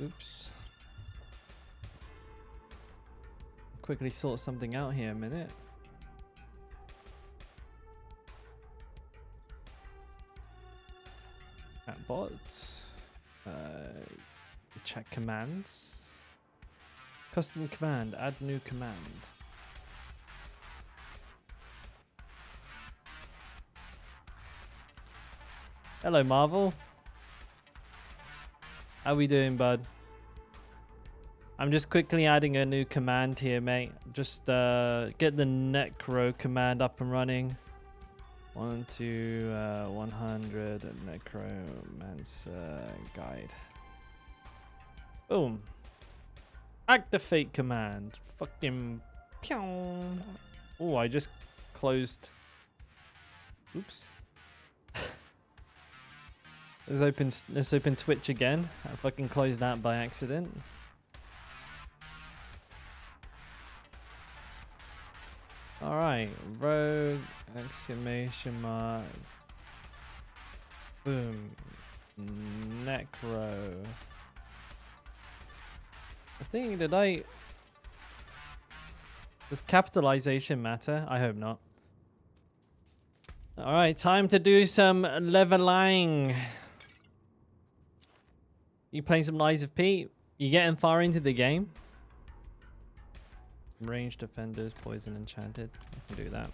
Oops. Quickly sort something out here a minute. At bot. Check commands. Custom command. Add new command. Hello, Marvel. How we doing, bud? I'm just quickly adding a new command here, mate. Just get the Necro command up and running. 1 to 100 Necromancer guide. Boom. Activate command. Fucking pew. Oh, I just closed. Oops. Let's open Twitch again. I fucking closed that by accident. Alright, rogue, exclamation mark, boom, Necro. I think, does capitalization matter? I hope not. Alright, time to do some leveling. You playing some Lies of P? You getting far into the game? Ranged defenders, poison enchanted. I can do that.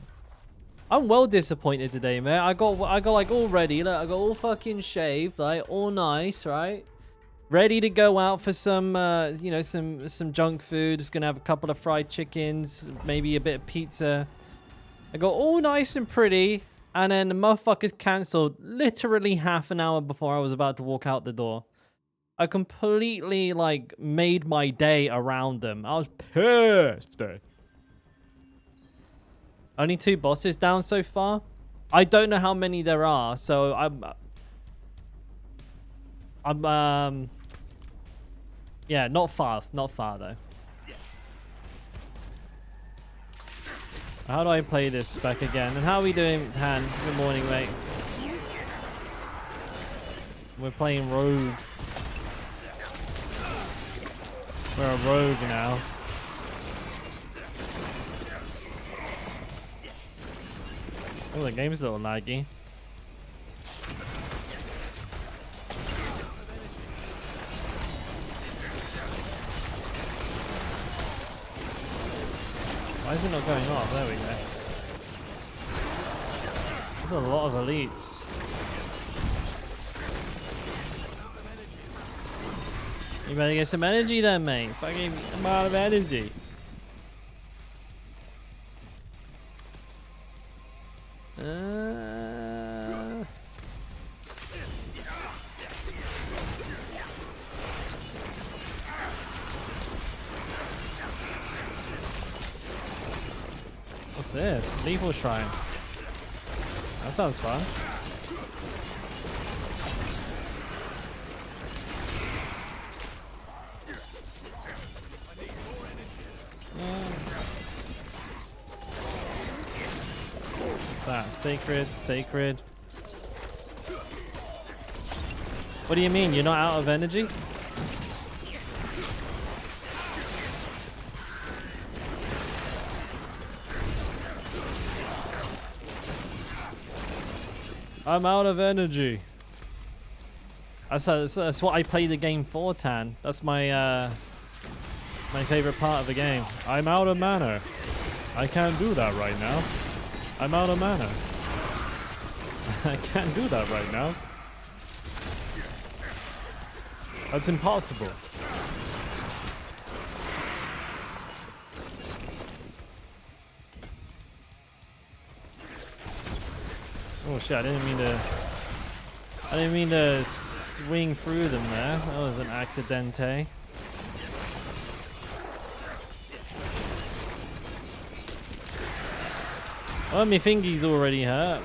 I'm well disappointed today, man. I got like all ready. Look, I got all fucking shaved, like all nice, right? Ready to go out for some, you know, some junk food. Just gonna have a couple of fried chickens, maybe a bit of pizza. I got all nice and pretty, and then the motherfuckers cancelled literally half an hour before I was about to walk out the door. I completely, like, made my day around them. I was pissed. Only 2 bosses down so far? I don't know how many there are, so yeah, not far though. How do I play this back again? And how are we doing, Han? Good morning, mate. We're playing Rouge. We're a rogue now. Oh, the game's a little laggy. Why is it not going off? There we go. There's a lot of elites. You better get some energy then, mate. Fucking, I'm out of energy. What's this? Lethal Shrine. That sounds fun. What's that? Sacred. What do you mean? You're not out of energy? I'm out of energy. That's what I play the game for, Tan. That's my my favorite part of the game. I'm out of mana. I can't do that right now. I'm out of mana. I can't do that right now. That's impossible. Oh shit, I didn't mean to swing through them there. That was an accidente. Oh, my fingy's already hurt.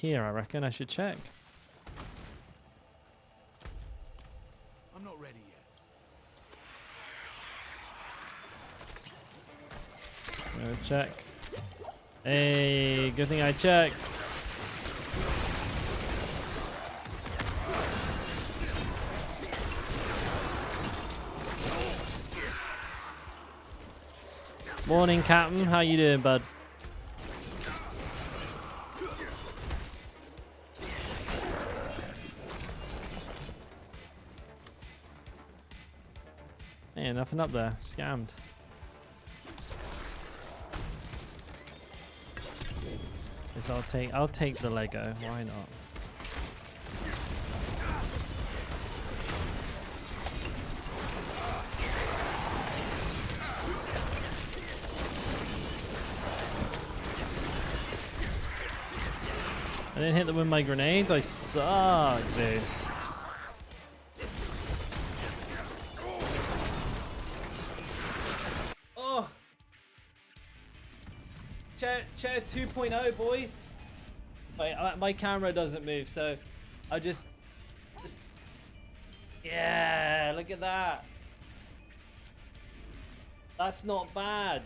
here, I reckon. I should check. I'm not ready yet. Go check. Hey, good thing I checked. Morning, Captain. How you doing, bud? Hey, nothing up there. Scammed. Yes, I'll take the Lego. Why not? I didn't hit them with my grenades. I suck, dude. Oh, chair 2.0, boys. Wait, my camera doesn't move, so I just yeah. Look at that. That's not bad.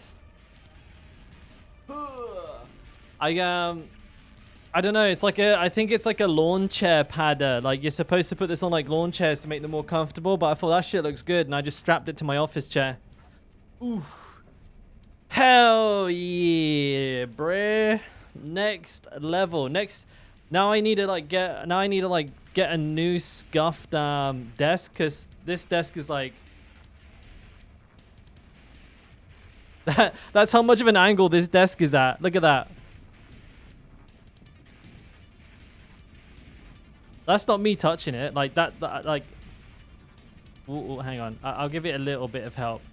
I don't know. It's like I think it's like a lawn chair padder. Like you're supposed to put this on like lawn chairs to make them more comfortable. But I thought that shit looks good, and I just strapped it to my office chair. Ooh, hell yeah, bruh. Next level. Now I need to like get a new scuffed desk, because this desk is like that's how much of an angle this desk is at. Look at that. That's not me touching it. Like that like... Ooh, hang on. I'll give it a little bit of help.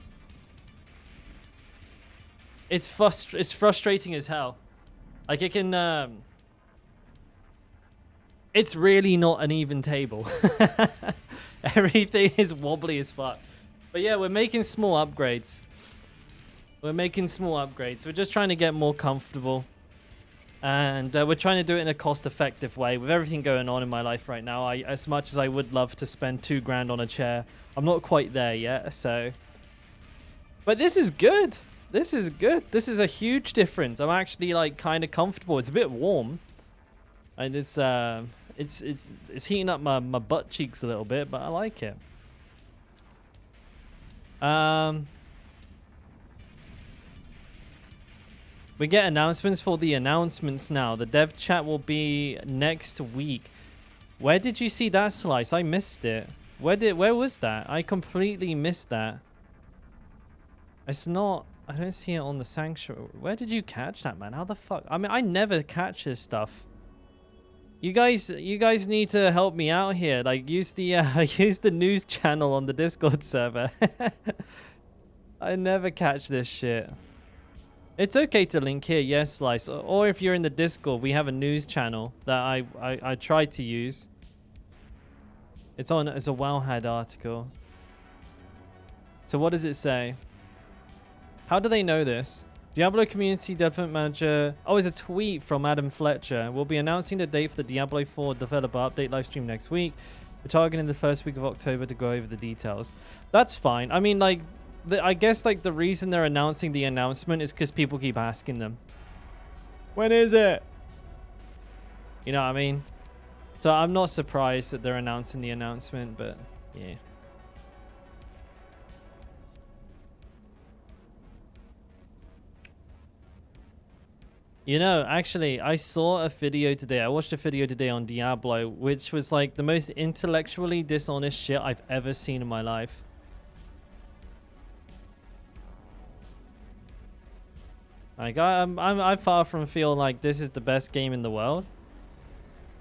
It's frustrating as hell. Like it can... It's really not an even table. Everything is wobbly as fuck. But yeah, we're making small upgrades. We're just trying to get more comfortable. And we're trying to do it in a cost-effective way. With everything going on in my life right now, as much as I would love to spend $2 grand on a chair, I'm not quite there yet, so... But this is good. This is good. This is a huge difference. I'm actually, like, kind of comfortable. It's a bit warm. And it's heating up my butt cheeks a little bit, but I like it. We get announcements for the announcements now. The dev chat will be next week. Where did you see that, Slice? I missed it. Where was that? I completely missed that. It's not... I don't see it on the Sanctuary. Where did you catch that, man? How the fuck? I mean, I never catch this stuff. You guys need to help me out here. Like, use the news channel on the Discord server. I never catch this shit. It's okay to link here, yes, Slice. Or if you're in the Discord, we have a news channel that I try to use. It's a Wowhead article. So what does it say? How do they know this? Diablo Community Development Manager... Oh, it's a tweet from Adam Fletcher. We'll be announcing the date for the Diablo 4 developer update livestream next week. We're targeting the first week of October to go over the details. That's fine. I mean, like... I guess like the reason they're announcing the announcement is because people keep asking them, when is it? You know what I mean? So I'm not surprised that they're announcing the announcement, but yeah. You know, actually, I saw a video today. I watched a video today on Diablo, which was like the most intellectually dishonest shit I've ever seen in my life. Like, I'm far from feeling like this is the best game in the world.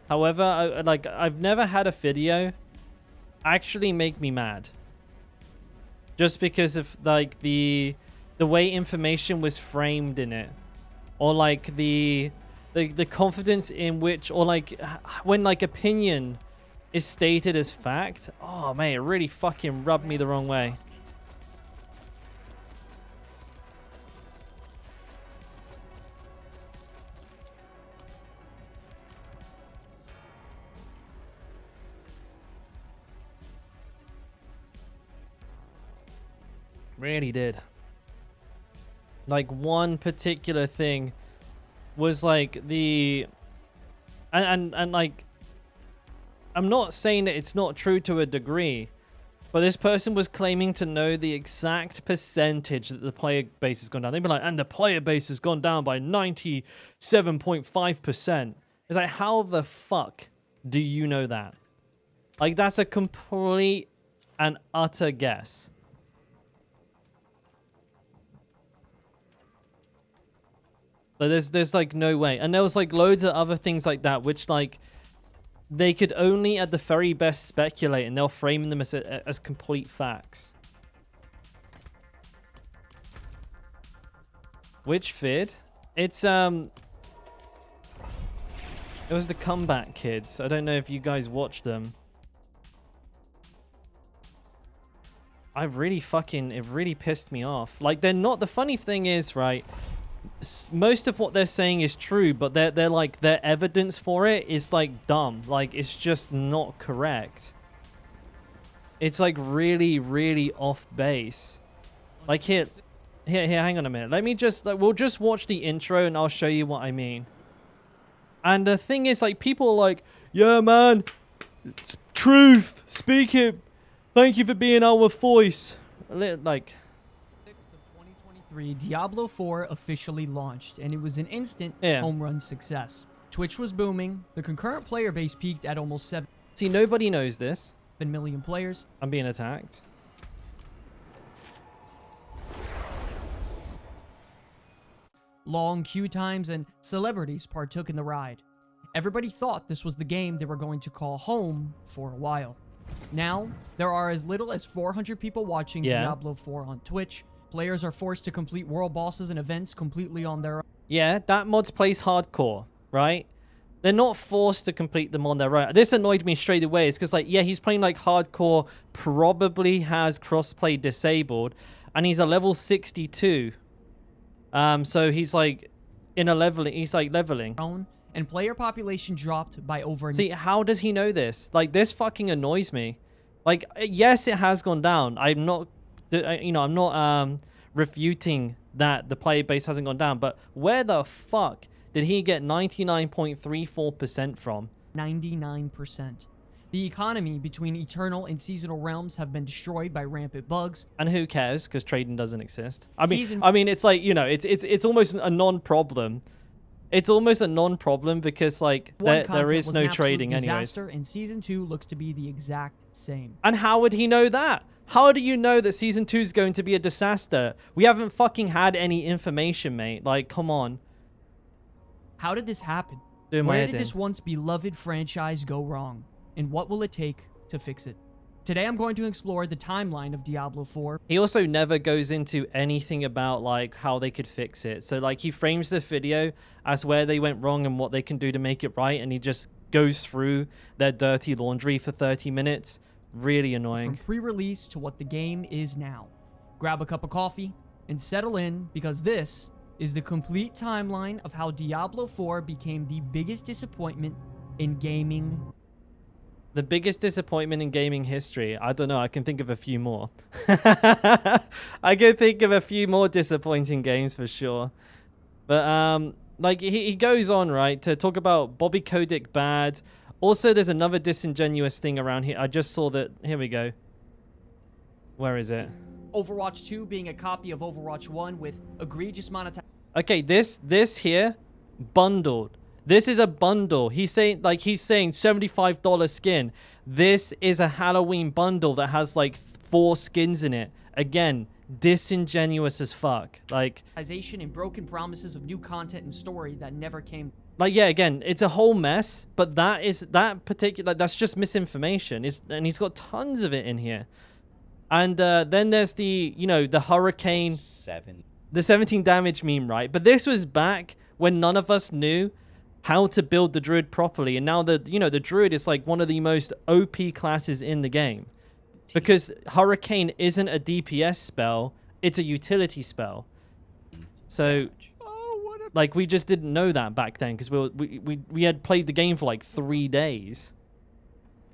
However, I've never had a video actually make me mad. Just because of like the way information was framed in it, or like the confidence in which, or like when like opinion is stated as fact. Oh man, it really fucking rubbed me the wrong way. Really did. Like, one particular thing was like the... And like... I'm not saying that it's not true to a degree, but this person was claiming to know the exact percentage that the player base has gone down. They'd be like, and the player base has gone down by 97.5%. It's like, how the fuck do you know that? Like, that's a complete and utter guess. Like, there's like no way. And there was like loads of other things like that, which like they could only at the very best speculate, and they'll frame them as complete facts. Which vid? It's it was the Comeback Kids. I don't know if you guys watched them. It really pissed me off. Like, they're not, the funny thing is, right, most of what they're saying is true, but they're like, their evidence for it is like dumb. Like, it's just not correct. It's like really, really off base. Like, here, hang on a minute. Let me just, like, we'll just watch the intro and I'll show you what I mean. And the thing is, like, people are like, yeah, man, it's truth, speak it. Thank you for being our voice. Like, Diablo 4 officially launched, and it was an instant home run success. Twitch was booming. The concurrent player base peaked at almost 7 see, nobody knows this. million players. I'm being attacked. Long queue times, and celebrities partook in the ride. Everybody thought this was the game they were going to call home for a while. Now, there are as little as 400 people watching Diablo 4 on Twitch. Players are forced to complete world bosses and events completely on their own. Yeah, that mod's plays hardcore, right? They're not forced to complete them on their own. This annoyed me straight away. It's because, like, yeah, he's playing, like, hardcore, probably has crossplay disabled, and he's a level 62. So he's, like, leveling. And player population dropped by over... See, how does he know this? Like, this fucking annoys me. Like, yes, it has gone down. I'm not... I'm not refuting that the player base hasn't gone down, but where the fuck did he get 99.34% from? 99%. The economy between Eternal and Seasonal realms have been destroyed by rampant bugs. And who cares? Because trading doesn't exist. I mean, it's like, you know, it's almost a non-problem. It's almost a non-problem because, like, there is no trading anyways. And Season 2 looks to be the exact same. And how would he know that? How do you know that Season 2 is going to be a disaster? We haven't fucking had any information, mate. Like, come on. How did this happen? Where did this once beloved franchise go wrong? And what will it take to fix it? Today I'm going to explore the timeline of Diablo 4. He also never goes into anything about, like, how they could fix it. So, like, he frames the video as where they went wrong and what they can do to make it right, and he just goes through their dirty laundry for 30 minutes. Really annoying. From pre-release to what the game is now. Grab a cup of coffee and settle in, because this is the complete timeline of how Diablo 4 became the biggest disappointment in gaming. The biggest disappointment in gaming history? I don't know. I can think of a few more. I can think of a few more disappointing games for sure. But, like, he goes on, right, to talk about Bobby Kotick bad. Also, there's another disingenuous thing around here. I just saw that. Here we go. Where is it? Overwatch 2 being a copy of Overwatch 1 with egregious monetization. Okay, this here, bundled. This is a bundle. He's saying $75 skin. This is a Halloween bundle that has like 4 skins in it. Again, disingenuous as fuck. Like, and broken promises of new content and story that never came. Like, yeah, again, it's a whole mess, but that's just misinformation. And he's got tons of it in here. And then there's the, you know, the hurricane, the 17 damage meme, right? But this was back when none of us knew how to build the druid properly. And now the druid is like one of the most OP classes in the game. Because hurricane isn't a DPS spell, it's a utility spell. So, like, we just didn't know that back then because we had played the game for like 3 days.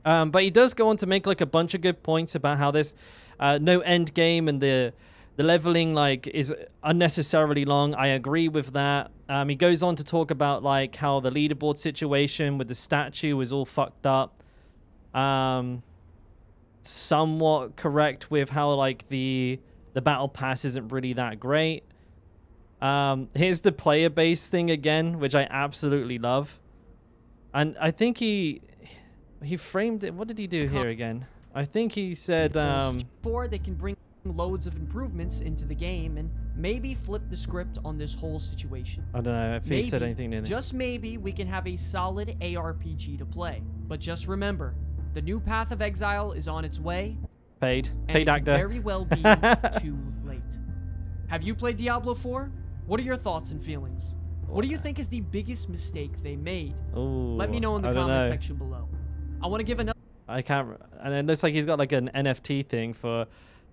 But he does go on to make like a bunch of good points about how this no end game and the The leveling like is unnecessarily long. I agree with that. He goes on to talk about like how the leaderboard situation with the statue was all fucked up. Somewhat correct with how like the battle pass isn't really that great. Here's the player base thing again, which I absolutely love. And I think he framed it. What did he do here again? I think he said before they can bring loads of improvements into the game and maybe flip the script on this whole situation. I don't know if he said anything in it. Just maybe we can have a solid ARPG to play. But just remember, the new Path of Exile is on its way. Paid and actor. It could very well be too late. Have you played Diablo 4? What are your thoughts and feelings? What do you think is the biggest mistake they made? Ooh, let me know in the comment section below. I want to give another. I can't. And it looks like he's got like an NFT thing for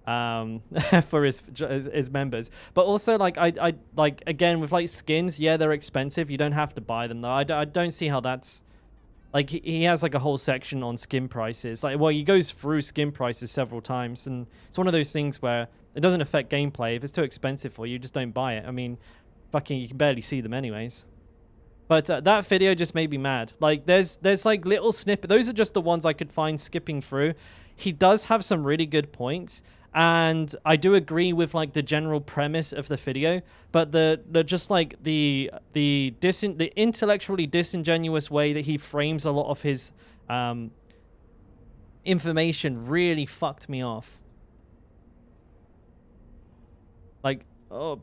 for his members. But also like I like again with like skins, yeah, they're expensive. You don't have to buy them though. I don't see how that's like he has like a whole section on skin prices. Like, well, he goes through skin prices several times, and it's one of those things where it doesn't affect gameplay. If it's too expensive for you, just don't buy it. I mean, fucking, you can barely see them anyways. But that video just made me mad. Like, there's like little snippet. Those are just the ones I could find skipping through. He does have some really good points, and I do agree with like the general premise of the video. But the just like the intellectually disingenuous way that he frames a lot of his information really fucked me off. Like, oh,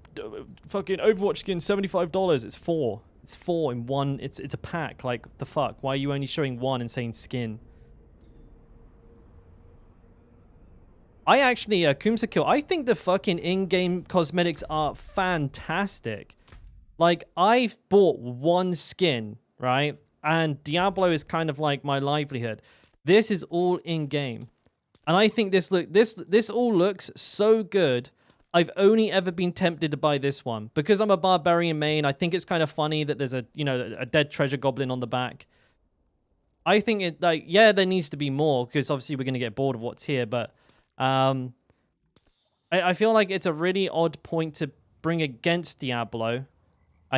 fucking Overwatch skin, $75. It's 4. It's 4 in one. It's a pack. Like, the fuck? Why are you only showing 1 and saying skin? I actually, Kumsa Kill, I think the fucking in-game cosmetics are fantastic. Like, I've bought 1 skin, right? And Diablo is kind of like my livelihood. This is all in-game. And I think this all looks so good. I've only ever been tempted to buy this one because I'm a barbarian main. I think it's kind of funny that there's a dead treasure goblin on the back. I think it like, yeah, there needs to be more because obviously we're going to get bored of what's here. But I feel like it's a really odd point to bring against Diablo.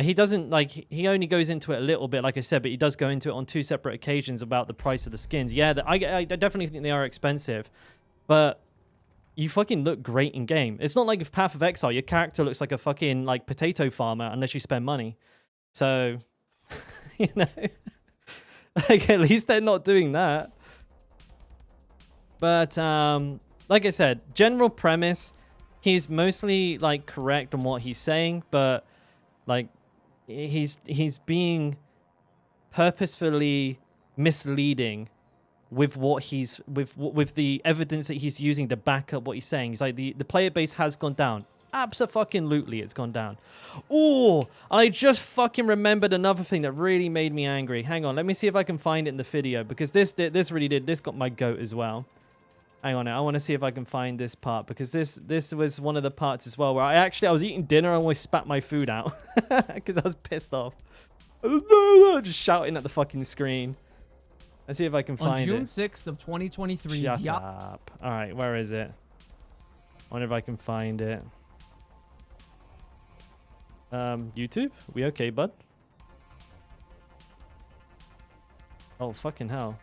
He doesn't like, he only goes into it a little bit, like I said, but he does go into it on 2 separate occasions about the price of the skins. Yeah, I definitely think they are expensive, but you fucking look great in game. It's not like with Path of Exile, your character looks like a fucking like potato farmer unless you spend money. So, you know, like at least they're not doing that. But like I said, general premise, he's mostly like correct on what he's saying, but like he's being purposefully misleading with what he's with the evidence that he's using to back up what he's saying. He's like, the player base has gone down. Abso-fucking-lutely, it's gone down. Oh, I just fucking remembered another thing that really made me angry. Hang on, let me see if I can find it in the video, because this got my goat as well. Hang on, I want to see if I can find this part, because this was one of the parts as well where I was eating dinner and almost spat my food out because I was pissed off. Just shouting at the fucking screen. Let's see if I can find it. On June 6th of 2023. Shut up. All right, where is it? I wonder if I can find it. YouTube? We okay, bud? Oh, fucking hell.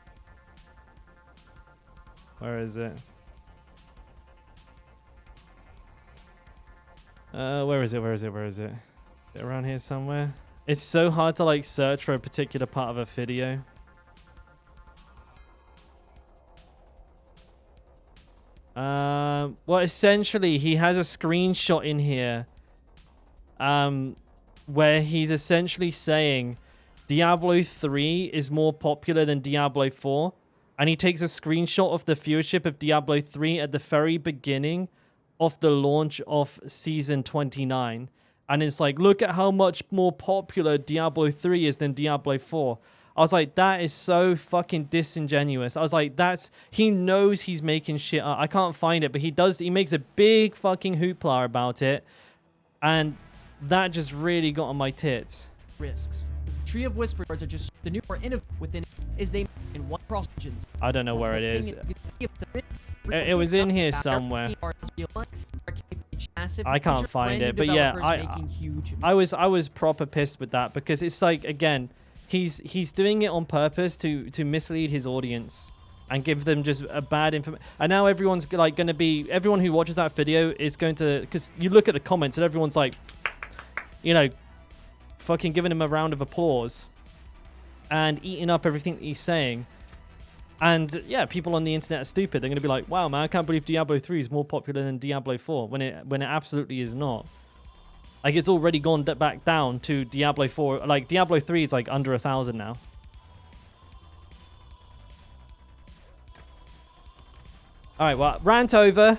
Where is it? Where is it? Is it around here somewhere? It's so hard to like search for a particular part of a video. Well, essentially, he has a screenshot in here where he's essentially saying Diablo 3 is more popular than Diablo 4. And he takes a screenshot of the viewership of Diablo 3 at the very beginning of the launch of Season 29. And it's like, look at how much more popular Diablo 3 is than Diablo 4. I was like, that is so fucking disingenuous. I was like, he knows he's making shit up. I can't find it, but he makes a big fucking hoopla about it. And that just really got on my tits. Risks. Tree of Whispers are just the new or innovative within is they in one cross regions. I don't know where it is. It was in here somewhere. huge, massive. I can't bunch of find brand it, new but yeah, developers making huge. I was proper pissed with that because it's like, again, he's doing it on purpose to mislead his audience and give them just a bad information. And now everyone's like going to be, everyone who watches that video is going to, because you look at the comments and everyone's like, you know, fucking giving him a round of applause and eating up everything that he's saying. And yeah, people on the internet are stupid. They're going to be like, wow, man, I can't believe Diablo 3 is more popular than Diablo 4 when it absolutely is not. Like, it's already gone back down to Diablo 4. Like, Diablo 3 is like under 1,000 now. All right, well, rant over.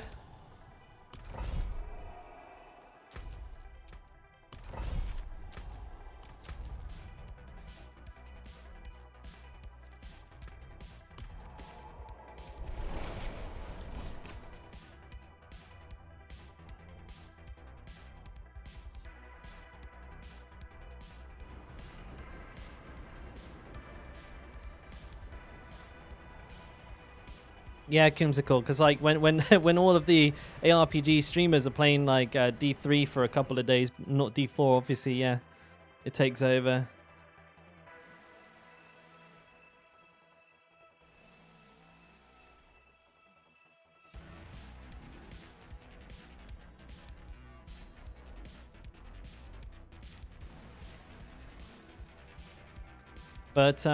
Yeah, Kumsicle, because like when all of the ARPG streamers are playing like D3 for a couple of days, not D4, obviously, yeah, it takes over. But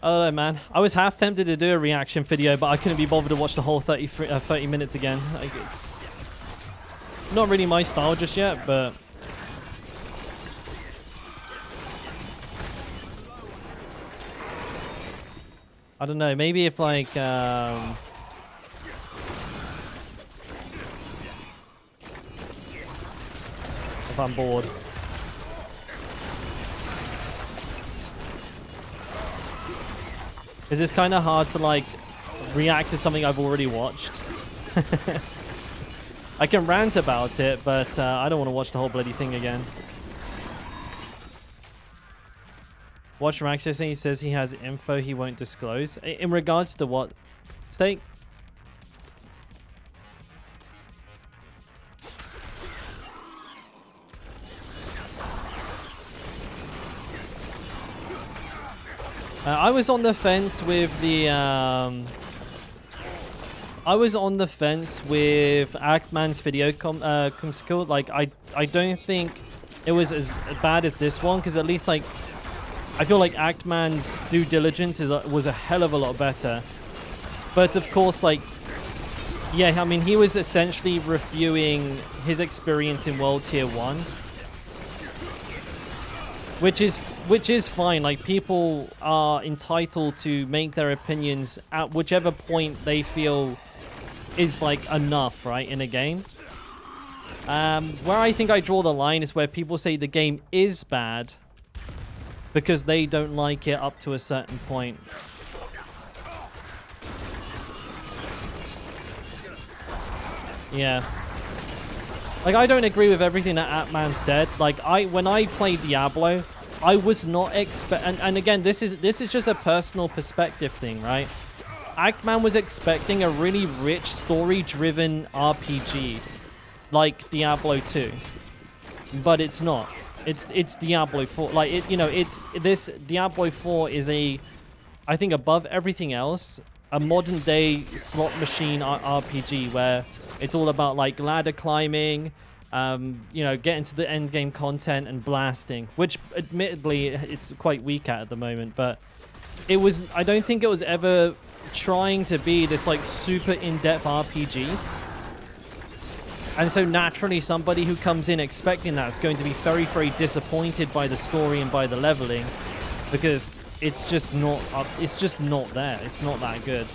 oh man, I was half tempted to do a reaction video, but I couldn't be bothered to watch the whole 30 minutes again. Like, it's not really my style just yet, but I don't know. Maybe if like if I'm bored. Is this kind of hard to like react to something I've already watched? I can rant about it, but I don't want to watch the whole bloody thing again. Watch Raxus and he says he has info he won't disclose. In regards to what? Steak? I was on the fence with the Actman's video Kumsicle. Like, I don't think it was as bad as this one, because at least like I feel like Actman's due diligence was a hell of a lot better. But of course, like, yeah, I mean, he was essentially reviewing his experience in World Tier 1, which is fine. Like, people are entitled to make their opinions at whichever point they feel is like enough, right, in a game. Where I think I draw the line is where people say the game is bad because they don't like it up to a certain point. Yeah. Like, I don't agree with everything that Atman said. Like, when I played Diablo, I was not and again, this is just a personal perspective thing, right? Actman was expecting a really rich, story-driven RPG like Diablo 2, but it's not. It's Diablo 4. Like, it, you know, this Diablo 4 is I think above everything else, a modern-day slot machine RPG where it's all about like ladder climbing, you know, getting to the end game content and blasting, which admittedly it's quite weak at the moment, but I don't think it was ever trying to be this like super in-depth RPG. And so naturally somebody who comes in expecting that is going to be very, very disappointed by the story and by the leveling, because it's just not there. It's not that good.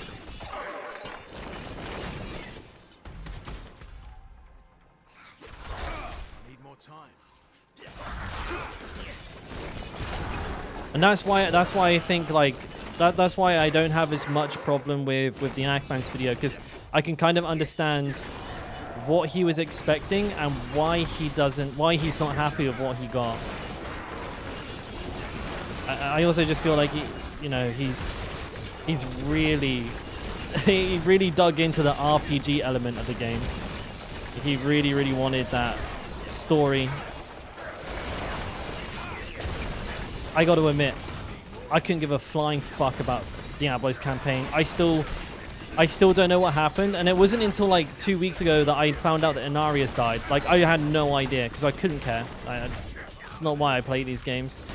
And that's why I think like that's why I don't have as much problem with the Actman's video, because I can kind of understand what he was expecting and why he's not happy with what he got. I also just feel like he's really he really dug into the RPG element of the game. He really, really wanted that story. I got to admit, I couldn't give a flying fuck about Diablo's campaign. I still don't know what happened, and it wasn't until like 2 weeks ago that I found out that Inarius died. Like, I had no idea because I couldn't care. It's not why I play these games.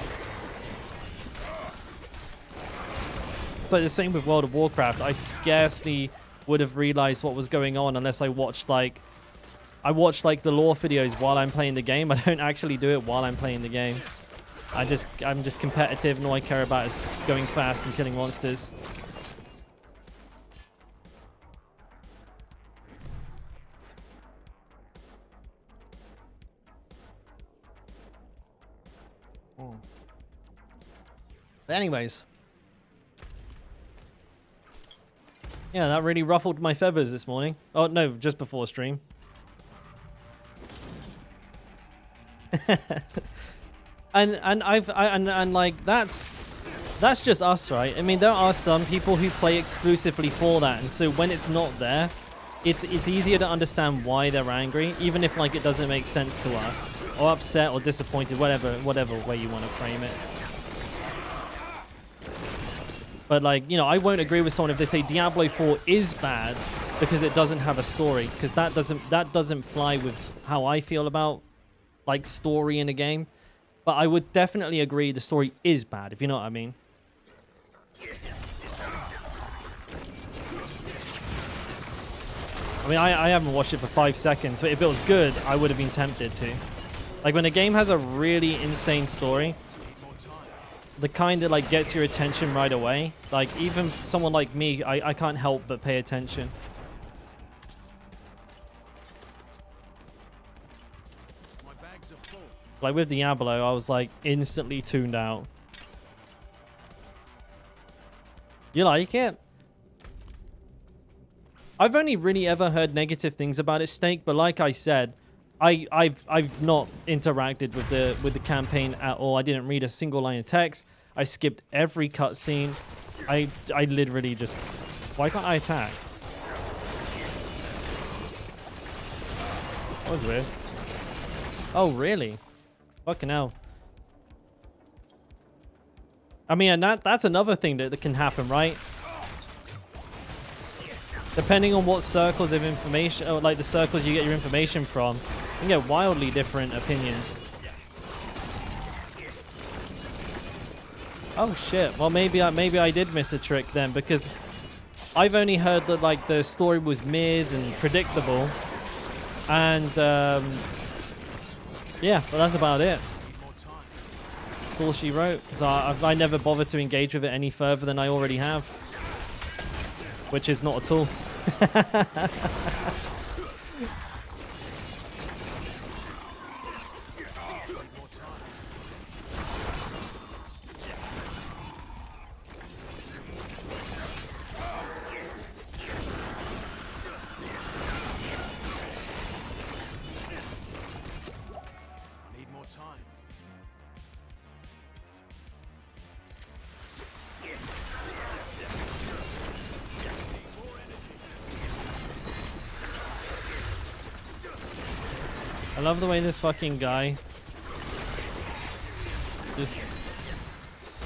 It's like the same with World of Warcraft. I scarcely would have realized what was going on unless I watched like the lore videos while I'm playing the game. I don't actually do it while I'm playing the game. I'm just competitive, and all I care about is going fast and killing monsters. But anyways. Yeah, that really ruffled my feathers this morning. Oh, no, just before stream. and like that's just us, right? I mean, there are some people who play exclusively for that, and so when it's not there, it's easier to understand why they're angry, even if like it doesn't make sense to us, or upset or disappointed, whatever way you want to frame it. But like, you know, I won't agree with someone if they say Diablo 4 is bad because it doesn't have a story, because that doesn't fly with how I feel about like story in a game. But I would definitely agree the story is bad, if you know what I mean. I mean, I haven't watched it for 5 seconds, but if it was good, I would have been tempted to. Like, when a game has a really insane story, the kind that like gets your attention right away, like even someone like me, I can't help but pay attention. Like with Diablo, I was like instantly tuned out. You like it? I've only really ever heard negative things about it, Snake, but like I said, I've not interacted with the campaign at all. I didn't read a single line of text. I skipped every cutscene. I literally just... Why can't I attack? That was weird. Oh, really? Fucking hell. I mean, and that's another thing that can happen, right? Depending on what circles of information, or like the circles you get your information from, you can get wildly different opinions. Oh shit! Well, maybe I did miss a trick then, because I've only heard that like the story was mid and predictable, and yeah, but that's about it. That's all she wrote. So I never bothered to engage with it any further than I already have, which is not at all. I love the way this fucking guy just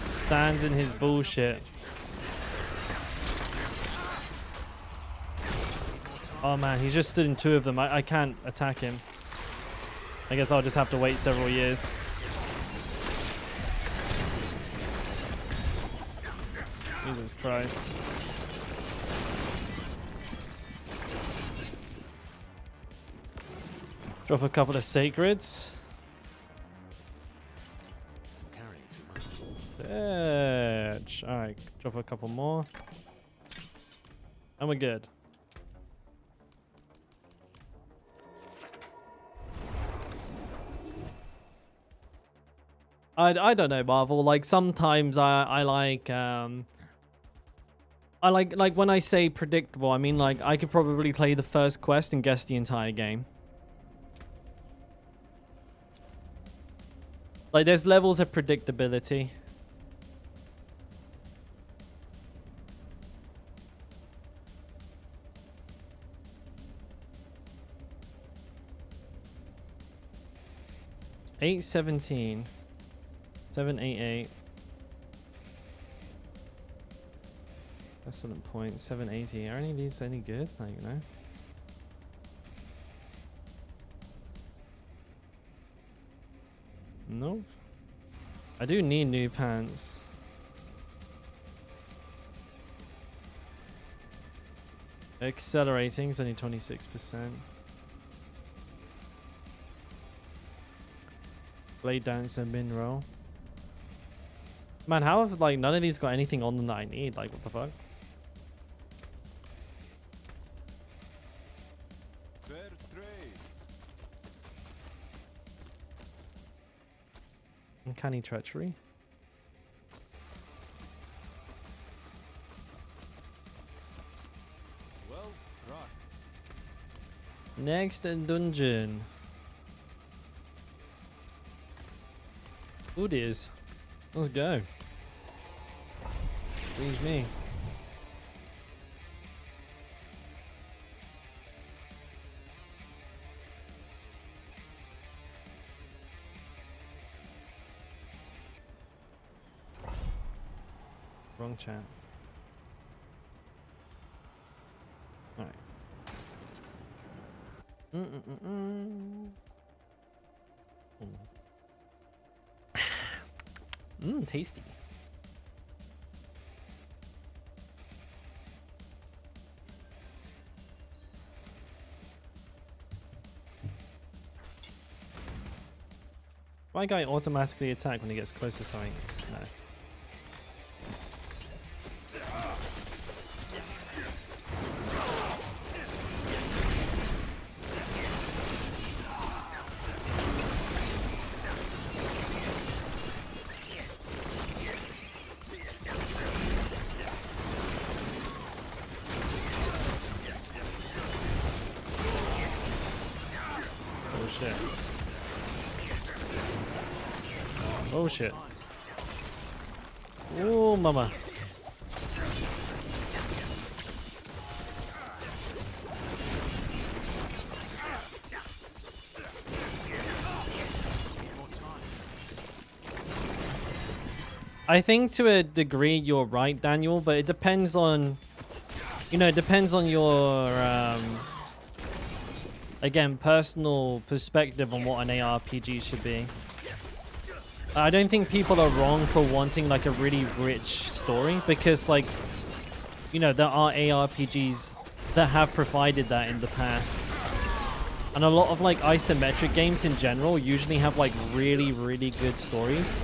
stands in his bullshit. Oh man, he just stood in two of them. I can't attack him. I guess I'll just have to wait several years. Jesus Christ. Drop a couple of sacreds. Bitch. Alright, drop a couple more. And we're good. I don't know, Marvel. Like sometimes I like like when I say predictable, I mean like I could probably play the first quest and guess the entire game. Like, there's levels of predictability. 817. 788. Excellent point. 780. Are any of these any good? Like, you know. Nope. I do need new pants. Accelerating is only 26%. Blade dance and min roll. Man, how have like none of these got anything on them that I need? Like, what the fuck? Fair trade. Uncanny treachery. Well struck. Next dungeon. Who it is? Let's go. Please me. Wrong chat. Alright. Tasty. My guy automatically attack when he gets close to something. No. Oh shit. Oh mama. I think to a degree you're right, Daniel, but it depends on, you know, it depends on your again, personal perspective on what an ARPG should be. I don't think people are wrong for wanting like a really rich story, because like, you know, there are ARPGs that have provided that in the past. And a lot of like isometric games in general usually have like really, really good stories.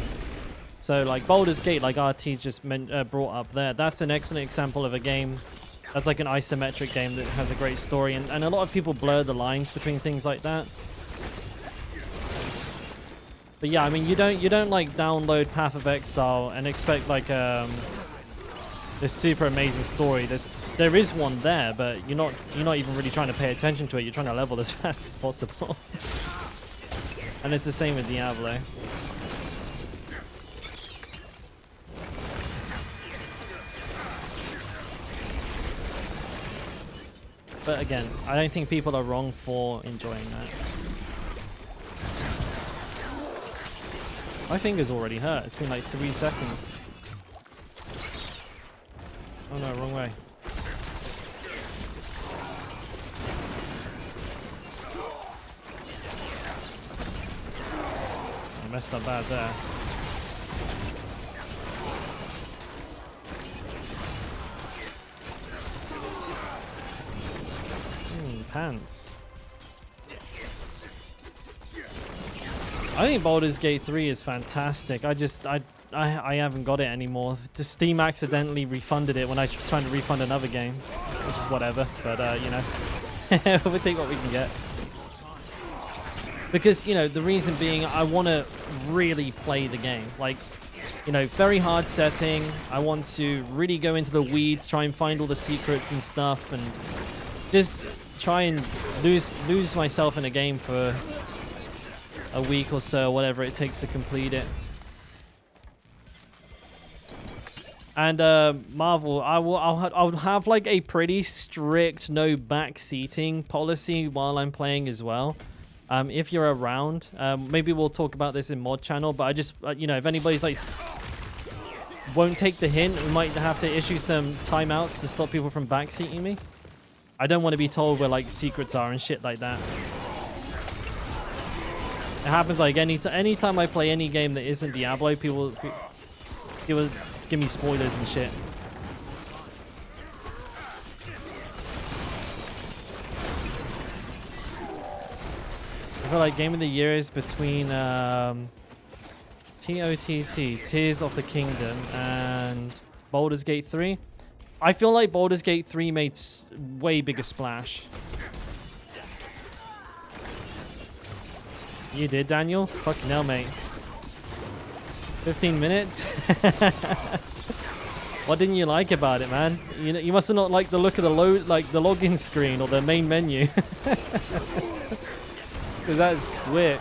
So like Baldur's Gate, like RT just brought up there, that's an excellent example of a game that's like an isometric game that has a great story. And a lot of people blur the lines between things like that. But yeah, I mean, you don't like download Path of Exile and expect like this super amazing story. There is one there, but you're not even really trying to pay attention to it. You're trying to level as fast as possible. And it's the same with Diablo. But again, I don't think people are wrong for enjoying that. My finger's already hurt. It's been like 3 seconds. Oh no, wrong way. I messed up bad there. Pants. I think Baldur's Gate 3 is fantastic. I haven't got it anymore. Just Steam accidentally refunded it when I was trying to refund another game, which is whatever. But you know, we'll take what we can get. Because, you know, the reason being, I want to really play the game. Like, you know, very hard setting. I want to really go into the weeds, try and find all the secrets and stuff, and just try and lose myself in a game for a week or so, whatever it takes to complete it. And Marvel, I'll have like a pretty strict no back seating policy while I'm playing as well. if you're around. Maybe we'll talk about this in mod channel, but I just, you know, if anybody's like won't take the hint, we might have to issue some timeouts to stop people from backseating me. I don't want to be told where like secrets are and shit like that. It happens like anytime I play any game that isn't Diablo, people give me spoilers and shit. I feel like Game of the Year is between TOTC, Tears of the Kingdom, and Baldur's Gate 3. I feel like Baldur's Gate 3 made way bigger splash. You did, Daniel? Fucking hell, mate. 15 minutes? What didn't you like about it, man? You must have not liked the look of the login screen or the main menu. Because that's quick.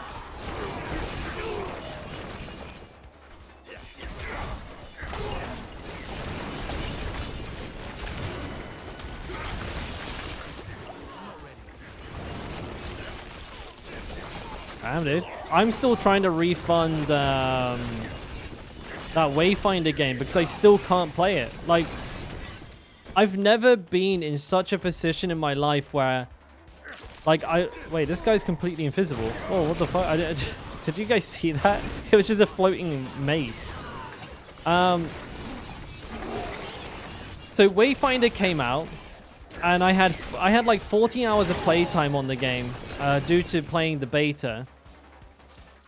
Damn, dude. I'm still trying to refund that Wayfinder game because I still can't play it. Like, I've never been in such a position in my life where, like, wait, this guy's completely invisible. Oh, what the fuck? Did you guys see that? It was just a floating mace. So Wayfinder came out, and I had like 40 hours of playtime on the game due to playing the beta.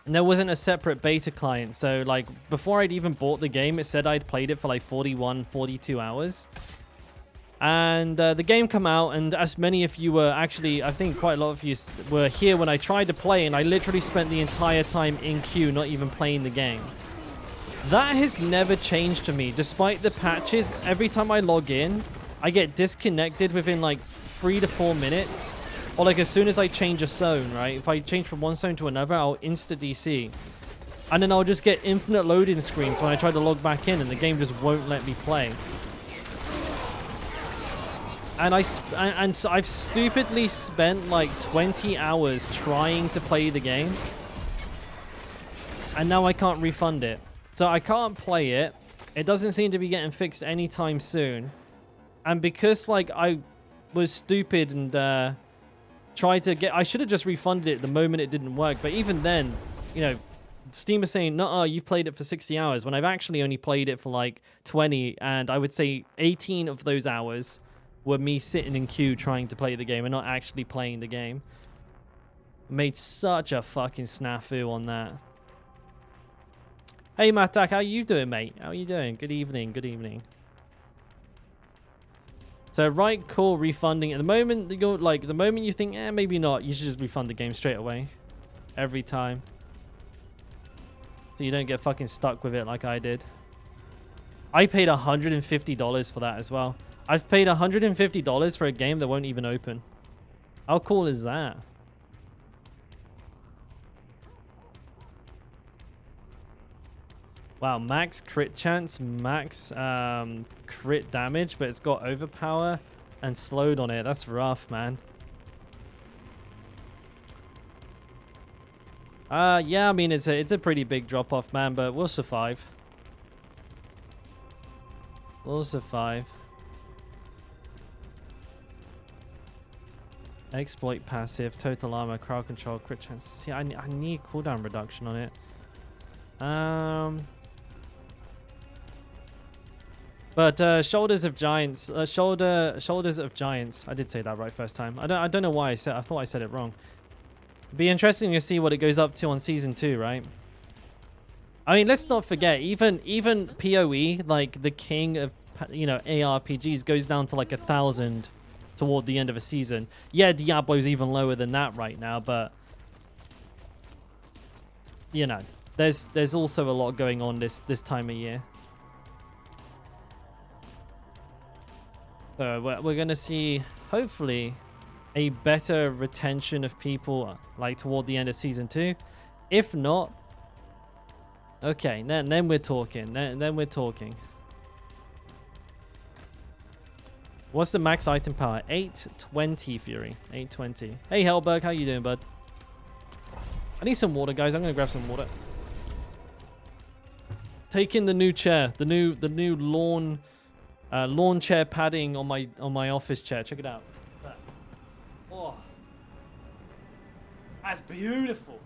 And there wasn't a separate beta client, so like before I'd even bought the game, it said I'd played it for like 41, 42 hours. And the game come out, and as many of you were actually, I think quite a lot of you were here when I tried to play, and I literally spent the entire time in queue, not even playing the game. That has never changed to me, despite the patches. Every time I log in, I get disconnected within like 3 to 4 minutes. Or like as soon as I change a zone, right? If I change from one zone to another, I'll insta-DC. And then I'll just get infinite loading screens when I try to log back in, and the game just won't let me play. And so I've stupidly spent like 20 hours trying to play the game. And now I can't refund it. So I can't play it. It doesn't seem to be getting fixed anytime soon. And because like I was stupid and I should have just refunded it the moment it didn't work. But even then, you know, Steam is saying, "No, you've played it for 60 hours," when I've actually only played it for like 20, and I would say 18 of those hours were me sitting in queue trying to play the game and not actually playing the game. Made such a fucking snafu on that. Hey, Matak, how you doing, mate? How you doing? Good evening, good evening. So right call refunding. At the moment that you're like, the moment you think, maybe not, you should just refund the game straight away. Every time. So you don't get fucking stuck with it like I did. I paid $150 for that as well. I've paid $150 for a game that won't even open. How cool is that? Wow, max crit chance, max crit damage, but it's got overpower and slowed on it. That's rough, man. Yeah, I mean, it's a pretty big drop off, man, but we'll survive. We'll survive. Exploit passive, total armor, crowd control, crit chance. See, I need cooldown reduction on it. But shoulders of giants, shoulders of giants. I did say that right first time. I don't know why I thought I said it wrong. Be interesting to see what it goes up to on season 2, right? I mean, let's not forget, even PoE, like the king of, you know, ARPGs, goes down to like 1,000 toward the end of a season. Yeah, Diablo's even lower than that right now, but you know, there's also a lot going on this time of year. So we're going to see, hopefully, a better retention of people like toward the end of season 2. If not, okay, then we're talking. Then we're talking. What's the max item power? 820, Fury. 820. Hey, Hellberg, how you doing, bud? I need some water, guys. I'm gonna grab some water. Taking the new chair, the new lawn chair padding on my office chair. Check it out. Oh, that's beautiful.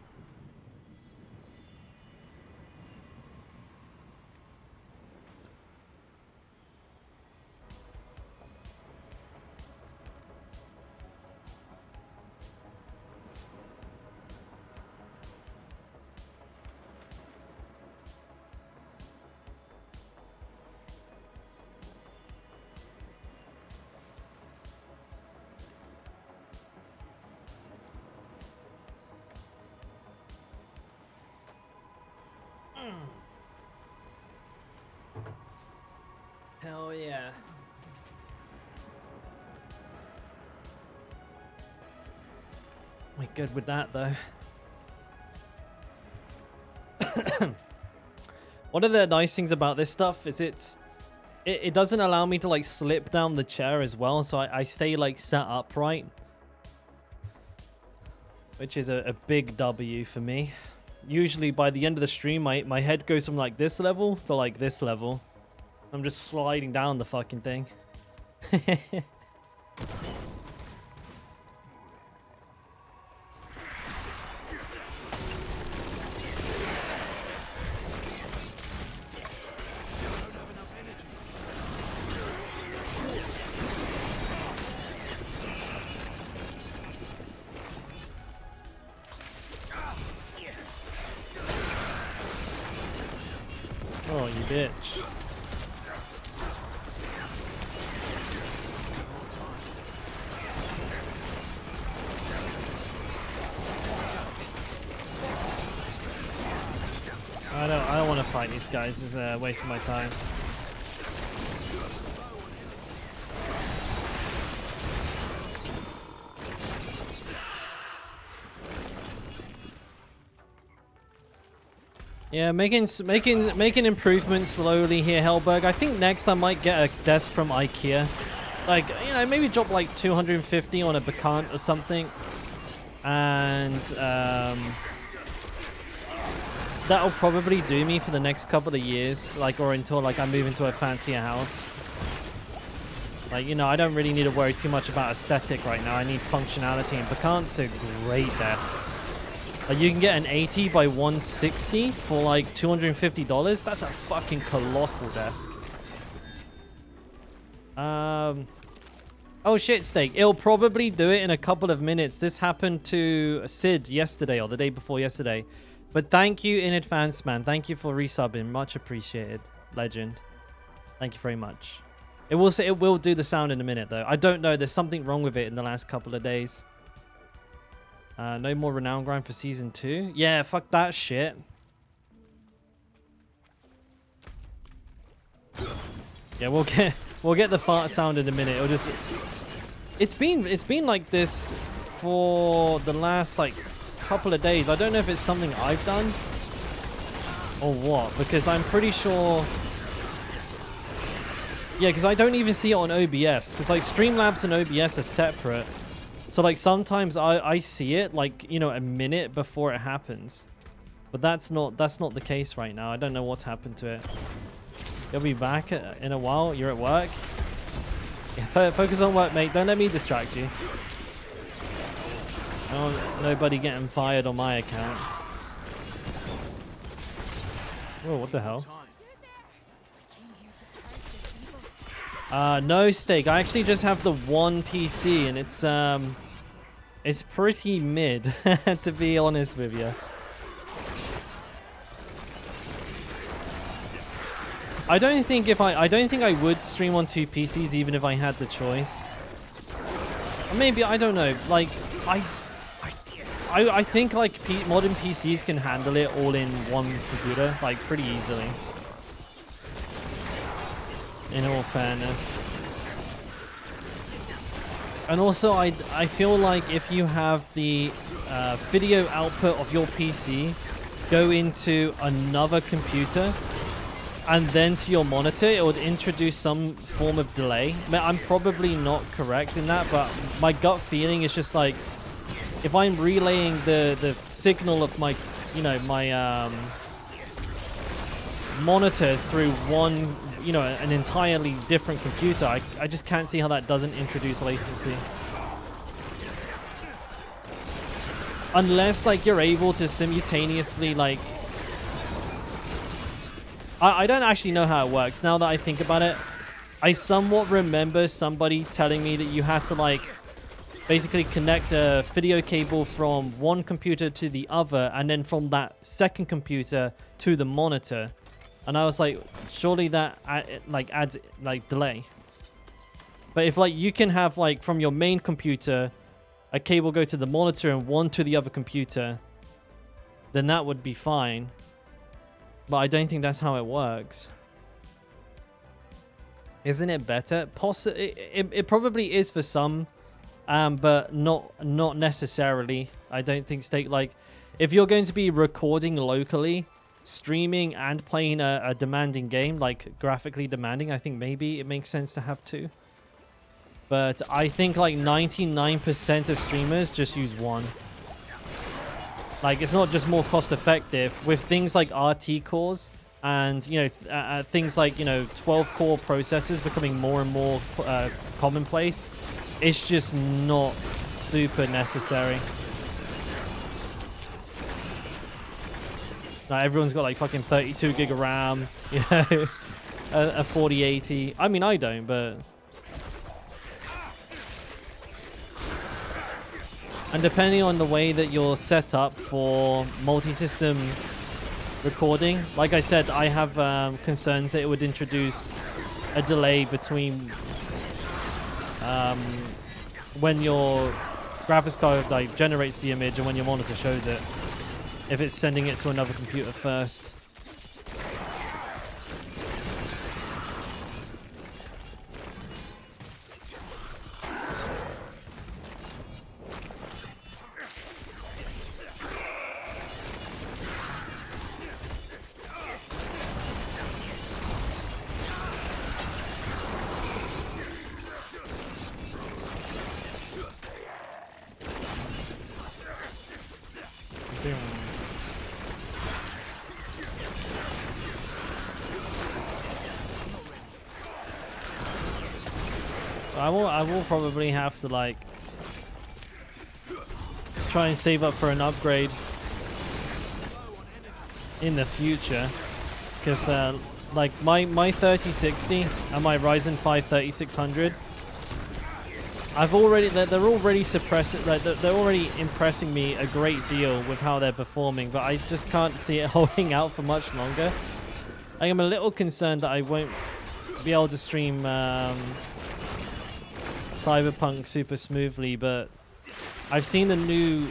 Hell yeah. We're good with that though. One of the nice things about this stuff is it doesn't allow me to like slip down the chair as well, so I stay like set upright, which is a big W for me. Usually by the end of the stream my head goes from like this level to like this level. I'm just sliding down the fucking thing. Oh, you bitch. I don't want to fight these guys. It's a waste of my time. Yeah, making improvements slowly here, Hellberg. I think next I might get a desk from IKEA. Like, you know, maybe drop like 250 on a Bacant or something. And that'll probably do me for the next couple of years, like, or until like I move into a fancier house. Like, you know, I don't really need to worry too much about aesthetic right now. I need functionality, and Bacant's a great desk. Like, you can get an 80 by 160 for like $250. That's a fucking colossal desk. Oh shit, Steak. It'll probably do it in a couple of minutes. This happened to Sid yesterday or the day before yesterday. But thank you in advance, man. Thank you for resubbing. Much appreciated. Legend. Thank you very much. It will do the sound in a minute though. I don't know. There's something wrong with it in the last couple of days. No more renown grind for season 2. Yeah, fuck that shit. Yeah, we'll get the fart sound in a minute. It'll just it's been like this for the last like couple of days. I don't know if it's something I've done or what, because I'm pretty sure. Yeah, because I don't even see it on OBS, because like Streamlabs and OBS are separate. So like sometimes I see it like, you know, a minute before it happens, but that's not the case right now. I don't know what's happened to it. You'll be back in a while. You're at work. Yeah, focus on work, mate. Don't let me distract you. I don't want nobody getting fired on my account. Whoa, what the hell? No, Steak. I actually just have the one PC, and it's pretty mid, to be honest with you. I don't think I would stream on 2 PCs even if I had the choice. Or maybe, I don't know. Like, I think like modern PCs can handle it all in one computer, like pretty easily. In all fairness. And also, I feel like if you have the video output of your PC go into another computer and then to your monitor, it would introduce some form of delay. I'm probably not correct in that, but my gut feeling is just like, if I'm relaying the signal of my, you know, my monitor through one, you know, an entirely different computer, I just can't see how that doesn't introduce latency. Unless, like, you're able to simultaneously, like... I don't actually know how it works. Now that I think about it, I somewhat remember somebody telling me that you had to, like, basically connect a video cable from one computer to the other, and then from that second computer to the monitor. And I was like, surely that, like, adds, like, delay. But if, like, you can have, like, from your main computer... a cable go to the monitor and one to the other computer, then that would be fine. But I don't think that's how it works. Isn't it better? It probably is for some, but not necessarily. I don't think like if you're going to be recording locally, streaming and playing a demanding game, like graphically demanding, I think maybe it makes sense to have two. But I think like 99% of streamers just use one. Like, it's not just more cost effective. With things like RT cores and, you know, things like, you know, 12 core processors becoming more and more commonplace, it's just not super necessary. Like, everyone's got like fucking 32 gig of RAM, you know, a 4080. I mean, I don't, but... And depending on the way that you're set up for multi-system recording, like I said, I have concerns that it would introduce a delay between when your graphics card like generates the image and when your monitor shows it, if it's sending it to another computer first. I will probably have to like try and save up for an upgrade in the future, because like my 3060 and my Ryzen 5 3600, they're already suppressing, like they're already impressing me a great deal with how they're performing, but I just can't see it holding out for much longer. I am a little concerned that I won't be able to stream Cyberpunk super smoothly, but I've seen the new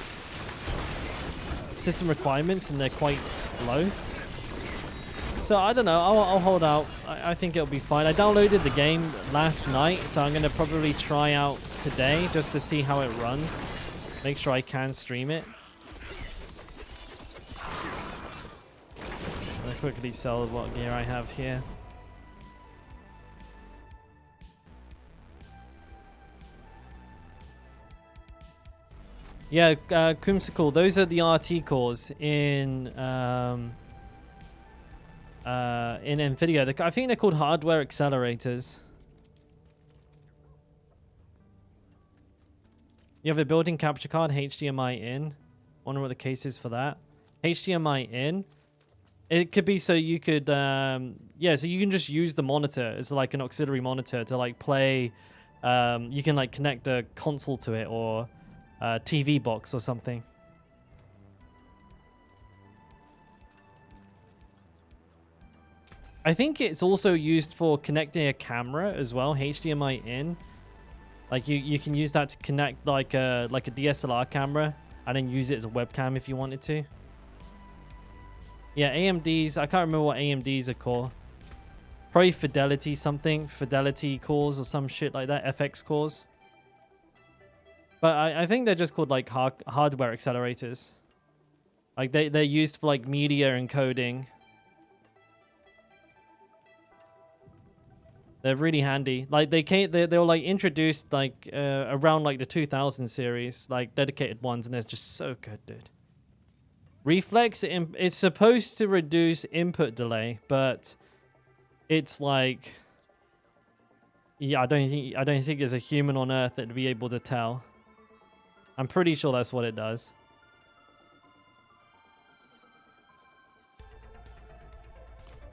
system requirements and they're quite low. So I don't know, I'll hold out. I think it'll be fine. I downloaded the game last night, so I'm going to probably try out today just to see how it runs. Make sure I can stream it. I'll quickly sell what gear I have here. Yeah, Kumsicle, those are the RT cores in NVIDIA. I think they're called hardware accelerators. You have a built-in capture card, HDMI in. Wonder what the case is for that. HDMI in. It could be so you could, yeah, so you can just use the monitor as like an auxiliary monitor to like play. You can like connect a console to it or TV box or something. I think it's also used for connecting a camera as well, HDMI in. Like you can use that to connect like a DSLR camera and then use it as a webcam if you wanted to. Yeah, AMDs, I can't remember what AMDs are called. Probably Fidelity something, Fidelity cores or some shit like that, FX cores. But I think they're just called like hardware accelerators. Like they're used for like media encoding. They're really handy. Like they were like introduced like around like the 2000 series, like dedicated ones, and they're just so good, dude. Reflex, it's supposed to reduce input delay, but it's like, yeah, I don't think there's a human on Earth that'd be able to tell. I'm pretty sure that's what it does.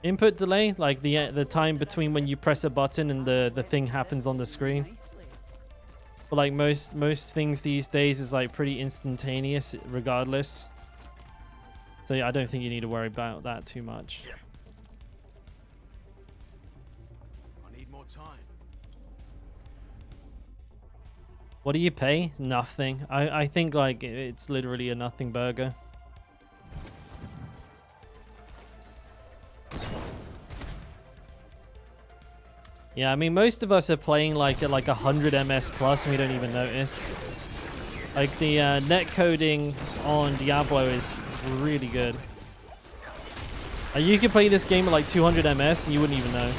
Input delay, like the time between when you press a button and the thing happens on the screen. But like most things these days is like pretty instantaneous regardless. So yeah, I don't think you need to worry about that too much. I need more time. What do you pay? Nothing. I think like it's literally a nothing burger. Yeah, I mean most of us are playing like at like 100 ms plus and we don't even notice. Like the net coding on Diablo is really good. You could play this game at like 200 ms and you wouldn't even know.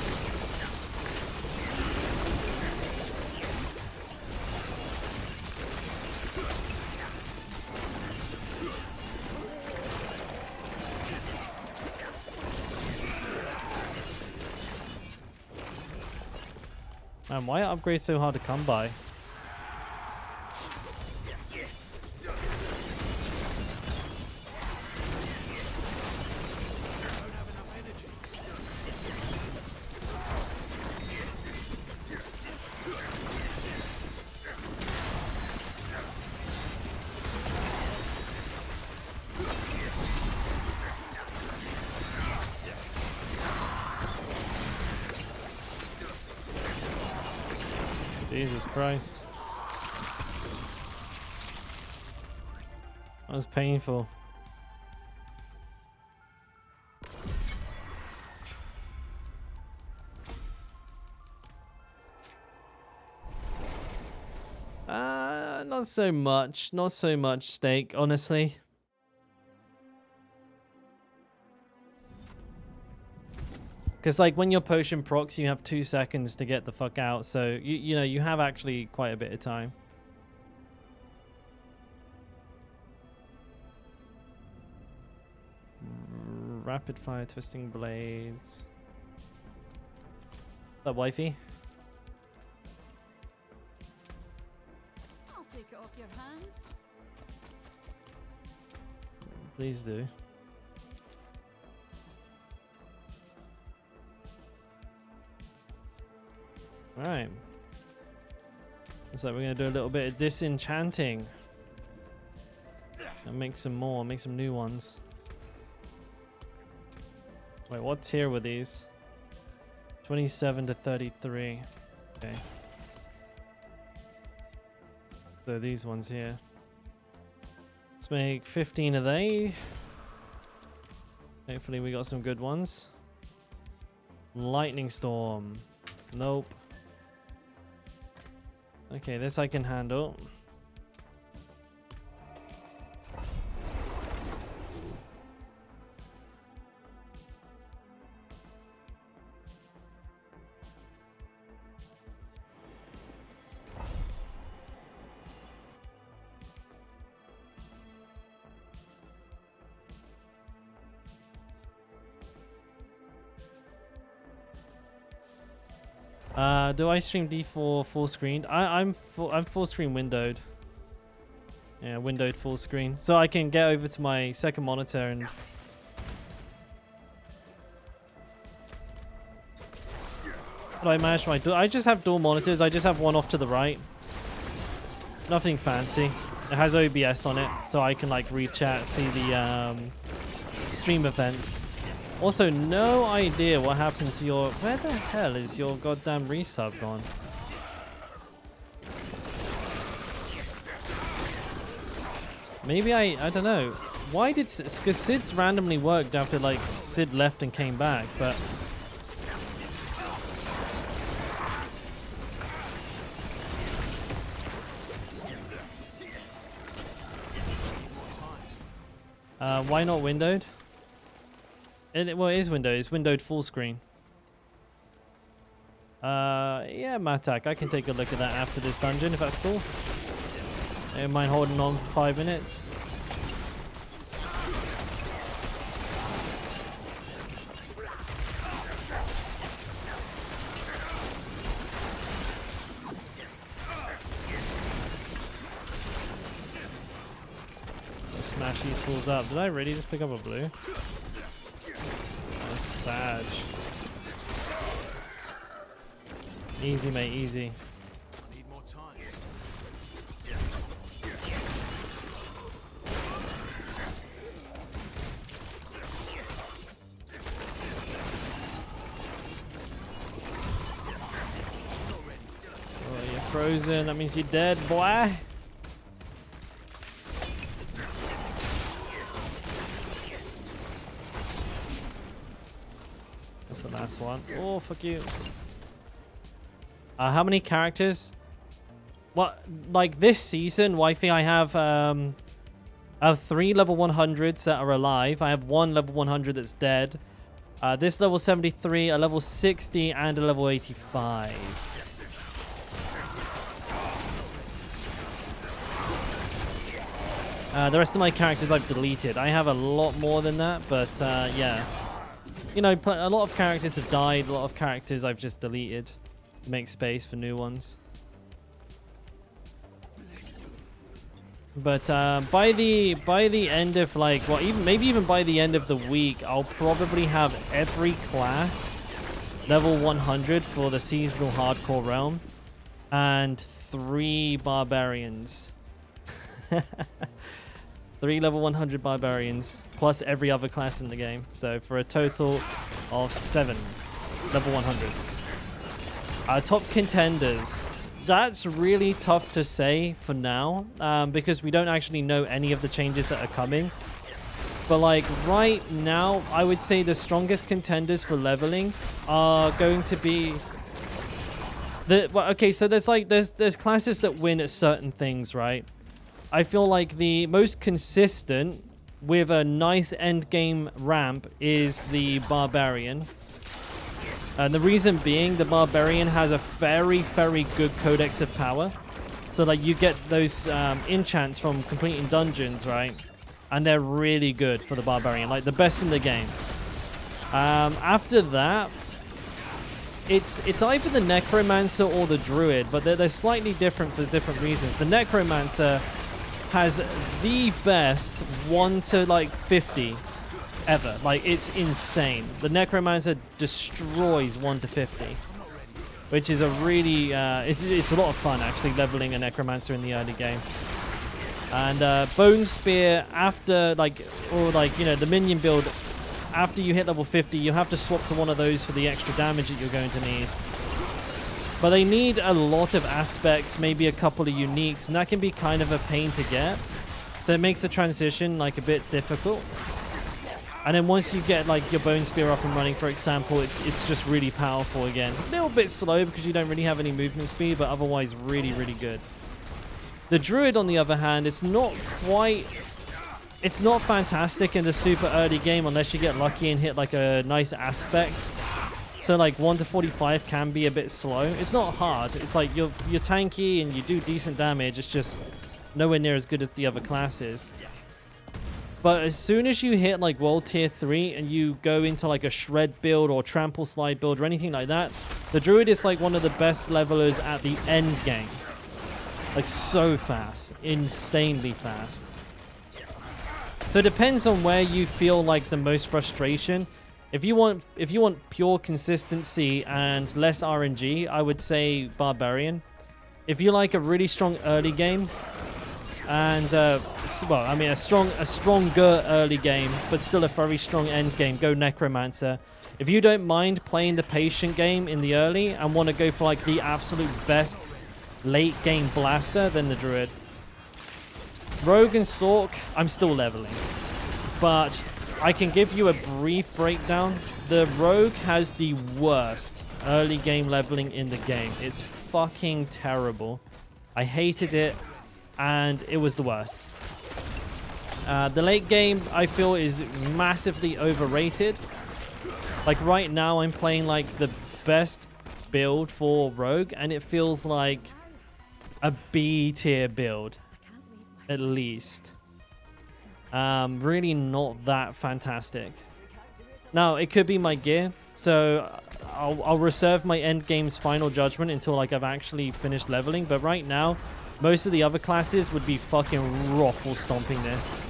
Man, why are upgrades so hard to come by? Jesus Christ. That was painful. Not so much. Not so much steak, honestly. Because like when your potion procs, you have 2 seconds to get the fuck out. So you know you have actually quite a bit of time. Rapid fire twisting blades. What's up, wifey? I'll take it off your hands. Please do. Alright. So we're going to do a little bit of disenchanting. And make some more, make some new ones. Wait, what tier were these? 27 to 33. Okay. So these ones here. Let's make 15 of they. Hopefully we got some good ones. Lightning storm. Nope. Okay, this I can handle. Do I stream D4 full screen? I'm full screen windowed. Yeah, windowed full screen. So I can get over to my second monitor and... How do I manage my... I just have dual monitors. I just have one off to the right. Nothing fancy. It has OBS on it, so I can like read chat, see the stream events. Also, no idea what happened to your... Where the hell is your goddamn resub gone? Maybe I don't know. Why did... Because Sid's randomly worked after, like, Sid left and came back, but... Why not windowed? Well, it is windowed. It's windowed full screen. Yeah, Matak, I can take a look at that after this dungeon if that's cool. Don't mind holding on for 5 minutes. Let's smash these fools up. Did I really just pick up a blue? That's sad. Easy, mate, easy. Need more time. Oh, you're frozen. That means you're dead, boy. That's the last one. Oh, fuck you. How many characters? Well, like this season, wifey, I have 3 level 100s that are alive. I have 1 level 100 that's dead. This level 73, a level 60, and a level 85. The rest of my characters I've deleted. I have a lot more than that, but yeah. You know, a lot of characters have died. A lot of characters I've just deleted. Make space for new ones. But by the end of like, well, maybe even by the end of the week, I'll probably have every class level 100 for the seasonal hardcore realm, and 3 barbarians. 3 level 100 barbarians plus every other class in the game. So for a total of 7 level 100s. Top contenders. That's really tough to say for now, because we don't actually know any of the changes that are coming. But like right now, I would say the strongest contenders for leveling are going to be well, okay, so there's classes that win at certain things, right? I feel like the most consistent with a nice end game ramp is the barbarian. And the reason being, the barbarian has a very, very good codex of power. So like you get those enchants from completing dungeons, right? And they're really good for the barbarian, like the best in the game. After that, it's either the necromancer or the druid, but they're slightly different for different reasons. The necromancer has the best 1 to like 50 ever. Like, it's insane. The necromancer destroys 1 to 50, which is a really it's a lot of fun actually leveling a necromancer in the early game. And bone spear after you know, the minion build, after you hit level 50, you have to swap to one of those for the extra damage that you're going to need. But they need a lot of aspects, maybe a couple of uniques, and that can be kind of a pain to get. So it makes the transition like a bit difficult. And then once you get like your bone spear up and running, for example, it's just really powerful again. A little bit slow because you don't really have any movement speed, but otherwise really, really good. The druid, on the other hand, it's not fantastic in the super early game unless you get lucky and hit like a nice aspect. So like 1 to 45 can be a bit slow. It's not hard. It's like you're tanky and you do decent damage. It's just nowhere near as good as the other classes. But as soon as you hit like world tier 3 and you go into like a shred build or trample slide build or anything like that, the druid is like one of the best levelers at the end game. Like so fast, insanely fast. So it depends on where you feel like the most frustration. If you want pure consistency and less RNG, I would say barbarian. If you like a really strong early game and well, I mean a stronger early game, but still a very strong end game, go necromancer. If you don't mind playing the patient game in the early and want to go for like the absolute best late game blaster, then the druid. Rogue and Sork, I'm still leveling, but I can give you a brief breakdown. The Rogue has the worst early game leveling in the game. It's fucking terrible. I hated it, and it was the worst. The late game, I feel, is massively overrated. Like right now, I'm playing like the best build for Rogue, and it feels like a B tier build, at least. Really not that fantastic. Now, it could be my gear, so I'll reserve my end game's final judgment until like I've actually finished leveling. But right now, most of the other classes would be fucking ruffle stomping this.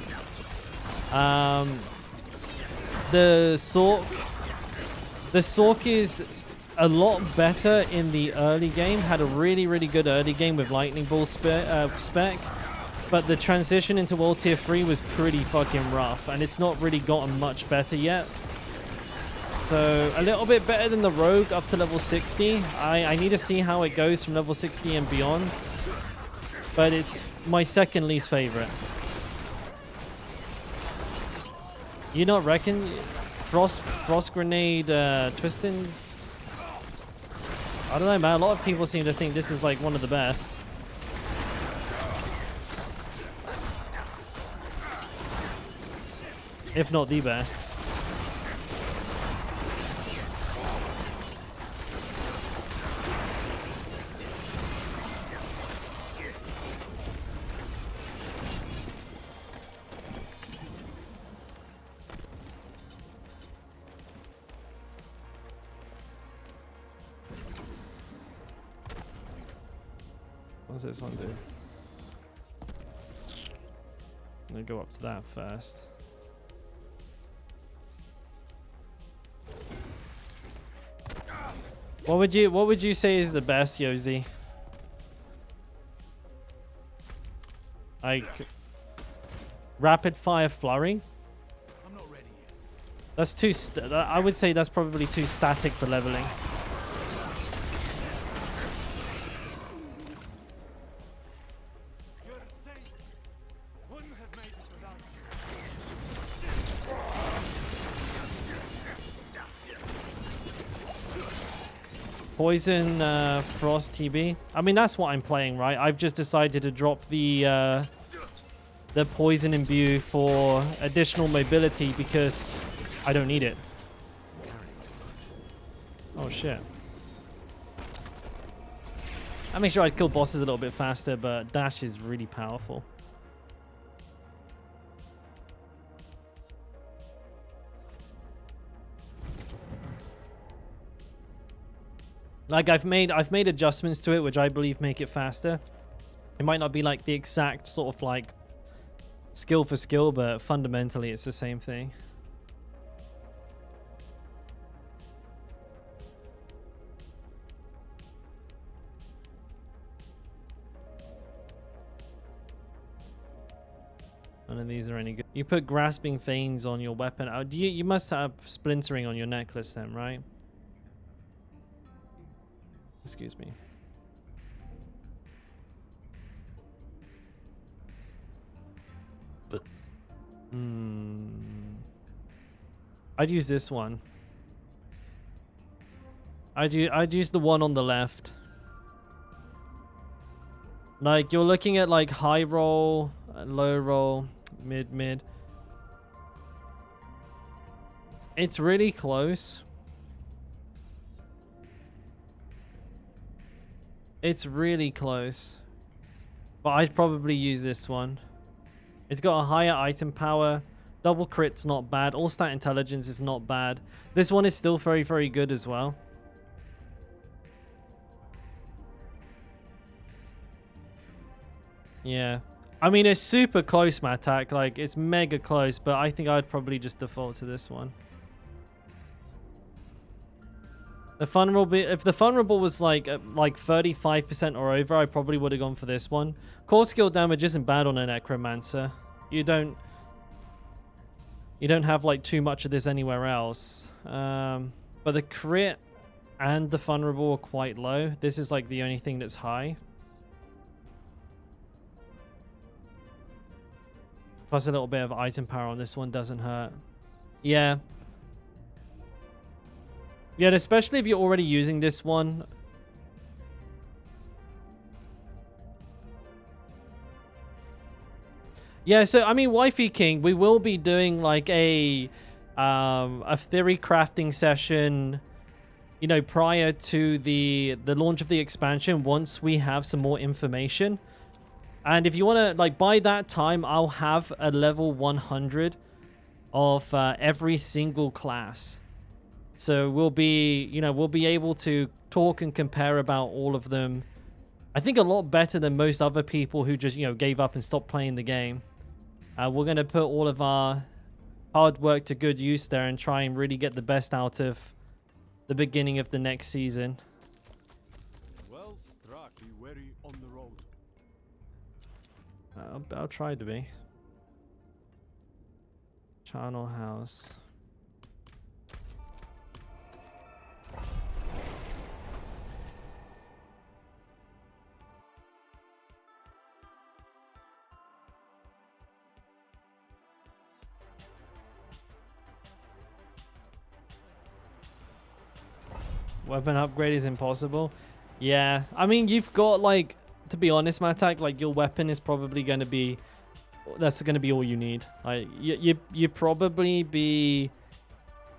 The Sork is a lot better in the early game. Had a really good early game with Lightning Ball spec. But the transition into World Tier 3 was pretty fucking rough. And it's not really gotten much better yet. So a little bit better than the Rogue up to level 60. I need to see how it goes from level 60 and beyond. But it's my second least favorite. You not reckon Frost Grenade Twisting? I don't know, man. A lot of people seem to think this is like one of the best. If not the best. What does this one do? I'm gonna go up to that first. What would you say is the best, Yozi? Like rapid fire flurry? I'm not ready yet. That's too I would say that's probably too static for leveling. You're a saint. Wouldn't have made this without you. Poison Frost TB. I mean, that's what I'm playing, right? I've just decided to drop the poison imbue for additional mobility because I don't need it. Oh shit. I make sure I kill bosses a little bit faster, but dash is really powerful. Like I've made adjustments to it which I believe make it faster. It might not be like the exact sort of like skill for skill, but fundamentally it's the same thing. None of these are any good. You put grasping veins on your weapon. Oh, you must have splintering on your necklace then, right? Excuse me. I'd use this one. I'd use the one on the left. Like you're looking at like high roll, low roll, mid. It's really close. It's really close. But I'd probably use this one. It's got a higher item power. Double crit's not bad. All stat intelligence is not bad. This one is still very, very good as well. Yeah. I mean, it's super close, Matak. Like, it's mega close, but I think I'd probably just default to this one. The vulnerable, if the vulnerable was like 35% or over, I probably would have gone for this one. Core skill damage isn't bad on a necromancer. You don't have like too much of this anywhere else. But the crit and the vulnerable are quite low. This is like the only thing that's high. Plus a little bit of item power on this one doesn't hurt. Yeah. Yeah, and especially if you're already using this one. Yeah, so I mean, Wifey King, we will be doing like a theory crafting session you know, prior to the launch of the expansion, once we have some more information. And if you want to, like, by that time, I'll have a level 100 of every single class. So we'll be, you know, we'll be able to talk and compare about all of them. I think a lot better than most other people who just, you know, gave up and stopped playing the game. We're going to put all of our hard work to good use there and try and really get the best out of the beginning of the next season. Well struck. Be wary on the road. I'll try to be. Channel house. Weapon upgrade is impossible. Yeah, I mean, you've got, like, to be honest, Matak, like, your weapon is probably going to be, that's going to be all you need. Like, you probably be,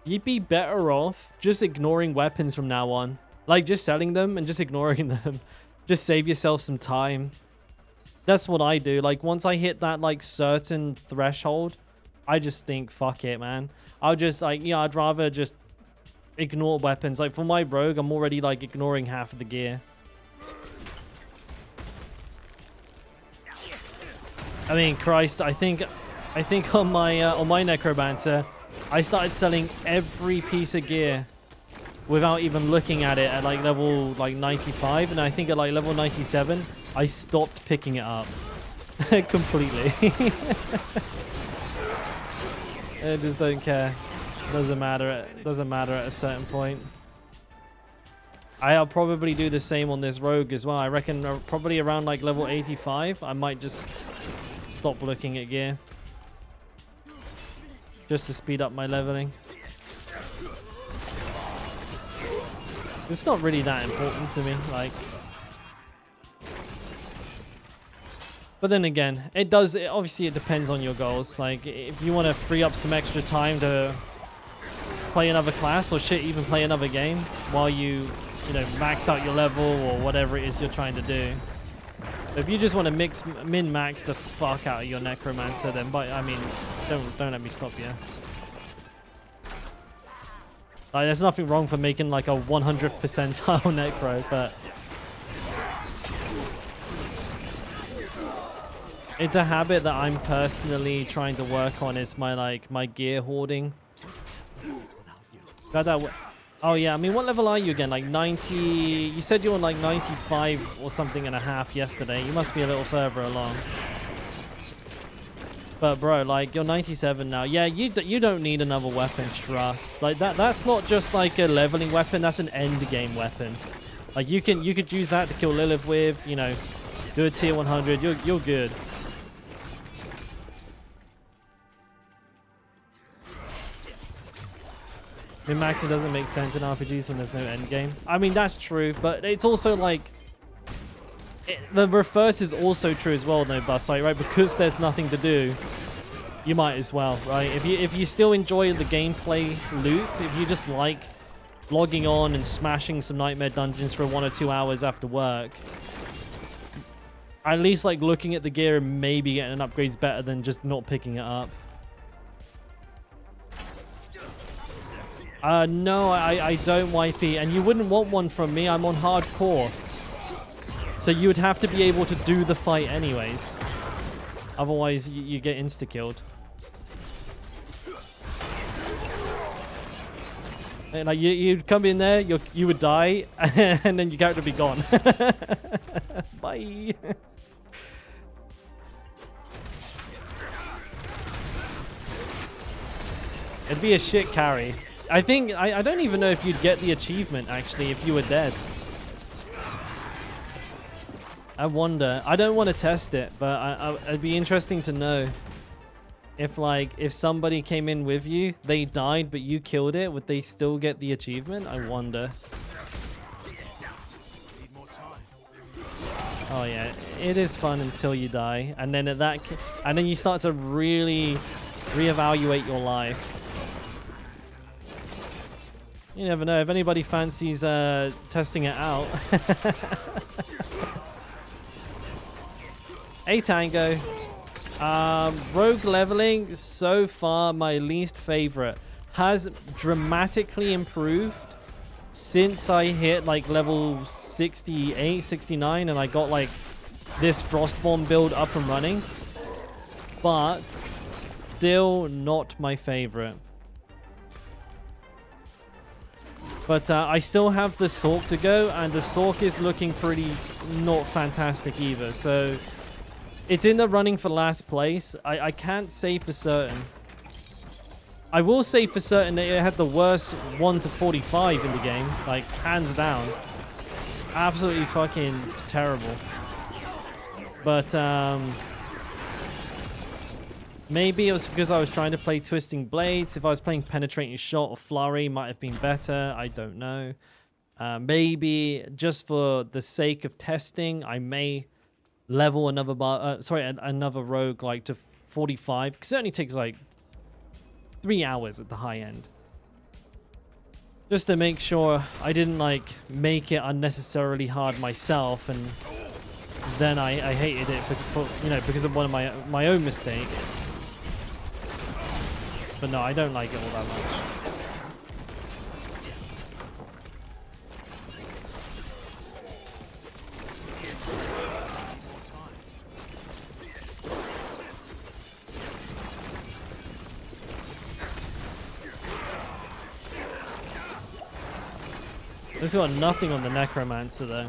you'd be better off just ignoring weapons from now on. Like, just selling them and just ignoring them. Just save yourself some time. That's what I do. Like, once I hit that, like, certain threshold, I just think, fuck it, man. I'll just, like, yeah, I'd rather just ignore weapons. Like, for my rogue, I'm already, like, ignoring half of the gear. I mean, Christ, I think on my necromancer, I started selling every piece of gear without even looking at it at, like, level, like, 95, and I think at, like, level 97 I stopped picking it up completely. I just don't care. Doesn't matter at a certain point. I'll probably do the same on this rogue as well. I reckon probably around, like, level 85 I might just stop looking at gear just to speed up my leveling. It's not really that important to me, like. But then again, obviously it depends on your goals. Like, if you want to free up some extra time to play another class, or shit, even play another game while you know, max out your level or whatever it is you're trying to do. If you just want to min-max the fuck out of your necromancer, then I mean, don't let me stop you. Like, there's nothing wrong for making, like, a 100th percentile necro, but it's a habit that I'm personally trying to work on. Is my gear hoarding. Oh yeah, I mean, what level are you again? Like 90? You said you were on, like, 95 or something and a half yesterday. You must be a little further along. But bro, like, you're 97 now. Yeah, you don't need another weapon, trust. Like, that's not just like a leveling weapon, that's an end game weapon. Like, you could use that to kill Lilith with, you know, do a tier 100, you're good. Min-maxing doesn't make sense in RPGs when there's no end game. I mean, that's true, but it's also like the reverse is also true as well, no bus, right? Because there's nothing to do, you might as well, right? If you still enjoy the gameplay loop, if you just like logging on and smashing some nightmare dungeons for 1 or 2 hours after work, at least, like, looking at the gear and maybe getting an upgrade's better than just not picking it up. No, I don't, wifey, and you wouldn't want one from me. I'm on hardcore. So you would have to be able to do the fight anyways. Otherwise, you get insta-killed. And, like, you'd come in there, you would die, and then your character would be gone. Bye. It'd be a shit carry. I think, I don't even know if you'd get the achievement, actually, if you were dead. I wonder. I don't want to test it, but it'd be interesting to know if, like, if somebody came in with you, they died, but you killed it, would they still get the achievement? I wonder. Oh yeah, it is fun until you die, and then and then you start to really reevaluate your life. You never know. If anybody fancies testing it out. A Tango. Rogue leveling, so far my least favorite. Has dramatically improved since I hit like level 68, 69, and I got like this Frostborn build up and running. But still not my favorite. But I still have the Sork to go, and the Sork is looking pretty not fantastic either. So it's in the running for last place. I can't say for certain. I will say for certain that it had the worst 1 to 45 in the game. Like, hands down. Absolutely fucking terrible. But, maybe it was because I was trying to play Twisting Blades. If I was playing Penetrating Shot or Flurry, might have been better. I don't know. Maybe just for the sake of testing, I may level another another rogue like to 45, because it only takes like 3 hours at the high end, just to make sure I didn't like make it unnecessarily hard myself, and then I hated it because of one of my own mistake. But no, I don't like it all that much. This got nothing on the Necromancer though.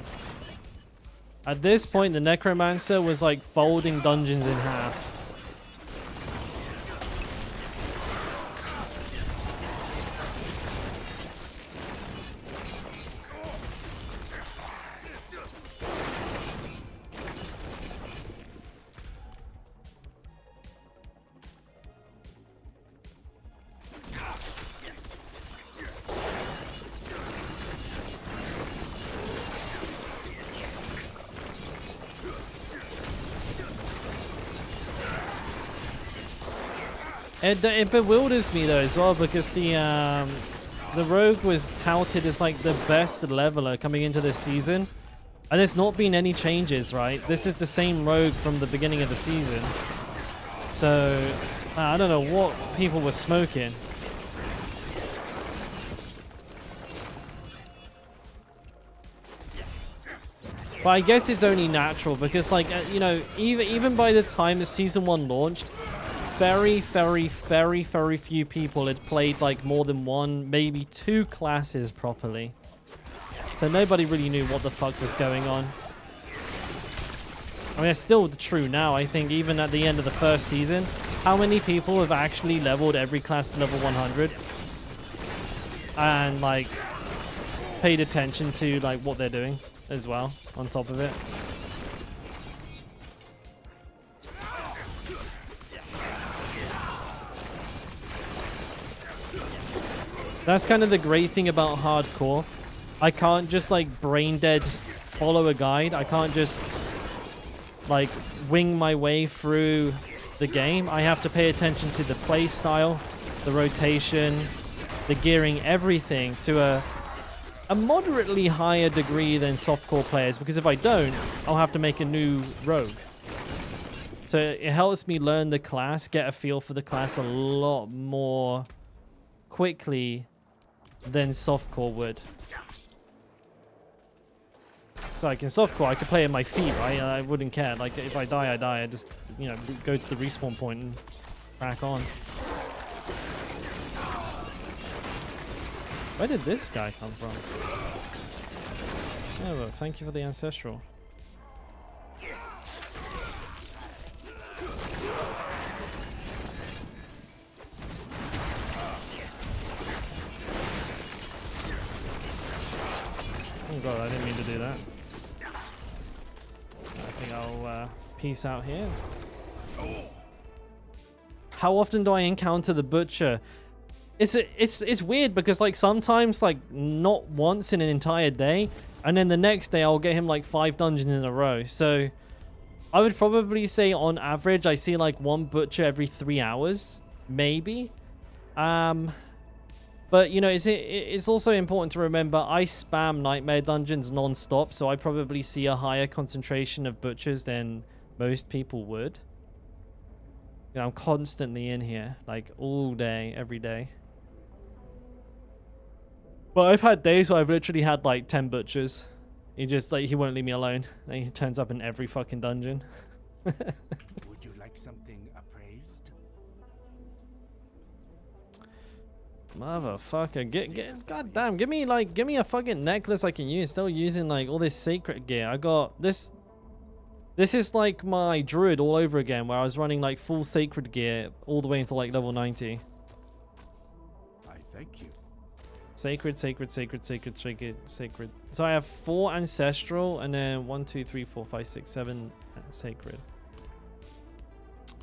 At this point, the Necromancer was like folding dungeons in half. It bewilders me though as well, because the rogue was touted as like the best leveler coming into this season, and there's not been any changes, right? This is the same rogue from the beginning of the season, so I don't know what people were smoking. But I guess it's only natural because, like, you know, even by the time the season 1 launched, very few people had played like more than 1, maybe 2 classes properly. So nobody really knew what the fuck was going on. I mean, it's still true now. I think even at the end of the first season, how many people have actually leveled every class to level 100 and like paid attention to like what they're doing as well on top of it? That's kind of the great thing about hardcore. I can't just like brain dead follow a guide. I can't just like wing my way through the game. I have to pay attention to the play style, the rotation, the gearing, everything to a moderately higher degree than softcore players, because if I don't, I'll have to make a new rogue. So it helps me learn the class, get a feel for the class a lot more quickly than softcore would. So like in softcore, I could play at my feet, right? I wouldn't care. Like if I die, I die. I just, you know, go to the respawn point and crack on. Where did this guy come from? Oh, well, thank you for the ancestral. Oh god, I didn't mean to do that. I think I'll peace out here. How often do I encounter the butcher? It's weird because like sometimes like not once in an entire day, and then the next day I'll get him like 5 dungeons in a row. So I would probably say on average I see like 1 butcher every 3 hours, maybe. But, you know, it's also important to remember I spam nightmare dungeons non-stop, so I probably see a higher concentration of butchers than most people would. You know, I'm constantly in here, like all day, every day. But I've had days where I've literally had like 10 butchers. He just, like, he won't leave me alone. And he turns up in every fucking dungeon. Would you like something appraised? Motherfucker, goddamn, give me a fucking necklace I can use. Still using like all this sacred gear. I got this. This is like my druid all over again, where I was running like full sacred gear all the way until like level 90. I thank you. Sacred. So I have 4 ancestral and then 1, 2, 3, 4, 5, 6, 7 sacred.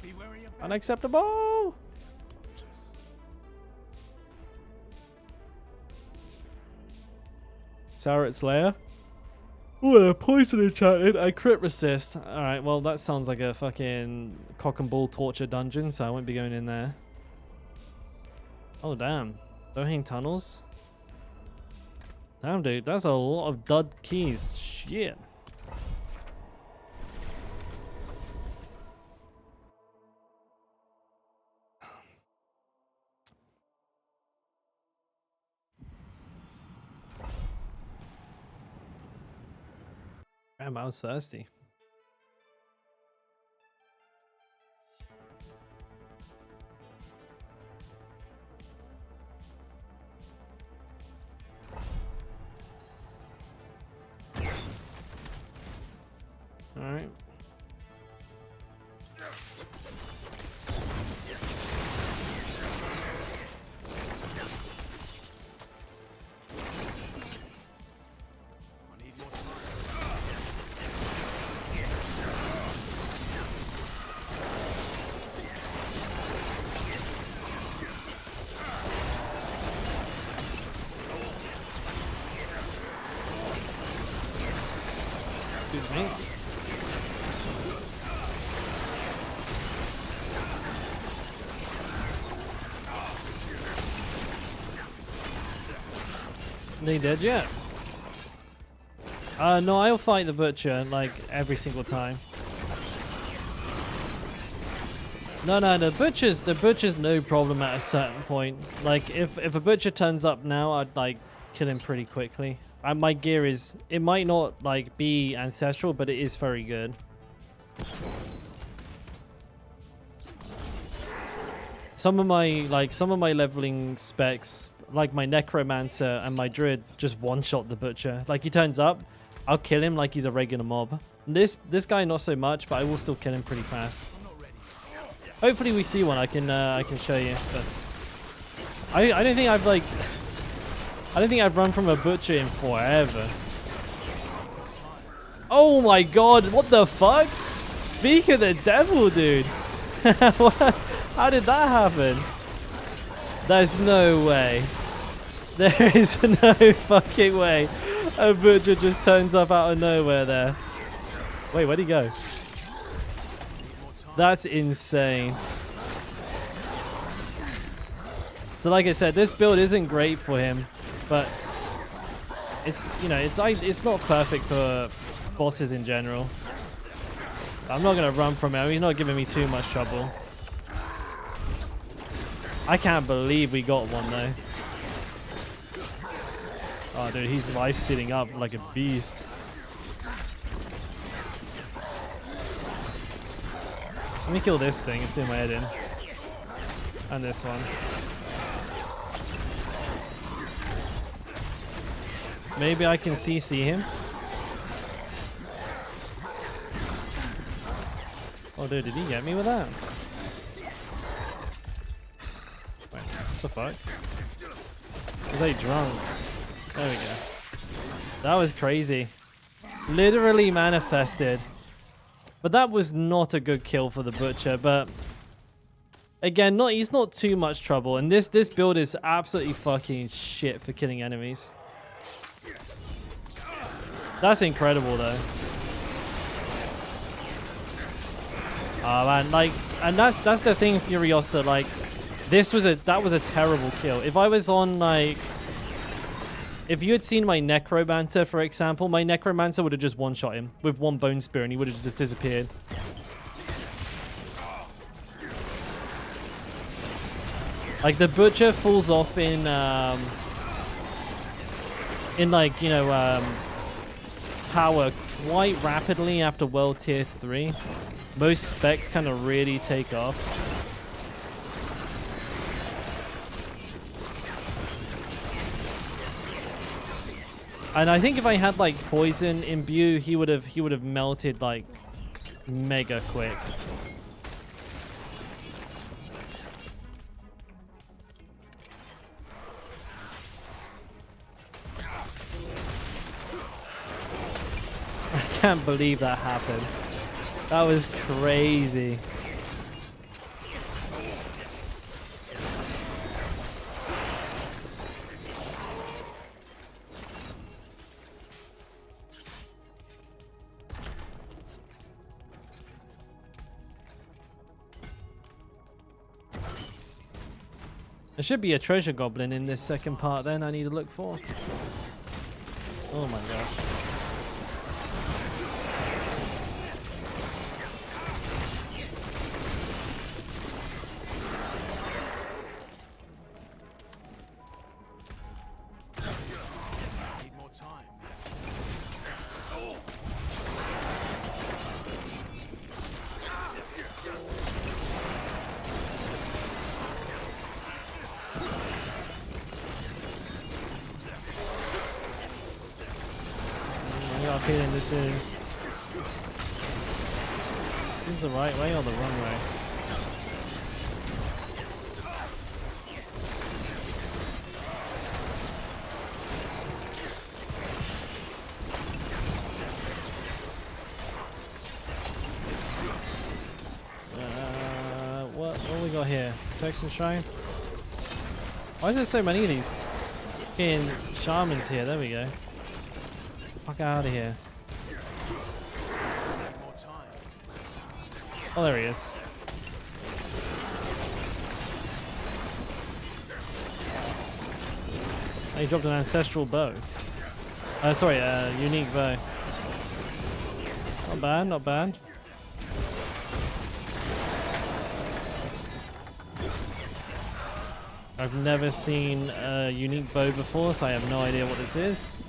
Be wary of Unacceptable. vultures. Turret Slayer. Oh, they're poison enchanted. I crit resist. Alright, well, that sounds like a fucking cock and ball torture dungeon, so I won't be going in there. Oh, damn. Dohang tunnels? Damn, dude. That's a lot of dud keys. Shit. Damn, I was thirsty. All right. I need more time. Excuse me. They dead yet? No, I'll fight the butcher like every single time. No, the butcher's no problem at a certain point. Like if a butcher turns up now, I'd like kill him pretty quickly. And my gear is, it might not like be ancestral, but it is very good. Some of my leveling specs, like my necromancer and my druid, just one-shot the butcher. Like he turns up, I'll kill him like he's a regular mob. This guy not so much, but I will still kill him pretty fast. Hopefully we see one. I can show you. But I don't think I've like, I don't think I've run from a butcher in forever. Oh my god! What the fuck? Speak of the devil, dude. What? How did that happen? There's no way. There is no fucking way a butcher just turns up out of nowhere there. Wait, where'd he go? That's insane. So like I said, this build isn't great for him, but it's, you know, it's not perfect for bosses in general. I'm not gonna run from him. He's not giving me too much trouble. I can't believe we got one though. Oh dude, he's life stealing up like a beast. Let me kill this thing, it's doing my head in. And this one. Maybe I can CC him. Oh dude, did he get me with that? Wait, what the fuck? Was I drunk? There we go. That was crazy. Literally manifested. But that was not a good kill for the butcher, but again, he's not too much trouble, and this build is absolutely fucking shit for killing enemies. That's incredible though. Oh man, like, and that's the thing, Furiosa, like, That was a terrible kill. If I was on like, if you had seen my Necromancer, for example, my Necromancer would have just one-shot him with one Bone Spear and he would have just disappeared. Like the Butcher falls off in like, you know, power quite rapidly after World Tier 3. Most specs kind of really take off. And I think if I had like poison imbue, he would have melted like mega quick. I can't believe that happened. That was crazy. There should be a treasure goblin in this second part then I need to look for. Oh my gosh. Need more time. I got a feeling this is the right way or the wrong way. What we got here? Protection Shrine? Why is there so many of these fucking shamans here? There we go. Fuck out of here. Oh, there he is. Oh, he dropped an ancestral bow. Sorry, unique bow. Not bad, not bad. I've never seen a unique bow before, so I have no idea what this is.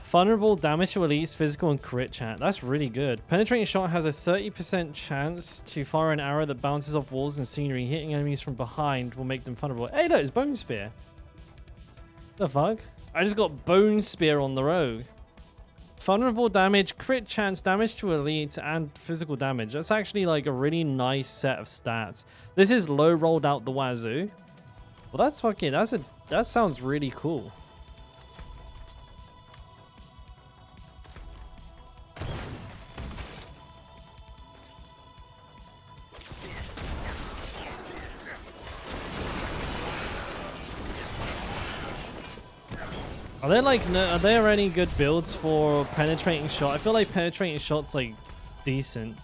Vulnerable damage to elites, physical, and crit chance. That's really good. Penetrating shot has a 30% chance to fire an arrow that bounces off walls and scenery. Hitting enemies from behind will make them vulnerable. Hey, look, it's Bone Spear. The fuck? I just got Bone Spear on the rogue. Vulnerable damage, crit chance, damage to elites, and physical damage. That's actually like a really nice set of stats. This is low rolled out the wazoo. Well, that's fucking, that sounds really cool. Are there any good builds for penetrating shot? I feel like penetrating shot's like decent.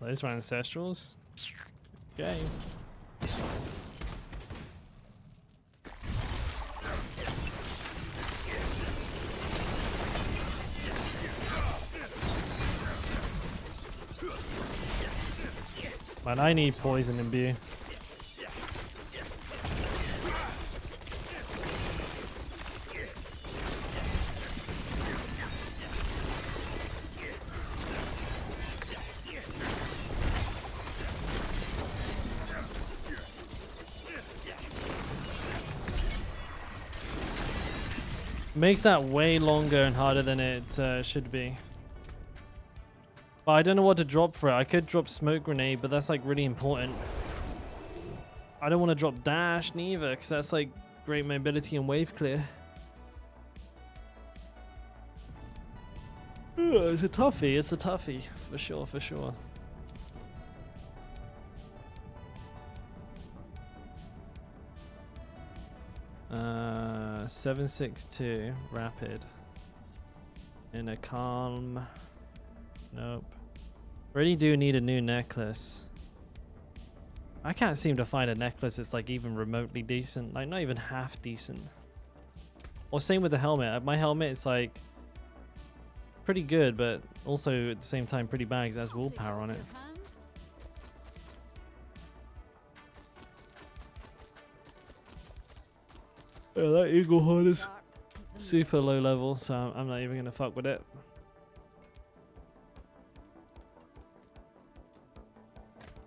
Those were ancestrals. Okay. Man, I need poison imbue. Makes that way longer and harder than it should be. But I don't know what to drop for it. I could drop smoke grenade, but that's like really important. I don't want to drop dash neither, because that's like great mobility and wave clear. It's a toughie. It's a toughie for sure. For sure. 762 rapid in a calm. Nope. Really do need a new necklace. I can't seem to find a necklace that's like even remotely decent, like not even half decent. Or same with the helmet. My helmet is like pretty good, but also at the same time pretty bad because it has willpower on it. Yeah, that eagle horn is super low level, so I'm not even gonna fuck with it.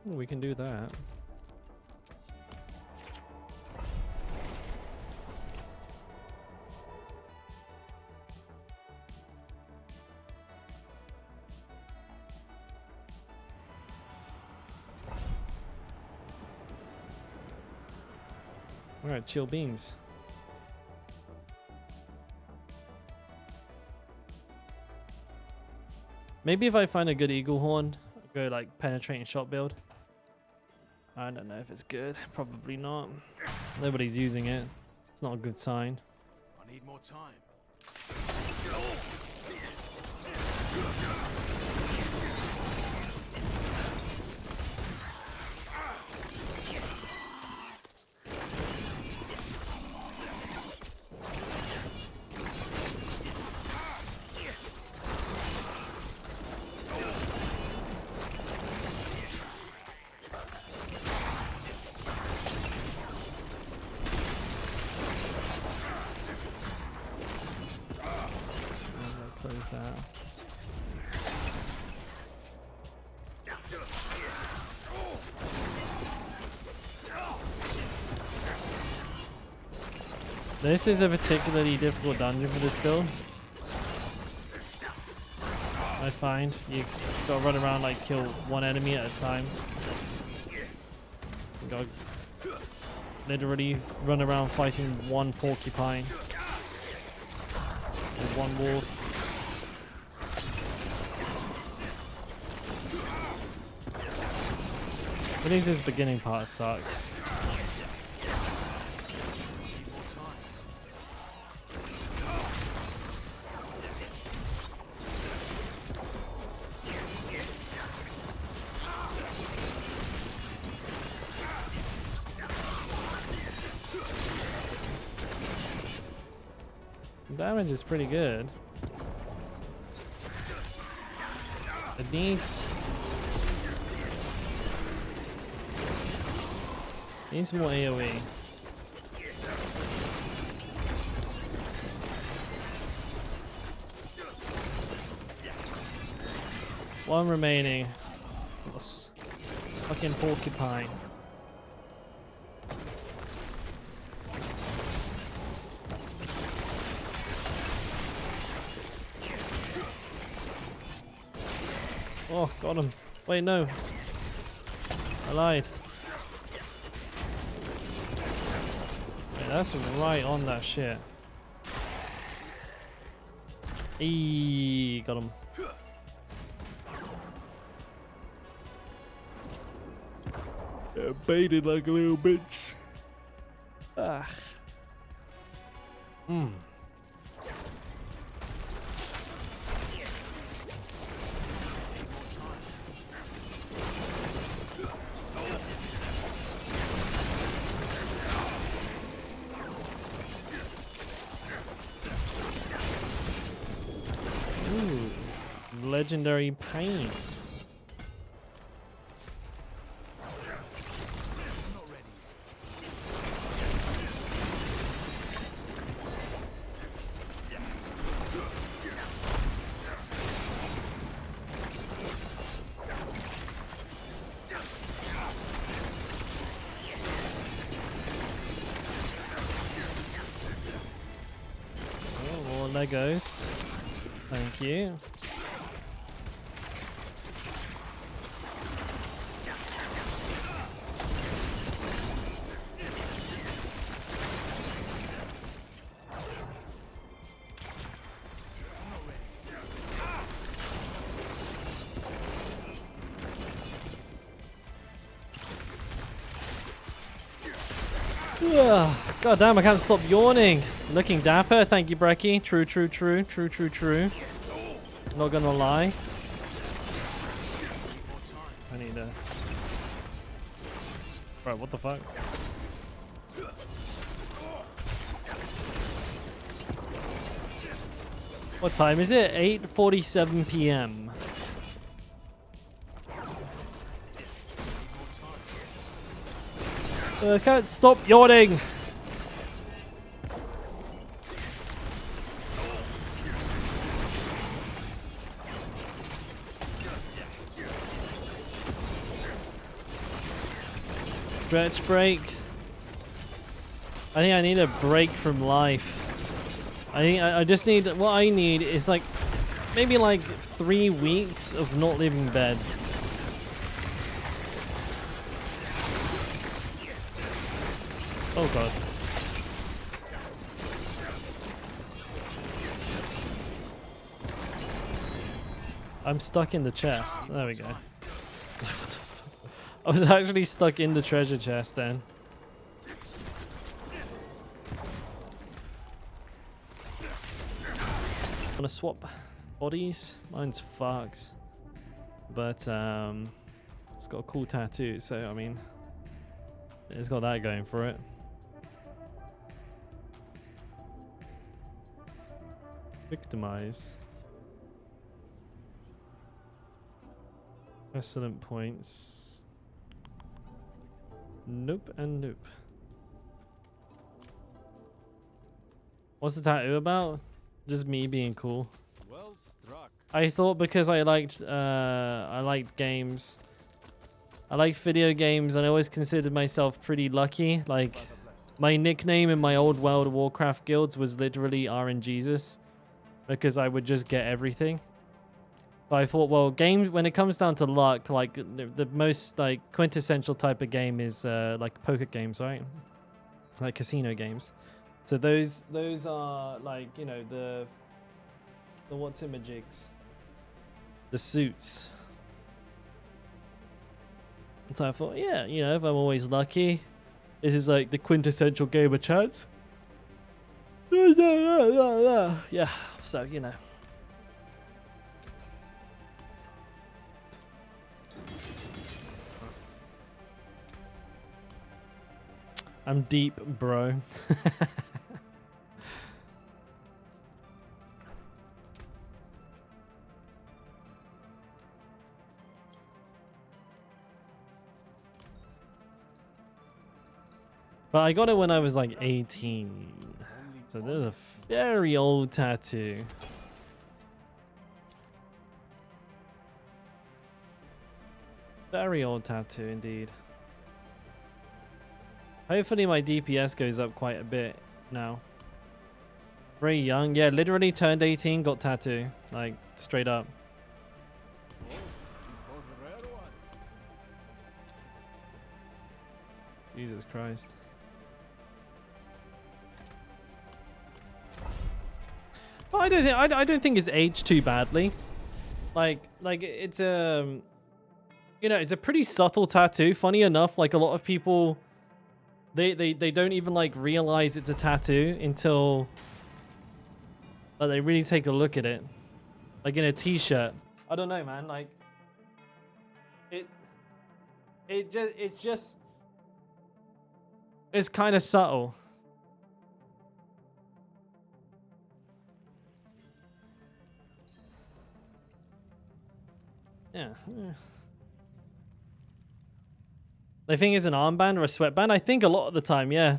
Ooh, we can do that. Alright, chill beans. Maybe if I find a good eagle horn, I'll go like penetrating shot build. I don't know if it's good. Probably not. Nobody's using it. It's not a good sign. I need more time. Close that. This is a particularly difficult dungeon for this build. I find you gotta run around like kill one enemy at a time. You gotta literally run around fighting one porcupine with one wolf. I think this beginning part sucks. Damage is pretty good. It needs more AoE. One remaining. Fucking porcupine. Oh, got him. Wait, no. I lied. Yeah, that's right on that shit. Eee, got him. Yeah, baited like a little bitch. Ah. Hmm. Legendary paints. Oh, Legos. Thank you. God damn, I can't stop yawning. Looking dapper. Thank you, Brecky. True, true, true. True, true, true. Not gonna lie. I need a... Right, what the fuck? What time is it? 8:47 p.m. I can't stop yawning. Stretch break. I think I need a break from life. I think I just need, what I need is like maybe like 3 weeks of not leaving bed. Oh god. I'm stuck in the chest. There we go. I was actually stuck in the treasure chest then. Wanna swap bodies? Mine's fucked. But it's got a cool tattoo, so I mean it's got that going for it. Victimize. Excellent points. Nope and nope. What's the tattoo about? Just me being cool. Well struck. I thought because I liked games. I like video games and I always considered myself pretty lucky. Like my nickname in my old World of Warcraft guilds was literally RNGesus. Because I would just get everything. But I thought, well, games, when it comes down to luck, like the most like quintessential type of game is like poker games, right? Like casino games. So those are like, you know, the what's-in-my-jigs, the suits. And so I thought, yeah, you know, if I'm always lucky, this is like the quintessential game of chance. Yeah, so you know. I'm deep, bro. But I got it when I was like 18. So there's a very old tattoo. Very old tattoo indeed. Hopefully my DPS goes up quite a bit now. Very young. Yeah, literally turned 18, got tattoo. Like, straight up. Jesus Christ. Well, I don't think it's aged too badly. Like it's a, you know, it's a pretty subtle tattoo. Funny enough, like a lot of people, they don't even like realize it's a tattoo until they really take a look at it. Like in a t-shirt. I don't know, man. Like it's kind of subtle. Yeah. They think it's an armband or a sweatband. I think a lot of the time, yeah.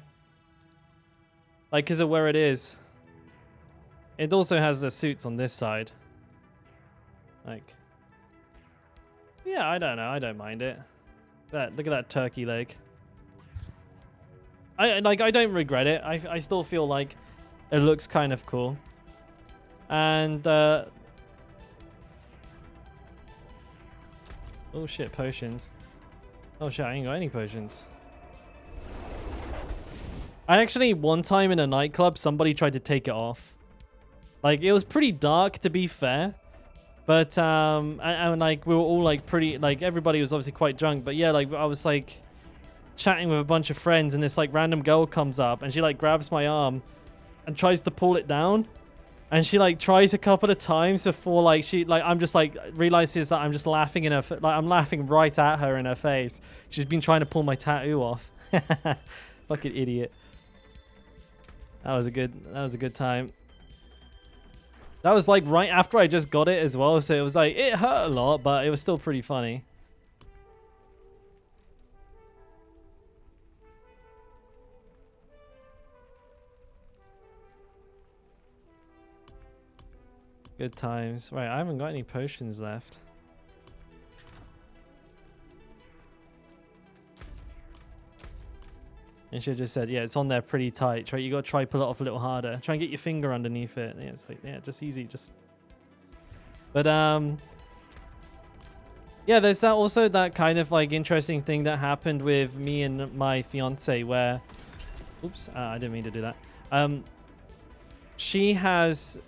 Like, because of where it is. It also has the suits on this side. Like, yeah, I don't know. I don't mind it. Look at that turkey leg. I don't regret it. I still feel like it looks kind of cool. And oh shit, potions. Oh shit, I ain't got any potions. I actually, one time in a nightclub, somebody tried to take it off. Like, it was pretty dark, to be fair. But, and like, we were all, like, pretty, like, everybody was obviously quite drunk. But, yeah, like, I was, like, chatting with a bunch of friends, and this, like, random girl comes up, and she, like, grabs my arm and tries to pull it down. And she, like, tries a couple of times before, like, she, like, I'm just, like, realizes that I'm just laughing in her, like, I'm laughing right at her in her face. She's been trying to pull my tattoo off. Fucking idiot. That was a good time. That was like right after I just got it as well, so it was like, it hurt a lot, but it was still pretty funny. Good times. Right, I haven't got any potions left. And she just said, yeah, it's on there pretty tight. Try, you got to try pull it off a little harder. Try and get your finger underneath it. Yeah, it's like, yeah, just easy. Just. But yeah, there's that also that kind of like interesting thing that happened with me and my fiance where, oops, I didn't mean to do that. She has,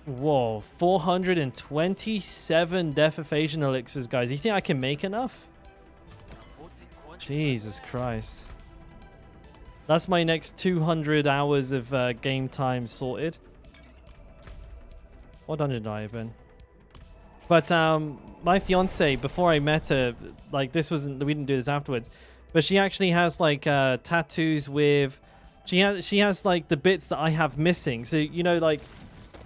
whoa, 427 deprivation elixirs, guys. You think I can make enough? Jesus Christ. That's my next 200 hours of game time sorted. What dungeon did I open? But my fiance, before I met her, like this wasn't, we didn't do this afterwards, but she actually has like tattoos with, she has like the bits that I have missing. So, you know, like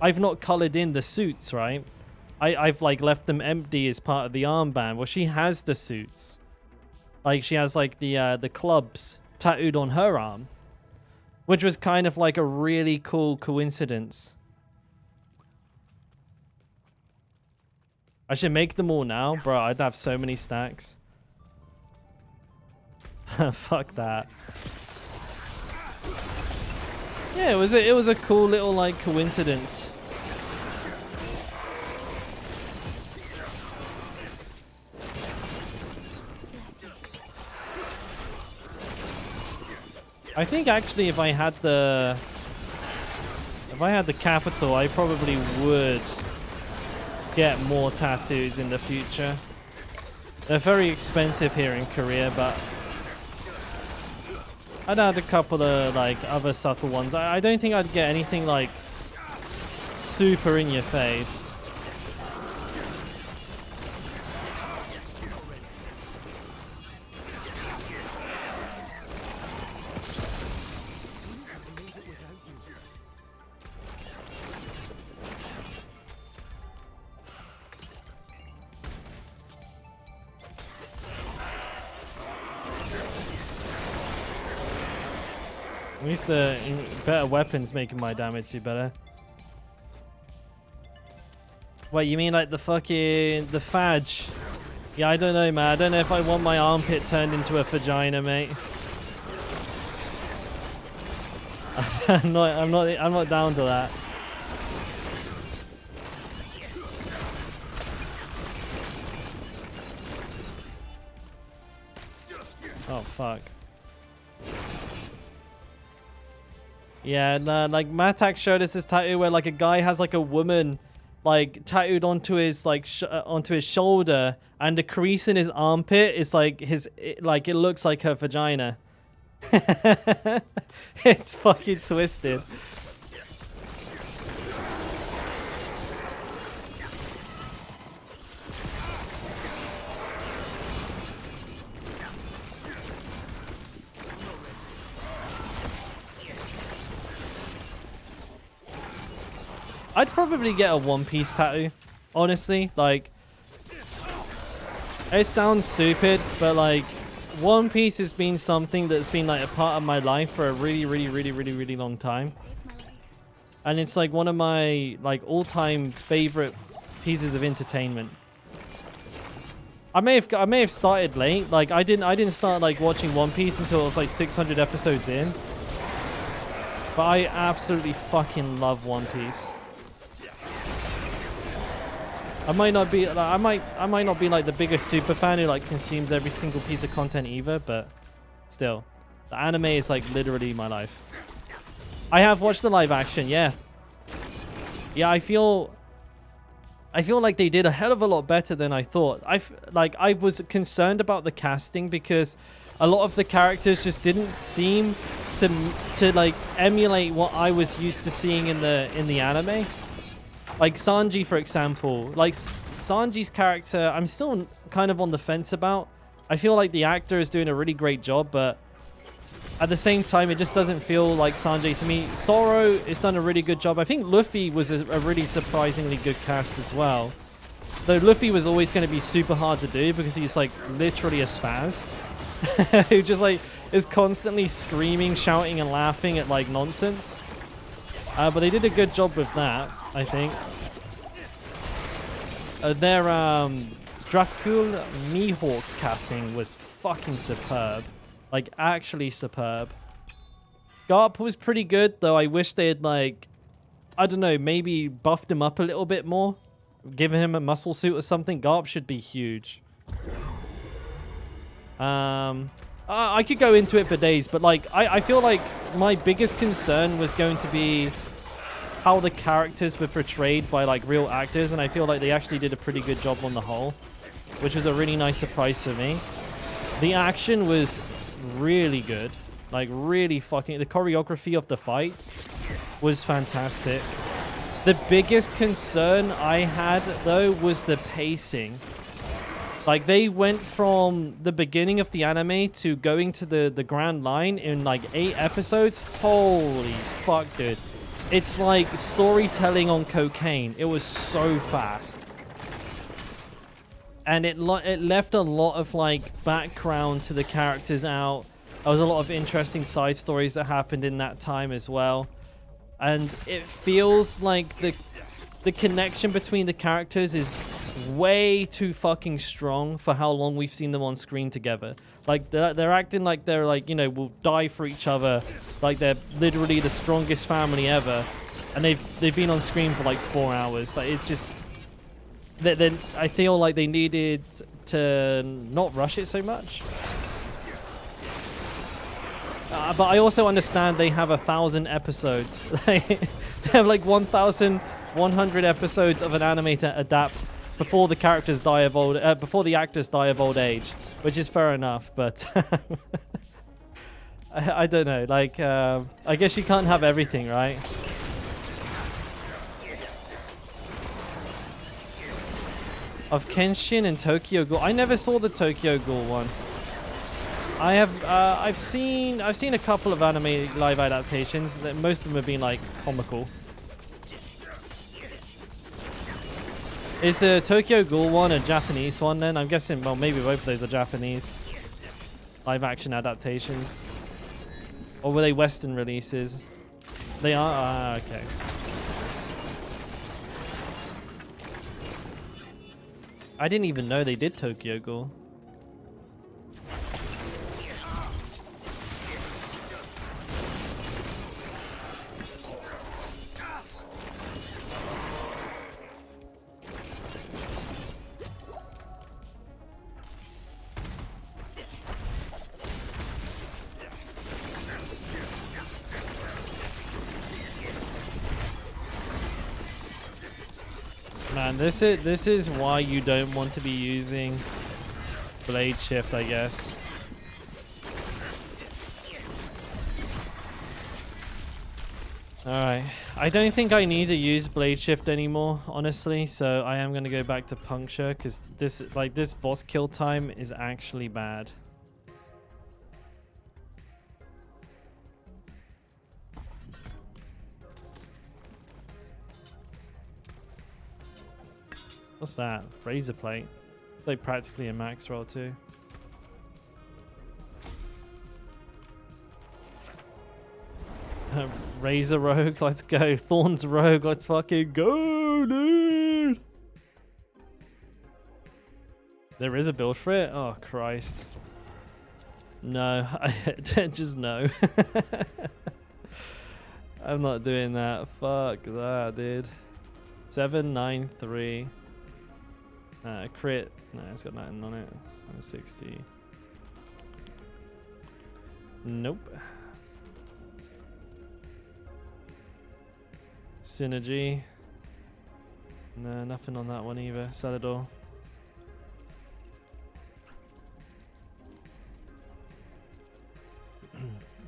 I've not colored in the suits, right? I've like left them empty as part of the armband. Well, she has the suits. Like she has like the clubs tattooed on her arm, which was kind of like a really cool coincidence. I should make them all now, bro. I'd have so many stacks. Fuck that. Yeah, it was a cool little like coincidence. I think actually if I had the capital, I probably would get more tattoos in the future. They're very expensive here in Korea, but I'd add a couple of like other subtle ones. I don't think I'd get anything like super in your face. At least the better weapons making my damage do better. Wait, you mean like the fucking the fudge? Yeah, I don't know, man. I don't know if I want my armpit turned into a vagina, mate. I'm not down to that. Oh fuck. Yeah, nah, like Matak showed us this tattoo where like a guy has like a woman like tattooed onto his like onto his shoulder, and the crease in his armpit is like it looks like her vagina. It's fucking twisted. I'd probably get a One Piece tattoo, honestly. Like, it sounds stupid, but like, One Piece has been something that's been like a part of my life for a really long time. And it's like one of my like all-time favorite pieces of entertainment. I may have started late. Like I didn't start like watching One Piece until I was like 600 episodes in. But I absolutely fucking love One Piece. I might not be like, I might not be like the biggest super fan who like consumes every single piece of content either, but still, the anime is like literally my life. I have watched the live action, yeah. Yeah, I feel like they did a hell of a lot better than I thought. I was concerned about the casting because a lot of the characters just didn't seem to like emulate what I was used to seeing in the anime. Like Sanji, for example. Like Sanji's character, I'm still kind of on the fence about. I feel like the actor is doing a really great job, but at the same time, it just doesn't feel like Sanji to me. Zoro has done a really good job. I think Luffy was a really surprisingly good cast as well. Though Luffy was always going to be super hard to do because he's like literally a spaz. Who just like is constantly screaming, shouting, and laughing at like nonsense. But they did a good job with that, I think. Their Dracul Mihawk casting was fucking superb. Like, actually superb. Garp was pretty good, though I wish they had, like, I don't know, maybe buffed him up a little bit more. Given him a muscle suit or something. Garp should be huge. I could go into it for days, but, like, I feel like my biggest concern was going to be how the characters were portrayed by, like, real actors, and I feel like they actually did a pretty good job on the whole, which was a really nice surprise for me. The action was really good. Like, really fucking... The choreography of the fights was fantastic. The biggest concern I had, though, was the pacing. Like, they went from the beginning of the anime to going to the Grand Line in, like, 8 episodes. Holy fuck, dude. It's like storytelling on cocaine. It was so fast. And it left a lot of, like, background to the characters out. There was a lot of interesting side stories that happened in that time as well. And it feels like the connection between the characters is way too fucking strong for how long we've seen them on screen together. Like, they're acting like they're, like, you know, will die for each other. Like, they're literally the strongest family ever. And they've been on screen for, like, 4 hours. Like, it's just... Then I feel like they needed to not rush it so much. But I also understand they have 1,000 episodes. They have like 1,100 episodes of an anime to adapt before the characters die of old, before the actors die of old age, which is fair enough. But I don't know. Like, I guess you can't have everything, right? Of Kenshin and Tokyo Ghoul. I never saw the Tokyo Ghoul one. I have I've seen a couple of anime live adaptations. That most of them have been like comical. Is the Tokyo Ghoul one a Japanese one then? I'm guessing, well, maybe both of those are Japanese live action adaptations. Or were they Western releases? They are? Okay. I didn't even know they did Tokyo Ghoul. Man, this is why you don't want to be using blade shift, I guess. Alright. I don't think I need to use blade shift anymore, honestly, so I am gonna go back to puncture because this boss kill time is actually bad. What's that? Razor plate. It's like practically a max roll too. Razor rogue, let's go. Thorns rogue, let's fucking go, dude. There is a build for it? Oh, Christ. No, just no. I'm not doing that. Fuck that, dude. 793. Crit. No, it's got nothing on it. It's 60. Nope. Synergy. No, nothing on that one either. Salador.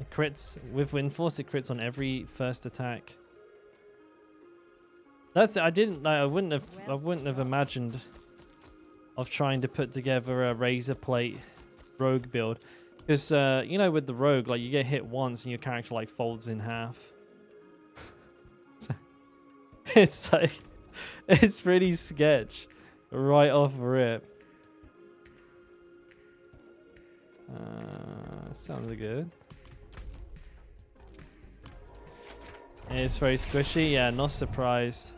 It crits with Windforce. It crits on every first attack. That's I didn't. I wouldn't have imagined of trying to put together a razor plate rogue build, because you know, with the rogue, like, you get hit once and your character like folds in half. It's like, it's pretty sketch right off rip. Sounds good. It's very squishy. Yeah, not surprised.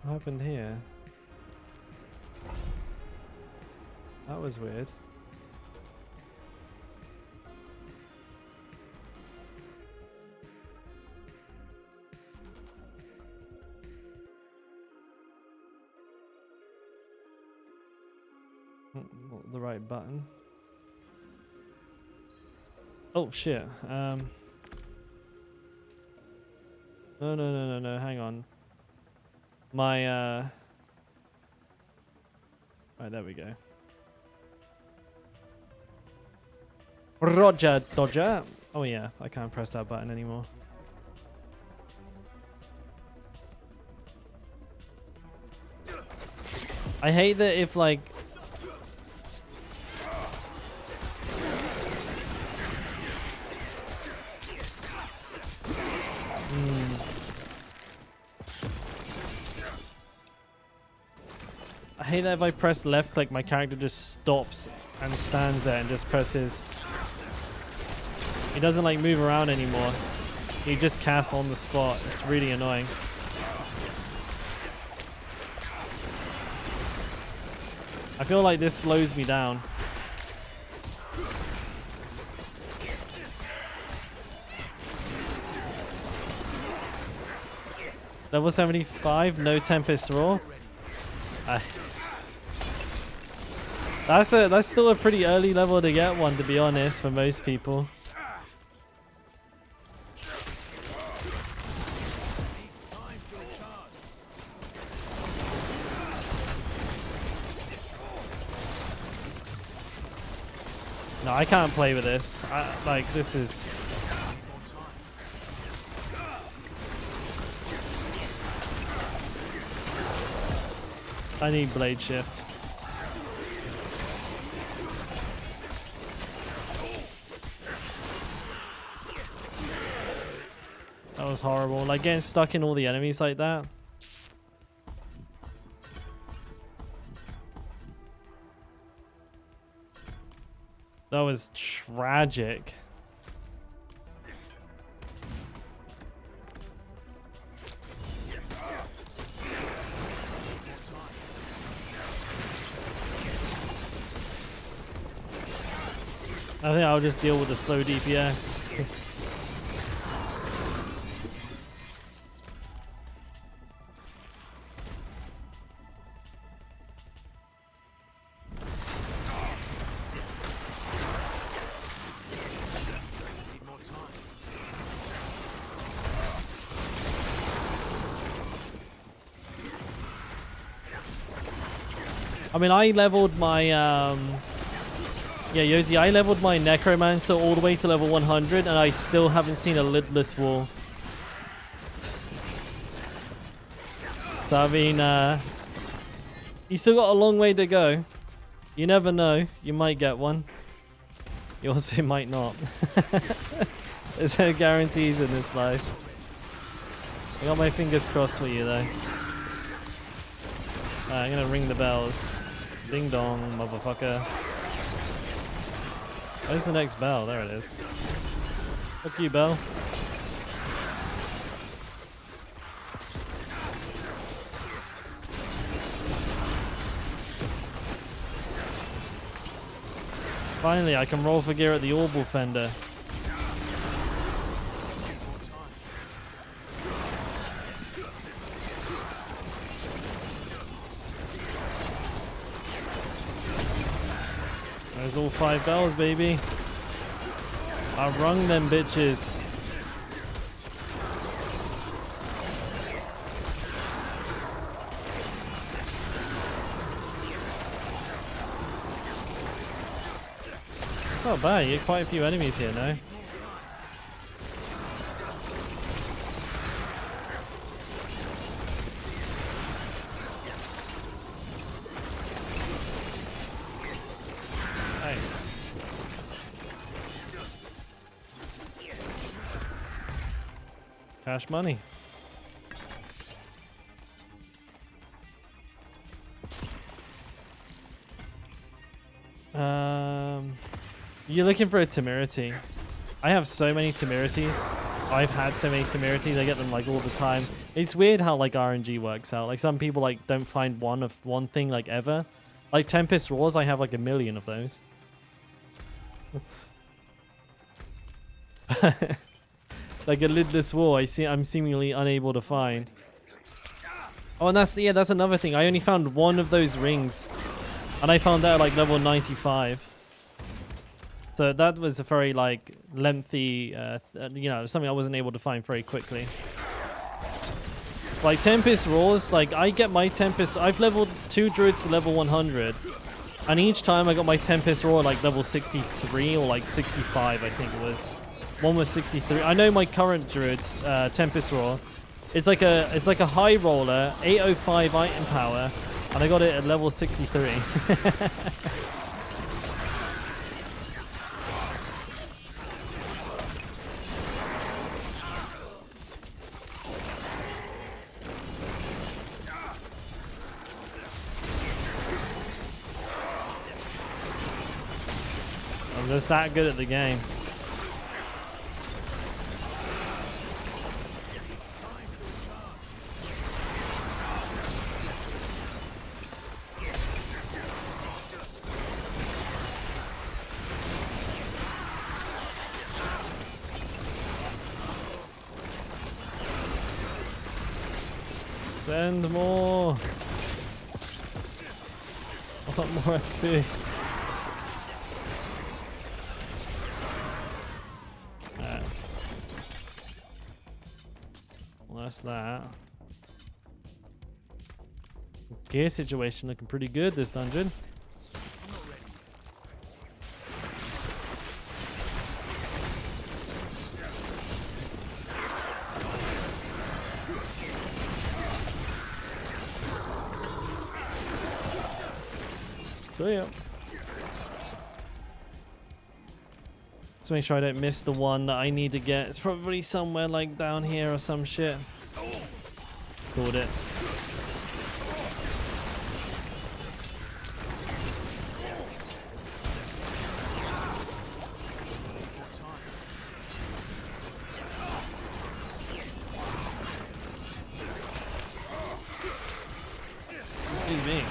What happened here? That was weird. Not the right button. Oh shit. No, hang on. My right, there we go. Roger Dodger. Oh yeah, I can't press that button anymore. I hate that if, like, I hate that if I press left click, my character just stops and stands there and just presses. He doesn't like move around anymore. He just casts on the spot. It's really annoying. I feel like this slows me down. Level 75, no Tempest Roar. That's still a pretty early level to get one, to be honest, for most people. No, I can't play with this. Like, this is... I need Blade Shift. That was horrible. Like, getting stuck in all the enemies like that. That was tragic. I think I'll just deal with the slow DPS. I mean, I leveled my, yeah, Yosi, I leveled my Necromancer all the way to level 100, and I still haven't seen a lidless wall. So, I mean, you still got a long way to go. You never know. You might get one. You also might not. There's no guarantees in this life. I got my fingers crossed for you, though. I'm gonna ring the bells. Ding dong, motherfucker. Where's the next bell? There it is. Fuck you, bell. Finally, I can roll for gear at the Orbital Fender. There's all 5 bells, baby. I rung them bitches. It's not bad. You get quite a few enemies here now. Nice. Cash money. You're looking for a temerity. I have so many temerities. I've had so many temerities. I get them like all the time. It's weird how like RNG works out. Like some people like don't find one thing like ever. Like Tempest Roars, I have like 1 million of those. Like a lidless war, I'm seemingly unable to find. Oh, and that's another thing. I only found 1 of those rings, and I found that at like level 95. So that was a very like lengthy, you know, something I wasn't able to find very quickly. Like Tempest Roars, like I get my Tempest. I've leveled 2 druids to level 100, and each time I got my Tempest Roar like level 63 or like 65, I think it was. One was 63. I know my current druids, Tempest Roar. It's like a high roller, 805 item power, and I got it at level 63. I'm just that good at the game. Send more. I want more XP. Well, that's that. Gear situation looking pretty good this dungeon. So yeah. Let's make sure I don't miss the one that I need to get. It's probably somewhere like down here or some shit. Called it. Excuse me.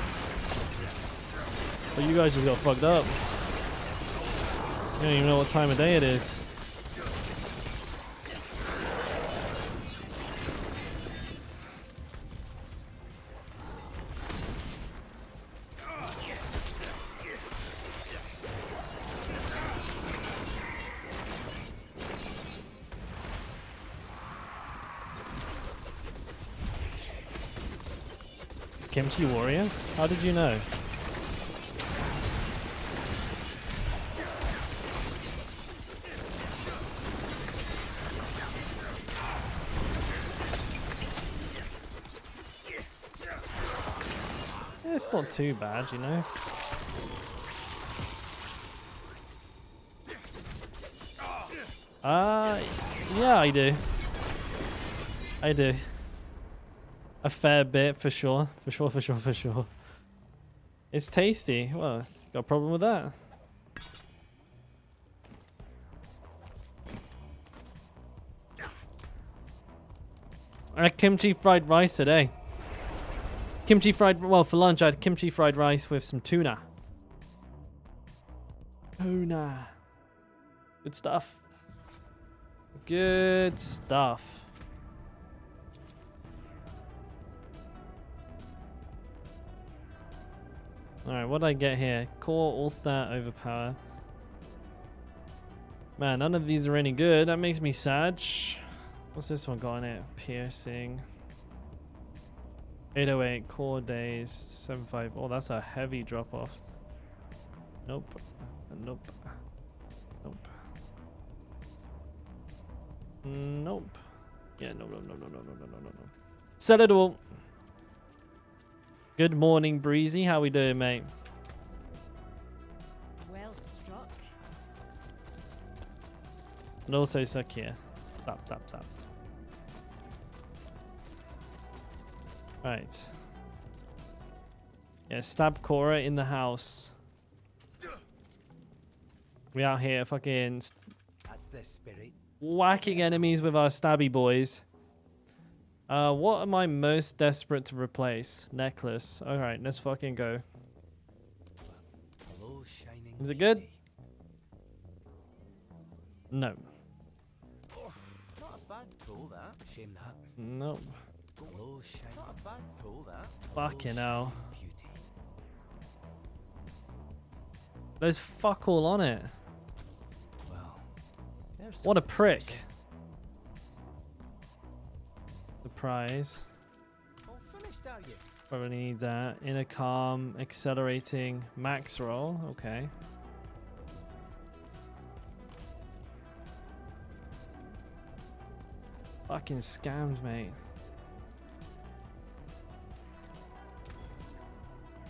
But you guys just got fucked up. You don't even know what time of day it is. Kimchi Warrior? How did you know? It's not too bad, you know. Yeah, I do. I do. A fair bit, for sure. For sure. It's tasty. Well, got a problem with that? I had kimchi fried rice today. Well, for lunch I had kimchi fried rice with some tuna. Tuna. Good stuff. Good stuff. Alright, what did I get here? Core, all-star, overpower. Man, none of these are any good. That makes me sad. What's this one got on it? Piercing. 808, core days, 75. Oh, that's a heavy drop-off. Nope. Nope. Nope. Nope. Yeah, no. Sell it all. Good morning, Breezy. How we doing, mate? Well struck. And also suck here. Stop. Right. Yeah, stab Cora in the house. We out here fucking That's the spirit. whacking enemies with our stabby boys. What am I most desperate to replace? Necklace. Alright, let's fucking go. Hello, shining Is it good? beauty. No. Not a bad pull, that. Shame that. Nope. Hello, shining. Not a bad pull, that. Fucking hell. Shining beauty. There's fuck all on it. Well, there's What a something prick. special. Surprise. All finished, are you? Probably need that. Inner calm, accelerating, max roll. Okay. Fucking scammed, mate.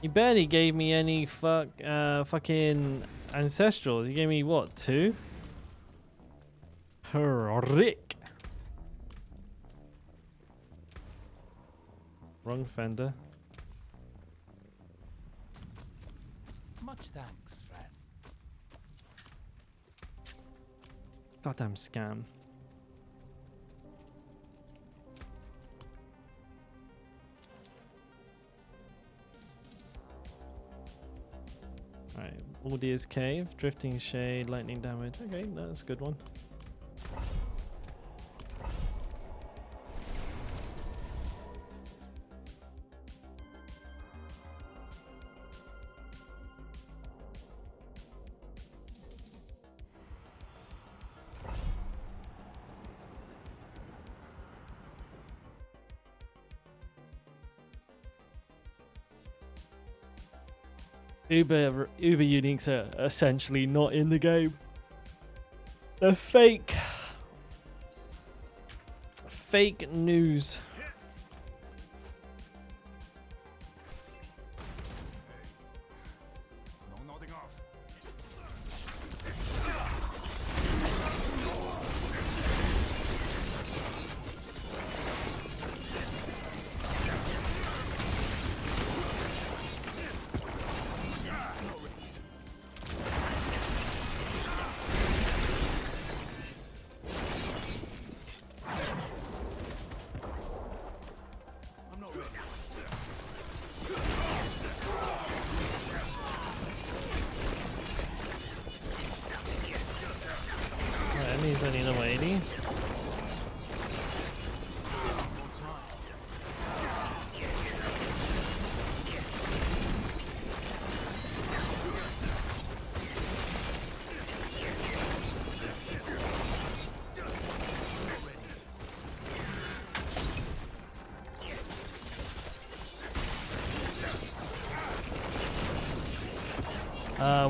He barely gave me any fucking ancestrals. He gave me what, 2? Rick. Wrong fender. Much thanks, friend. Goddamn scam. Alright, Aldia's Cave, Drifting Shade, Lightning Damage. Okay, that's a good one. Uber uniques are essentially not in the game. They're fake. Fake news. No nodding off. I'm not ready. Enemy's only level 80.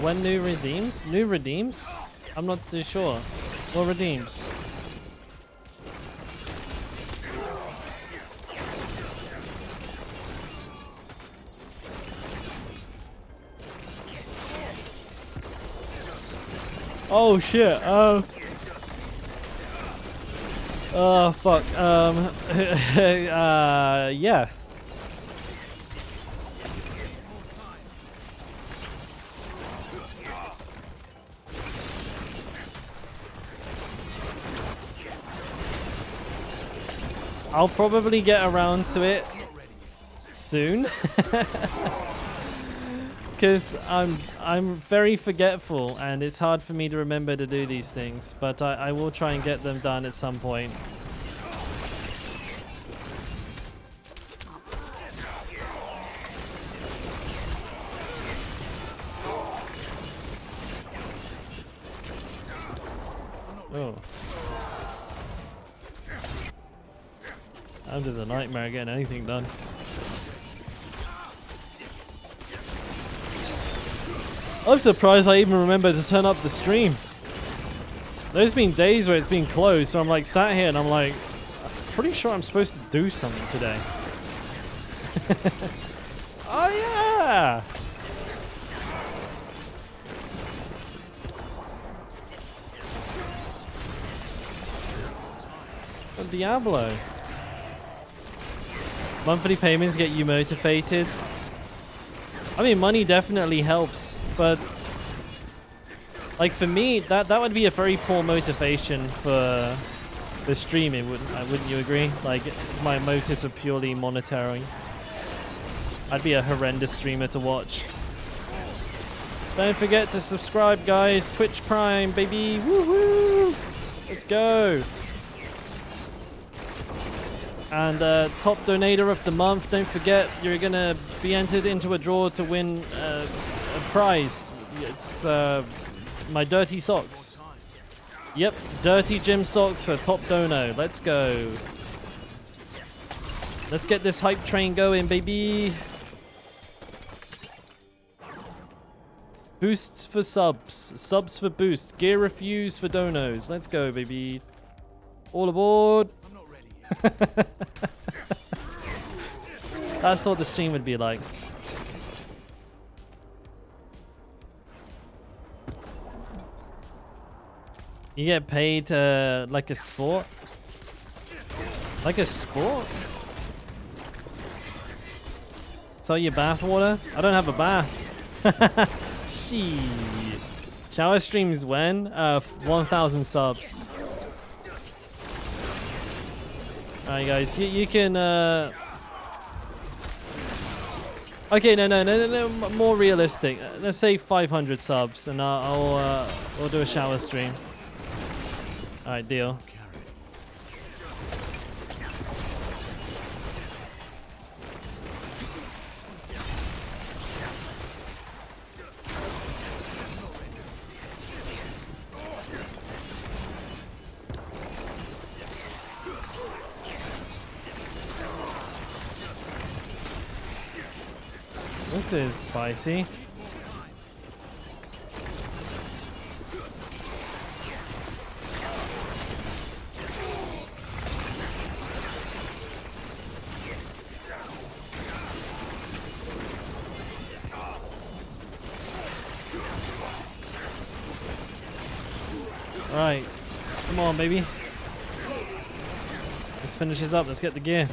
When new redeems? New redeems? I'm not too sure. What redeems? Oh shit. Oh fuck. Yeah. I'll probably get around to it soon. Because I'm very forgetful and it's hard for me to remember to do these things, but I will try and get them done at some point. Oh. I'm just a nightmare getting anything done. I'm surprised I even remember to turn up the stream. There's been days where it's been closed, so I'm like sat here and I'm like, I'm pretty sure I'm supposed to do something today. Oh yeah! Diablo. Monthly payments get you motivated. I mean, money definitely helps, but like for me, that would be a very poor motivation for the streaming, wouldn't you agree? Like, if my motives were purely monetary, I'd be a horrendous streamer to watch. Don't forget to subscribe, guys. Twitch Prime, baby. Woohoo! Let's go. And top donator of the month, don't forget, you're gonna be entered into a draw to win a prize. It's my dirty socks. Yep, dirty gym socks for top dono. Let's go. Let's get this hype train going, baby. Boosts for subs. Subs for boost. Gear refuse for donos. Let's go, baby. All aboard. That's what the stream would be like. You get paid like a sport? Like a sport? Sell your bath water? I don't have a bath. Shit. Shower streams when? 1,000 subs. Alright guys, you can okay, no, more realistic. Let's say 500 subs and we'll do a shower stream. Alright, deal. This is spicy. All right, come on, baby. Let's finish this up. Let's get the gear.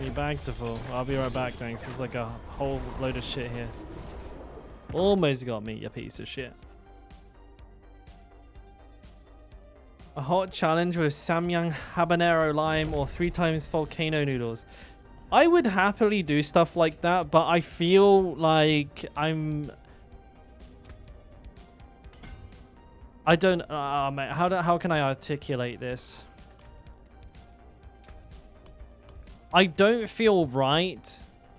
Your bags are full. I'll be right back, thanks. There's like a whole load of shit here. Almost got me, you piece of shit. A hot challenge with Samyang habanero lime or 3 times volcano noodles. I would happily do stuff like that, but I feel like I don't... mate, how can I articulate this? I don't feel right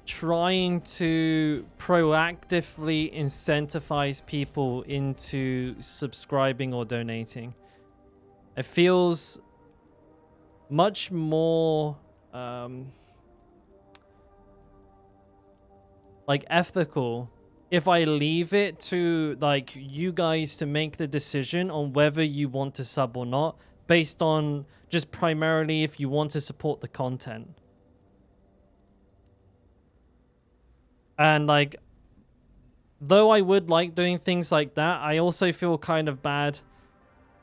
trying to proactively incentivize people into subscribing or donating. It feels much more like ethical if I leave it to like you guys to make the decision on whether you want to sub or not, based on just primarily if you want to support the content. And like, though I would like doing things like that, I also feel kind of bad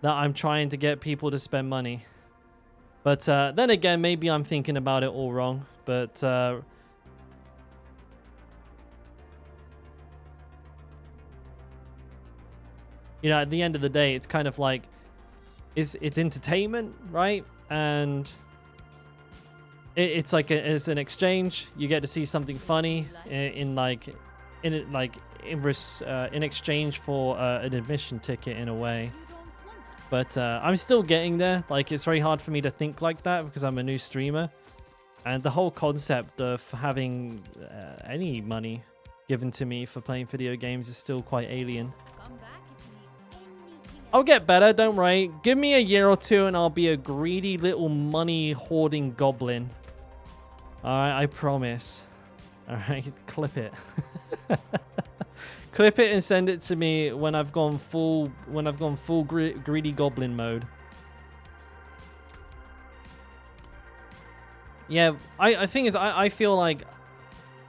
that I'm trying to get people to spend money. But then again, maybe I'm thinking about it all wrong. But you know, at the end of the day, it's kind of like, it's entertainment, right? And it's like it's an exchange. You get to see something funny in exchange for an admission ticket in a way. But I'm still getting there. Like, it's very hard for me to think like that because I'm a new streamer, and the whole concept of having any money given to me for playing video games is still quite alien. Come back if you need anything. I'll get better, don't worry. Give me a year or two and I'll be a greedy little money hoarding goblin. Alright, I promise. Alright, clip it. Clip it and send it to me when I've gone full greedy goblin mode. Yeah, I think is I feel like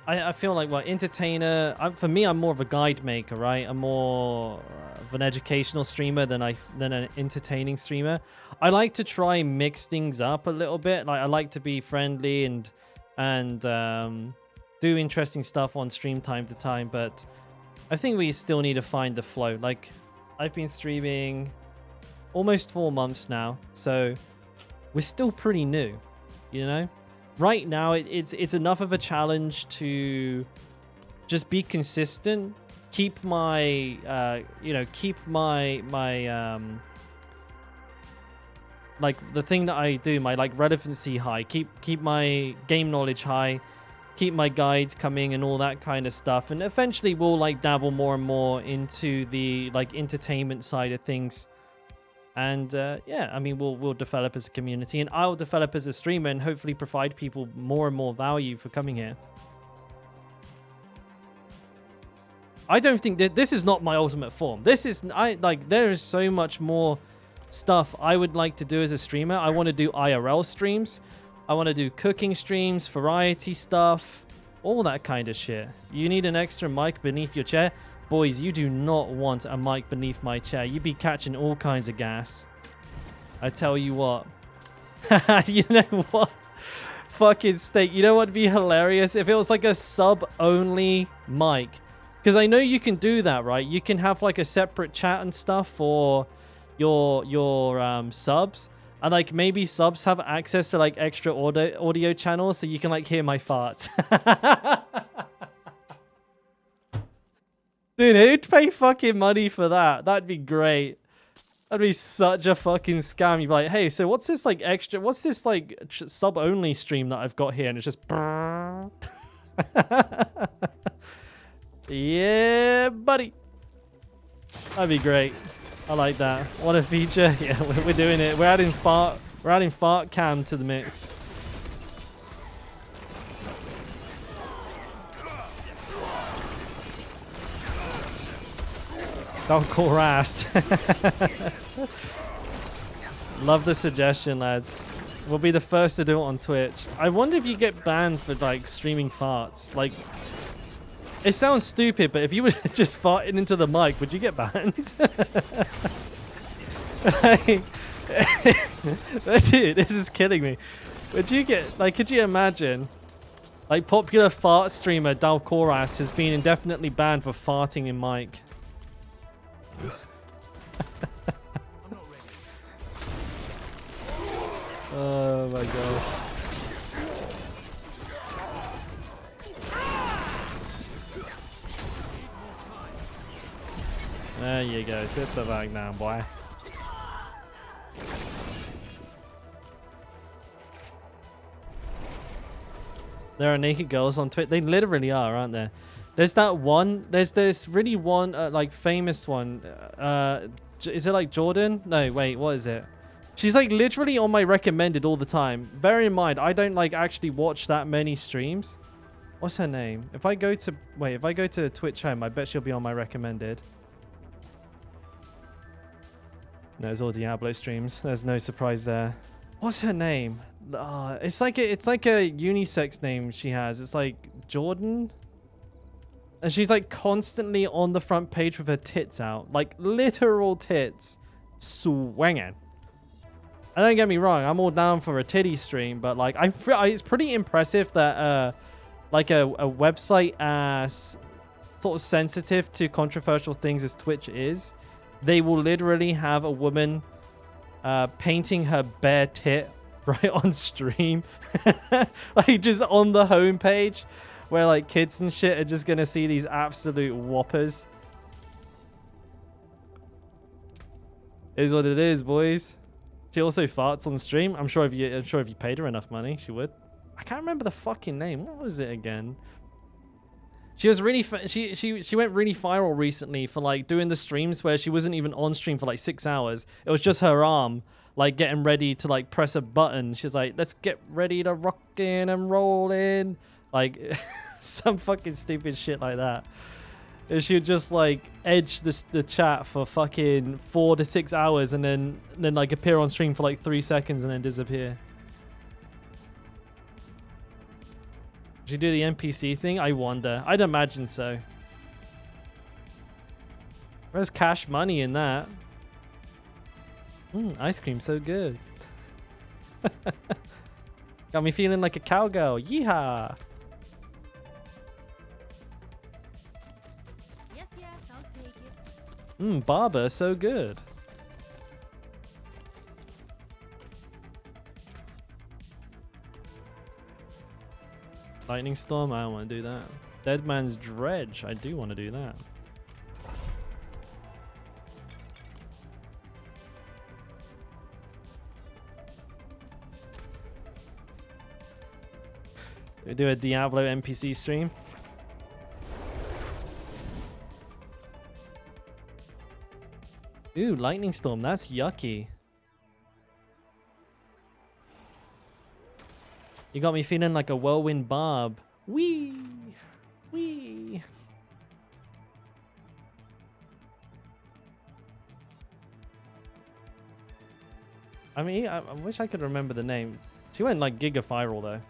well, entertainer. For me, I'm more of a guide maker, right? I'm more of an educational streamer than an entertaining streamer. I like to try and mix things up a little bit. Like I like to be friendly and do interesting stuff on stream time to time, but I think we still need to find the flow. Like I've been streaming almost 4 months now, so we're still pretty new, you know? Right now, it's enough of a challenge to just be consistent, keep my, keep my like the thing that I do, my like relevancy high, keep my game knowledge high, keep my guides coming and all that kind of stuff, and eventually we'll like dabble more and more into the like entertainment side of things. And yeah, I mean, we'll develop as a community, and I'll develop as a streamer, and hopefully provide people more and more value for coming here. I don't think that this is not my ultimate form. This is there is so much more stuff I would like to do as a streamer. I want to do IRL streams. I want to do cooking streams, variety stuff, all that kind of shit. You need an extra mic beneath your chair. Boys, you do not want a mic beneath my chair. You'd be catching all kinds of gas. I tell you what. You know what? Fucking steak. You know what would be hilarious? If it was like a sub-only mic. Because I know you can do that, right? You can have like a separate chat and stuff for your subs. And like maybe subs have access to like extra audio channels so you can like hear my farts. Dude, who'd pay fucking money for that? That'd be great. That'd be such a fucking scam. You'd be like, hey, so what's this like extra, what's this like sub-only stream that I've got here? And it's just... Yeah, buddy. That'd be great. I like that. What a feature. Yeah, we're doing it. We're adding fart cam to the mix. Dalkora ass. Love the suggestion, lads. We'll be the first to do it on Twitch. I wonder if you get banned for like streaming farts. Like, it sounds stupid, but if you were just farting into the mic, would you get banned? Dude, this is killing me. Would you get, like, could you imagine? Like, popular fart streamer Dalkora has been indefinitely banned for farting in mic. Oh my gosh. There you go. Sit the back down, boy. There are naked girls on Twitch. They literally are, aren't there? There's that one. There's this really one, like famous one. Is it like Jordan? No, wait. What is it? She's like literally on my recommended all the time. Bear in mind, I don't like actually watch that many streams. What's her name? If I go to Twitch home, I bet she'll be on my recommended. No, it's all Diablo streams. There's no surprise there. What's her name? It's like a unisex name she has. It's like Jordan. And she's like constantly on the front page with her tits out. Like literal tits swinging. And don't get me wrong, I'm all down for a titty stream, but like it's pretty impressive that like a website as sort of sensitive to controversial things as Twitch is, they will literally have a woman painting her bare tit right on stream. Like just on the homepage where like kids and shit are just gonna see these absolute whoppers. Is what it is, boys. She also farts on stream. I'm sure if you paid her enough money, she would. I can't remember the fucking name. What was it again? She was really she went really viral recently for like doing the streams where she wasn't even on stream for like 6 hours. It was just her arm like getting ready to like press a button. She's like, let's get ready to rock in and roll in, like some fucking stupid shit like that. And she would just like edge the chat for fucking 4 to 6 hours and then like appear on stream for like 3 seconds and then disappear. Did you do the NPC thing? I wonder. I'd imagine so. There's cash money in that. Ice cream so good. Got me feeling like a cowgirl. Yeehaw! Yes, I'll take it. Barber so good. Lightning Storm? I don't want to do that. Dead Man's Dredge? I do want to do that. We do a Diablo NPC stream. Ooh, Lightning Storm. That's yucky. You got me feeling like a whirlwind barb. Wee! Wee! I mean, I wish I could remember the name. She went like giga viral though.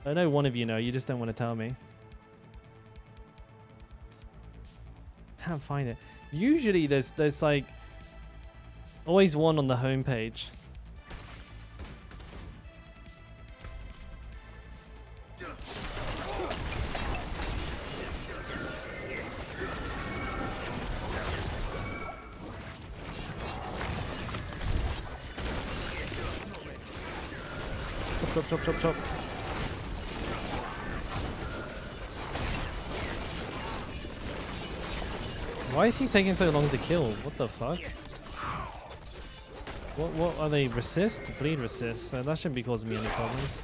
I know one of you know, you just don't want to tell me. Can't find it. Usually there's like always one on the homepage. Chop, chop, chop, chop. Why is he taking so long to kill? What the fuck? What are they? Resist? Bleed resist. So that shouldn't be causing me any problems.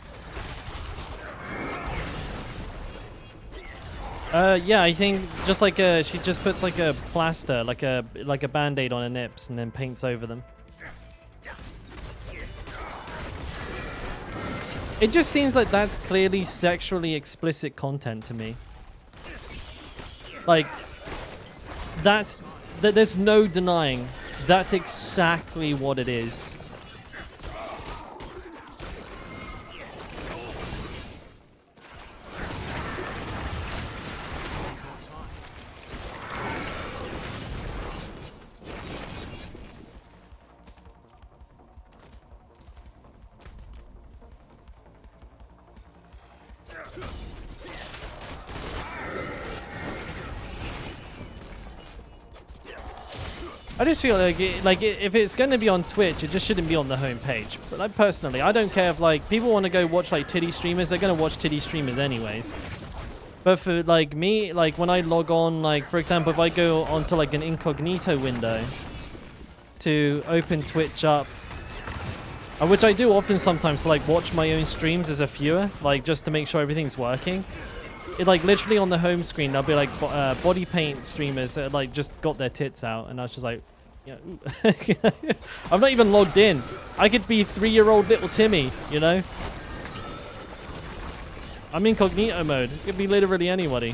Yeah, I think just like she just puts like a plaster, like a band-aid on her nips and then paints over them. It just seems like that's clearly sexually explicit content to me. Like, there's no denying that's exactly what it is. I just feel like if it's going to be on Twitch, it just shouldn't be on the homepage. But like personally, I don't care if like people want to go watch like titty streamers, they're going to watch titty streamers anyways. But for like me, like when I log on, like for example, if I go onto like an incognito window to open Twitch up, which I do often sometimes to like watch my own streams as a viewer, like just to make sure everything's working. It like literally on the home screen there'll be like body paint streamers that like just got their tits out, and I was just like, yeah, I'm not even logged in. I could be 3-year-old little Timmy, you know. I'm incognito mode. It could be literally anybody.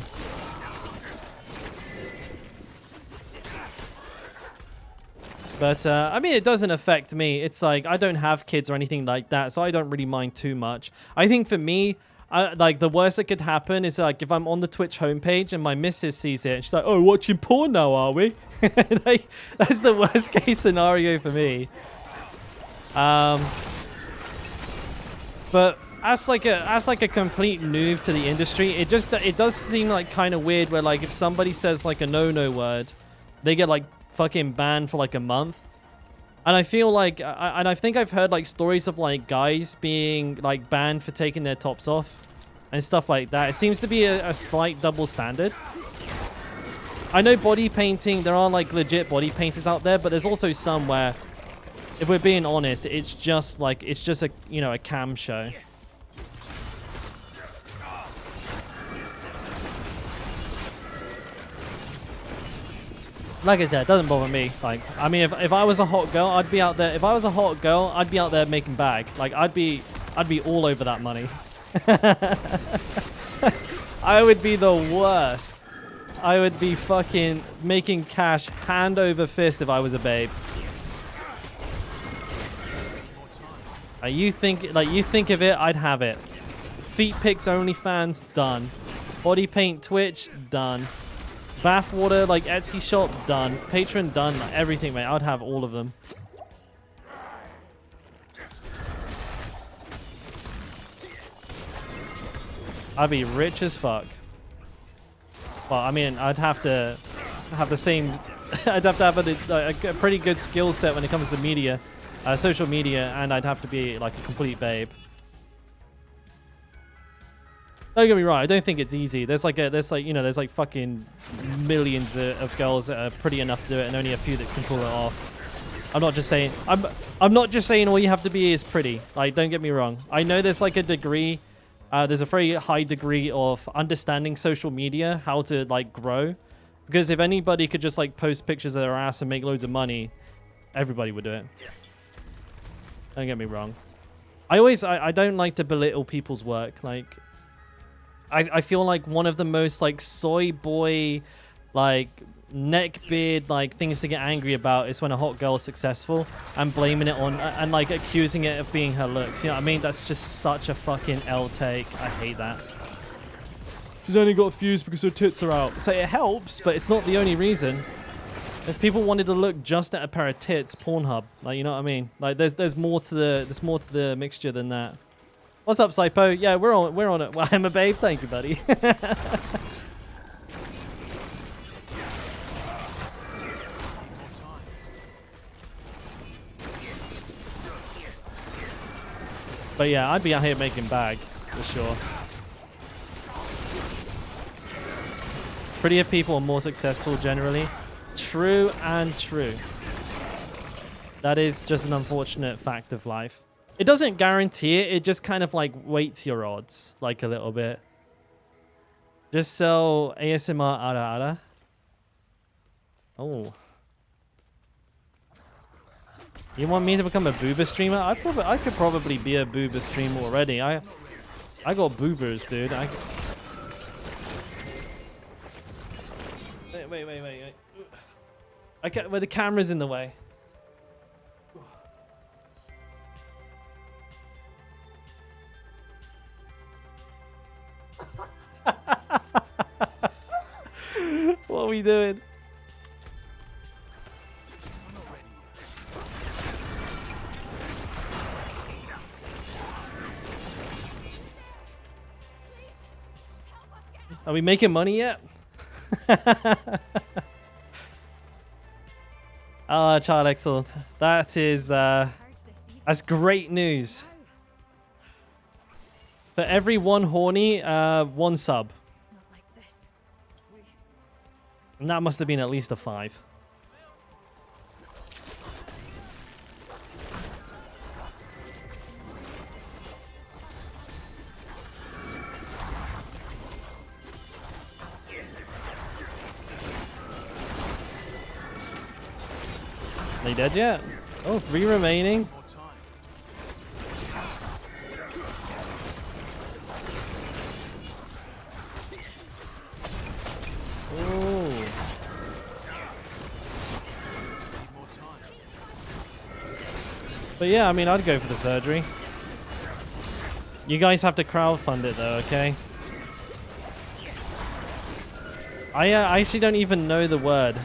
But I mean, it doesn't affect me. It's like I don't have kids or anything like that, so I don't really mind too much. I think for me, like the worst that could happen is like if I'm on the Twitch homepage and my missus sees it and she's like, "Oh, watching porn now, are we?" Like, that's the worst case scenario for me. But as like a complete noob to the industry, it does seem like kind of weird where like if somebody says like a no word, they get like fucking banned for like a month. And I feel like and I think I've heard like stories of like guys being like banned for taking their tops off and stuff like that. It seems to be a slight double standard. I know body painting, there are like legit body painters out there, but there's also some where, if we're being honest, it's just a, you know, a cam show. Like I said, it doesn't bother me. Like, I mean, if I was a hot girl, I'd be out there. If I was a hot girl, I'd be out there making bag. Like, I'd be all over that money. I would be the worst. I would be fucking making cash hand over fist if I was a babe. You think of it, I'd have it. Feet pics OnlyFans, done. Body paint Twitch, done. Bathwater, like Etsy shop, done. Patreon, done. Like, everything, mate. I'd have all of them. I'd be rich as fuck. Well, I mean, I'd have to have the same. I'd have to have a pretty good skill set when it comes to media, social media, and I'd have to be like a complete babe. Don't get me wrong. I don't think it's easy. There's like fucking millions of girls that are pretty enough to do it, and only a few that can pull it off. I'm not just saying. I'm not just saying all you have to be is pretty. Like, don't get me wrong. I know there's like a degree. There's a very high degree of understanding social media, how to like grow. Because if anybody could just like post pictures of their ass and make loads of money, everybody would do it. Don't get me wrong. I don't like to belittle people's work. Like, I feel like one of the most like soy boy, like neckbeard, like things to get angry about is when a hot girl is successful and blaming it on and like accusing it of being her looks. You know what I mean? That's just such a fucking L take. I hate that. She's only got views because her tits are out. So it helps, but it's not the only reason. If people wanted to look just at a pair of tits, Pornhub, like, you know what I mean? Like, there's more to the mixture than that. What's up, Sypo? Yeah, we're on it. Well, I'm a babe. Thank you, buddy. But yeah, I'd be out here making bag for sure. Prettier people are more successful generally. True and true. That is just an unfortunate fact of life. It doesn't guarantee it. It just kind of like weights your odds like a little bit. Just sell ASMR ara ara. Oh. You want me to become a boober streamer? I could probably be a boober streamer already. I got boobers, dude. Wait. I can't. Well, the camera's in the way. What are we doing? Are we making money yet? Oh, Child Excellent. That is, that's great news. For every one horny, one sub. And that must have been at least a 5. They dead yet? Oh, 3 remaining. Oh. But yeah, I mean, I'd go for the surgery. You guys have to crowdfund it though, okay? I actually don't even know the word.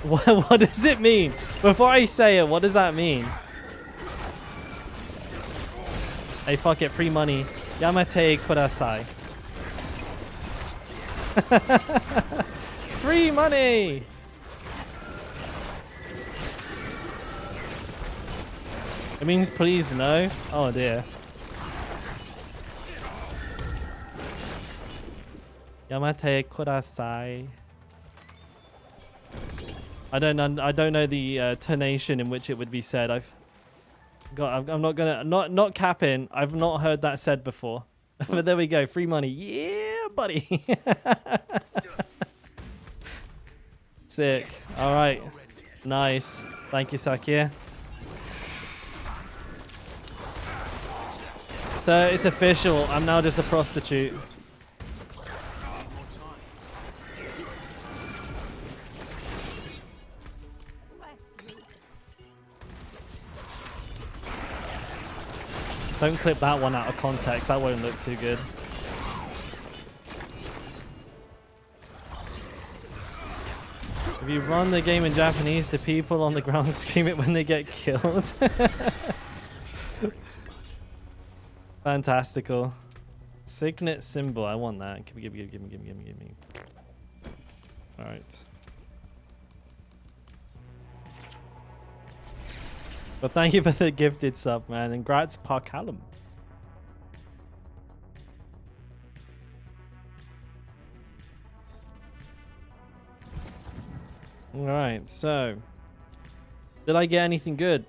What does it mean? Before I say it, what does that mean? Hey, fuck it, free money. Yamate kudasai. Free money! It means please no? Oh dear. Yamate kudasai. I don't know the tonation in which it would be said. I'm not gonna not capping. I've not heard that said before. But there we go. Free money. Yeah, buddy. Sick. All right. Nice. Thank you, Sakia. So it's official. I'm now just a prostitute. Don't clip that one out of context. That won't look too good. If you run the game in Japanese, the people on the ground scream it when they get killed. Fantastical. Signet symbol. I want that. Give me. All right. But thank you for the gifted sub, man. And congrats, Parcallum. Alright, so. Did I get anything good?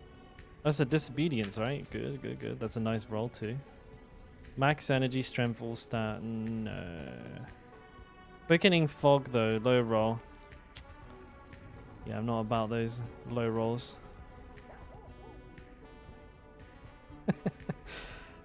That's a disobedience, right? Good. That's a nice roll, too. Max energy, strength, all stat. No. Quickening fog, though. Low roll. Yeah, I'm not about those low rolls.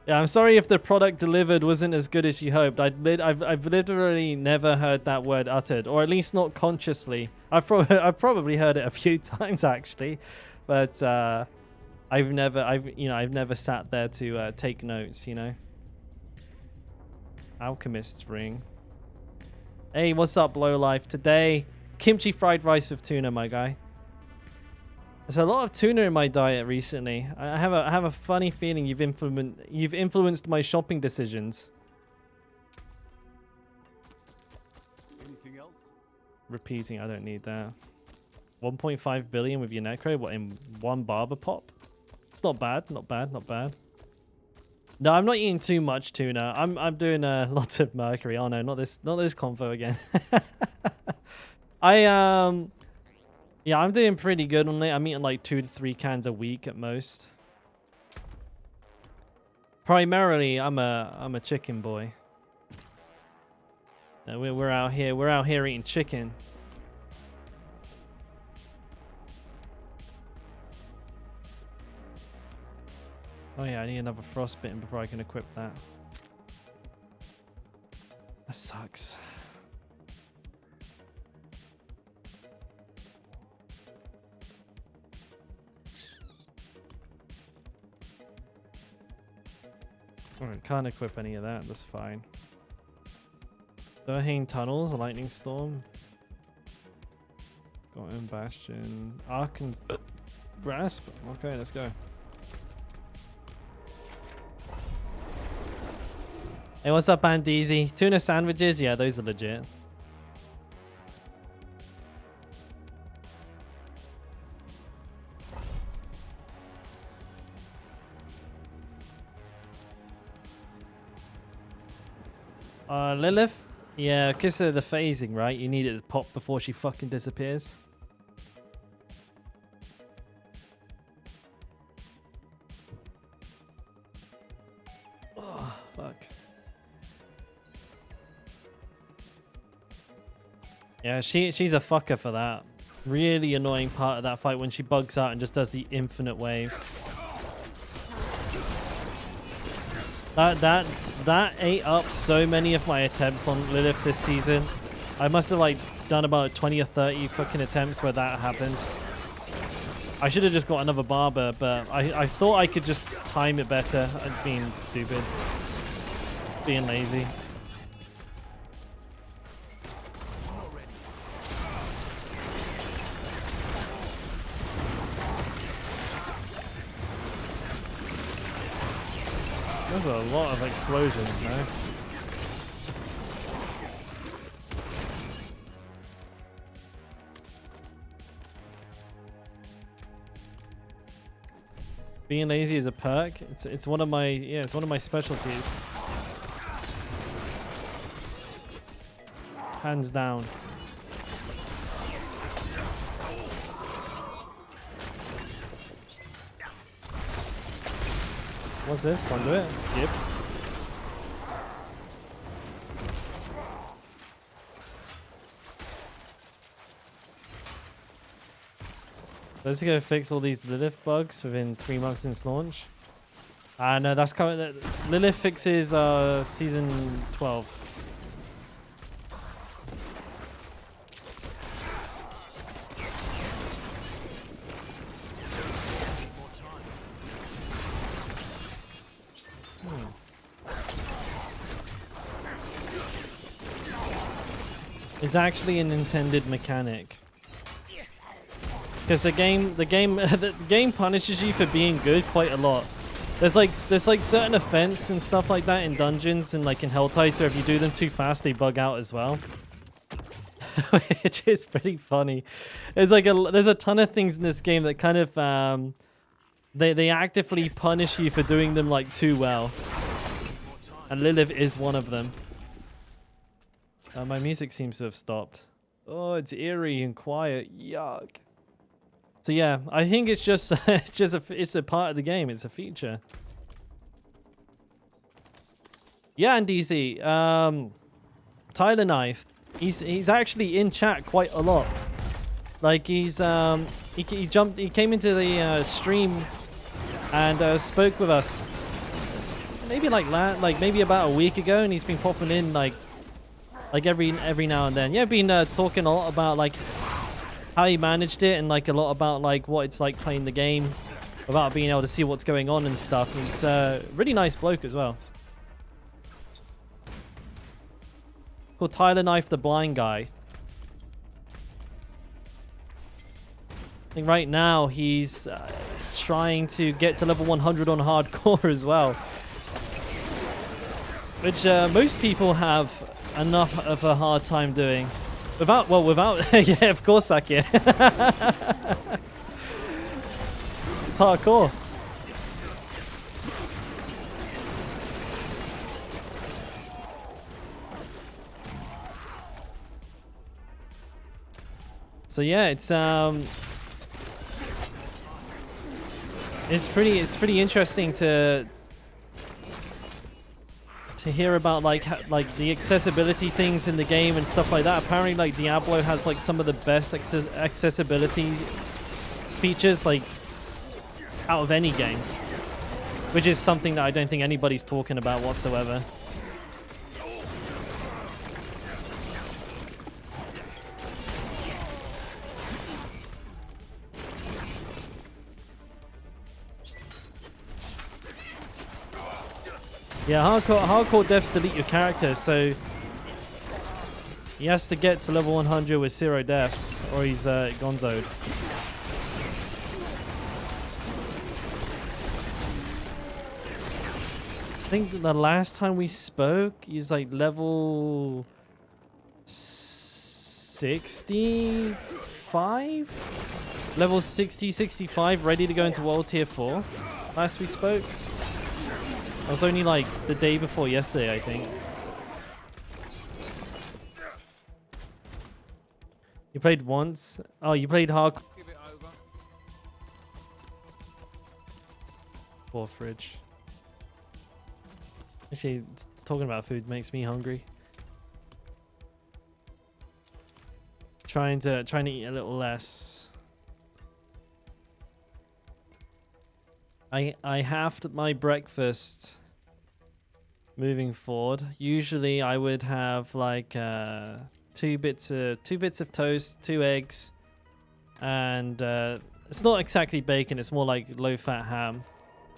Yeah, I'm sorry if the product delivered wasn't as good as you hoped. I've literally never heard that word uttered, or at least not consciously. I've probably heard it a few times actually, but I've never sat there to take notes. You know. Alchemist's ring. Hey, what's up, Lowlife? Today, kimchi fried rice with tuna, my guy. There's a lot of tuna in my diet recently. I have a funny feeling you've influenced my shopping decisions. Anything else? Repeating, I don't need that. 1.5 billion with your necro, what, in one barber pop? It's not bad, not bad. No, I'm not eating too much tuna. I'm doing lots of mercury. Oh no, not this convo again. Yeah, I'm doing pretty good on it. I'm eating like 2 to 3 cans a week at most. Primarily, I'm a chicken boy. No, we're out here eating chicken. Oh yeah, I need another frostbitten before I can equip that. That sucks. Alright, can't equip any of that, that's fine. Durhane Tunnels, a Lightning Storm. Got in Bastion. Arc and Grasp. Okay, let's go. Hey, what's up, Bandeezy? Tuna sandwiches? Yeah, those are legit. Lilith? Yeah, because of the phasing, right? You need it to pop before she fucking disappears. Oh, fuck. Yeah, she's a fucker for that. Really annoying part of that fight when she bugs out and just does the infinite waves. That ate up so many of my attempts on Lilith this season. I must have like done about 20 or 30 fucking attempts where that happened. I should have just got another barber, but I thought I could just time it better. I'm being stupid. Being lazy. There's a lot of explosions now. Being lazy is a perk. It's one of my specialties. Hands down. What's this? Conduit? Yep. Let's go fix all these Lilith bugs within 3 months since launch. No, that's coming. Lilith fixes season 12. It's actually an intended mechanic. Because the game punishes you for being good quite a lot. There's like certain offense and stuff like that in dungeons and like in Helltide, so if you do them too fast, they bug out as well. Which is pretty funny. There's a ton of things in this game that kind of they actively punish you for doing them like too well. And Lilith is one of them. My music seems to have stopped. Oh, it's eerie and quiet. Yuck. So yeah, I think it's just it's a part of the game. It's a feature. Yeah, and DZ, Tyler Knife, he's actually in chat quite a lot. Like he came into the stream and spoke with us. Maybe maybe about a week ago, and he's been popping in like every now and then. Yeah, been talking a lot about like how he managed it and like a lot about like what it's like playing the game without being able to see what's going on and stuff. And it's a really nice bloke as well. Called Tyler Knife, the blind guy. I think right now he's trying to get to level 100 on hardcore as well, which most people have enough of a hard time doing. Without yeah, of course, Sakia. It's hardcore. So yeah, it's pretty interesting to hear about like the accessibility things in the game and stuff like that. Apparently like Diablo has like some of the best accessibility features like out of any game, which is something that I don't think anybody's talking about whatsoever. Yeah, hardcore devs delete your character, so he has to get to level 100 with 0 deaths, or he's gonzoed. I think the last time we spoke, he was like level 65? Level 60, 65, ready to go into World Tier 4. Last we spoke. I was only like the day before yesterday, I think. You played once? Oh, you played hardcore. Poor fridge. Actually, talking about food makes me hungry. Trying to eat a little less. I halved my breakfast moving forward. Usually I would have like 2 bits of toast, 2 eggs, and it's not exactly bacon, it's more like low-fat ham.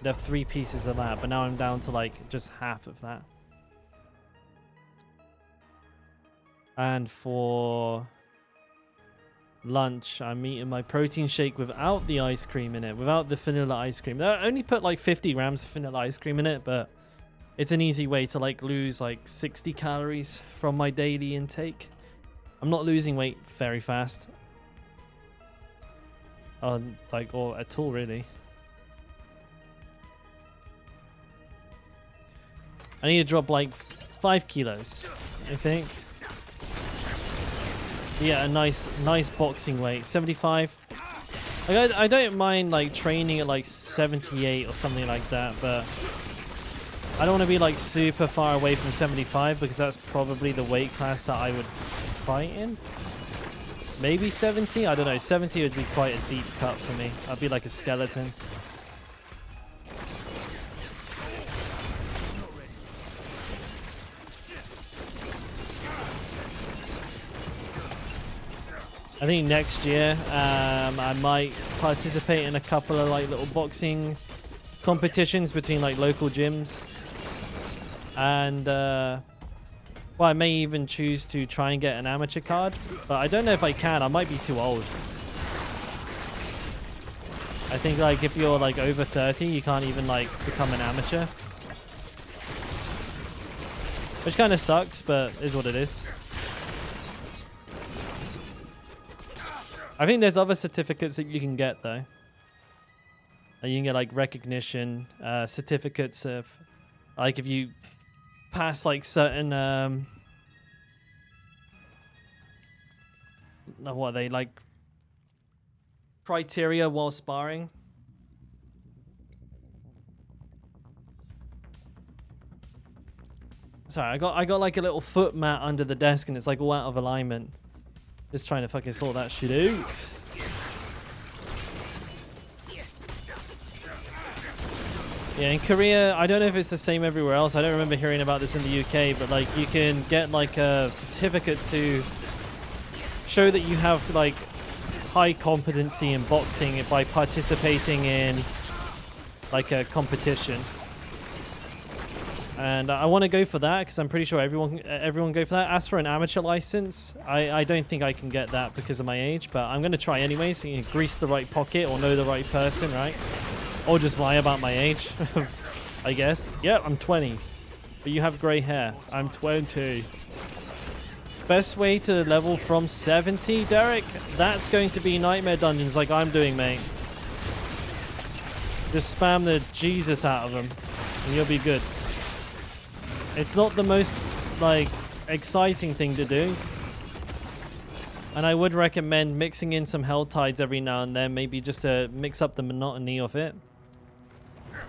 I'd have 3 pieces of that, but now I'm down to like just half of that. And for lunch, I'm eating my protein shake without the ice cream in it, without the vanilla ice cream. I only put like 50 grams of vanilla ice cream in it, but it's an easy way to like lose like 60 calories from my daily intake. I'm not losing weight very fast, or at all really. I need to drop like 5 kilos, I think. Yeah, a nice boxing weight, 75. Like I don't mind like training at like 78 or something like that, but I don't want to be like super far away from 75 because that's probably the weight class that I would fight in. Maybe 70? I don't know. 70 would be quite a deep cut for me. I'd be like a skeleton. I think next year I might participate in a couple of like little boxing competitions between like local gyms. And well, I may even choose to try and get an amateur card, but I don't know if I can. I might be too old. I think like if you're like over 30, you can't even like become an amateur. Which kind of sucks, but is what it is. I think there's other certificates that you can get though. You can get like recognition certificates of like if you pass like certain what are they like criteria while sparring. Sorry, I got like a little foot mat under the desk and it's like all out of alignment. Just trying to fucking sort that shit out. Yeah, in Korea, I don't know if it's the same everywhere else. I don't remember hearing about this in the UK, but like you can get like a certificate to show that you have like high competency in boxing by participating in like a competition. And I want to go for that because I'm pretty sure everyone go for that. As for an amateur license, I don't think I can get that because of my age, but I'm going to try anyway, so you can grease the right pocket or know the right person, right? Or just lie about my age, I guess. Yeah, I'm 20, but you have gray hair. I'm 20. Best way to level from 70, Derek? That's going to be nightmare dungeons like I'm doing, mate. Just spam the Jesus out of them, and you'll be good. It's not the most, like, exciting thing to do. And I would recommend mixing in some Hell Tides every now and then, maybe just to mix up the monotony of it.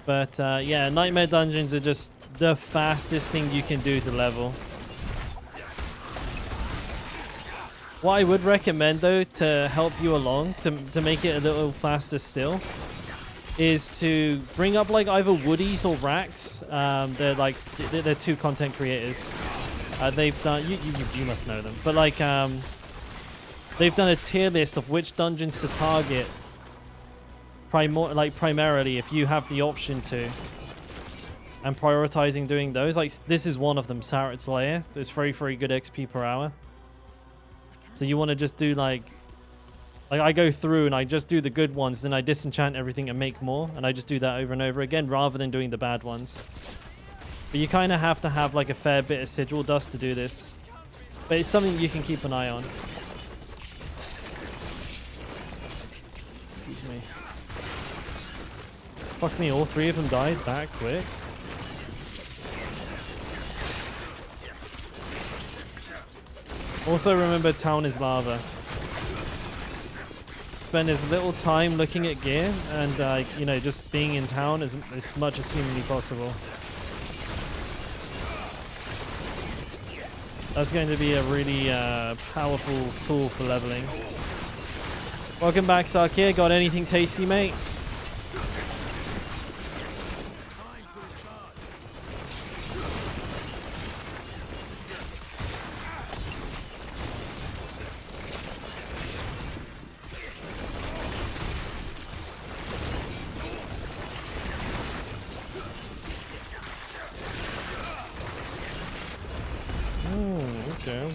But, yeah, Nightmare Dungeons are just the fastest thing you can do to level. What I would recommend, though, to help you along, to make it a little faster still, is to bring up like either Woodies or Racks. They're two content creators. They've done you must know them, but like they've done a tier list of which dungeons to target. Primarily, if you have the option to, and prioritizing doing those. Like this is one of them, Sarat's Lair. There's very good XP per hour. So you want to just do like I go through and I just do the good ones, then I disenchant everything and make more, and I just do that over and over again rather than doing the bad ones. But you kind of have to have like a fair bit of sigil dust to do this. But it's something you can keep an eye on. Excuse me. Fuck me, all three of them died that quick. Also remember, town is lava. Spend as little time looking at gear and you know, just being in town as much as humanly possible. That's going to be a really powerful tool for leveling. Welcome back, Sarkir. Got anything tasty, mate?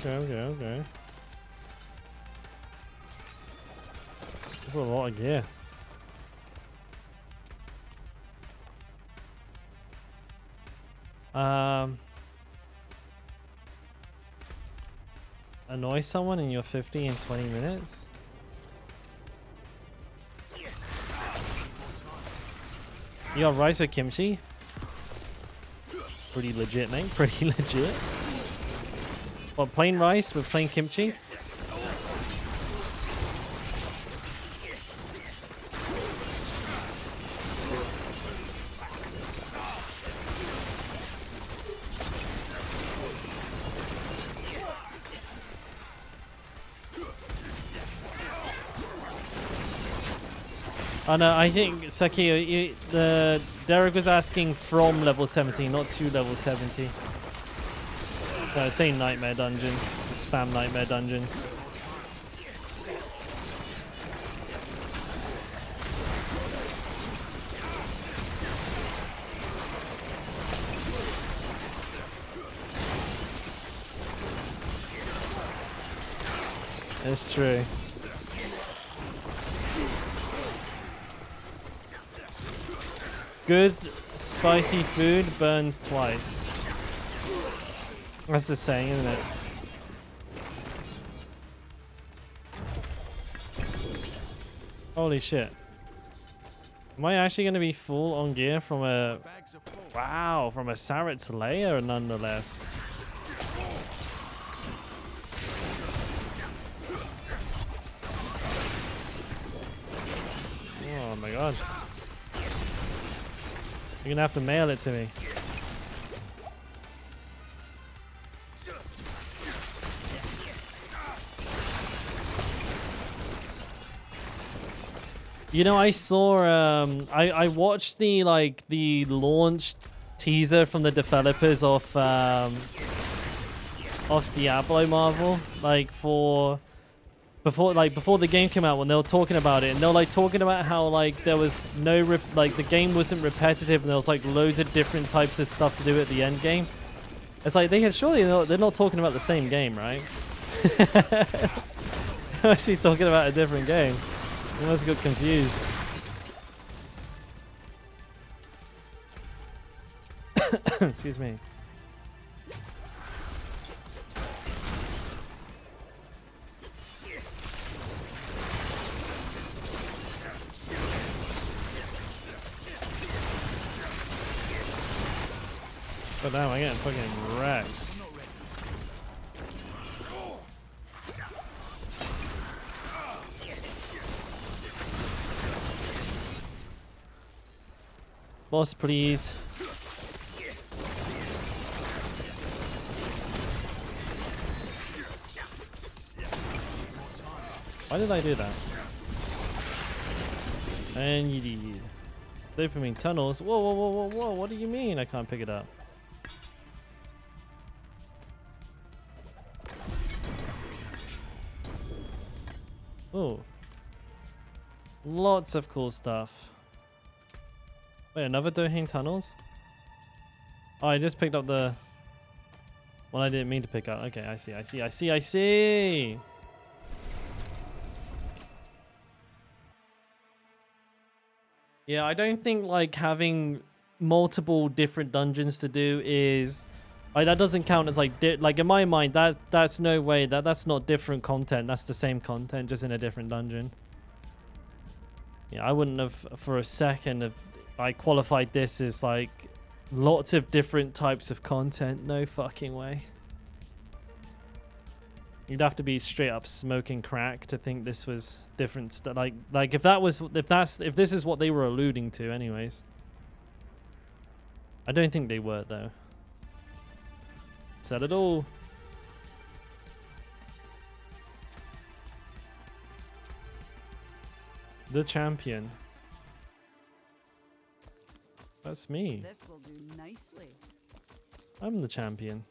Okay. That's a lot of gear. Annoy someone in your 50 in 20 minutes? You got rice with kimchi? Pretty legit, mate. Pretty legit. What, plain rice with plain kimchi? Oh no, I think Saki, the Derek was asking from level 70, not to level 70. No, say nightmare dungeons. Just spam nightmare dungeons. It's true. Good spicy food burns twice. That's the saying, isn't it? Holy shit. Am I actually going to be full on gear from a... Wow, from a Saret's lair nonetheless. Oh my god. You're gonna have to mail it to me. You know, I saw I watched the launch teaser from the developers of Diablo Marvel, before the game came out, when they were talking about it, and they were talking about how there was no the game wasn't repetitive, and there was loads of different types of stuff to do at the end game. It's they're not talking about the same game, right? They're actually talking about a different game. I must have got confused. Excuse me. Oh damn, I get fucking wrecked. Boss, please. Why did I do that? And you did. Dopamine tunnels. Whoa, whoa, whoa, whoa, whoa. What do you mean I can't pick it up? Oh. Lots of cool stuff. Wait, another Dohane tunnels? Oh, I just picked up the... Well, I didn't mean to pick up. Okay, I see. Yeah, I don't think having multiple different dungeons to do is... that doesn't count as in my mind, that's no way. That's not different content. That's the same content, just in a different dungeon. Yeah, I wouldn't have for a second have I qualified this as lots of different types of content. No fucking way. You'd have to be straight up smoking crack to think this was different stuff. If this is what they were alluding to, anyways. I don't think they were though. Said it all. The champion. That's me. This will do nicely. I'm the champion.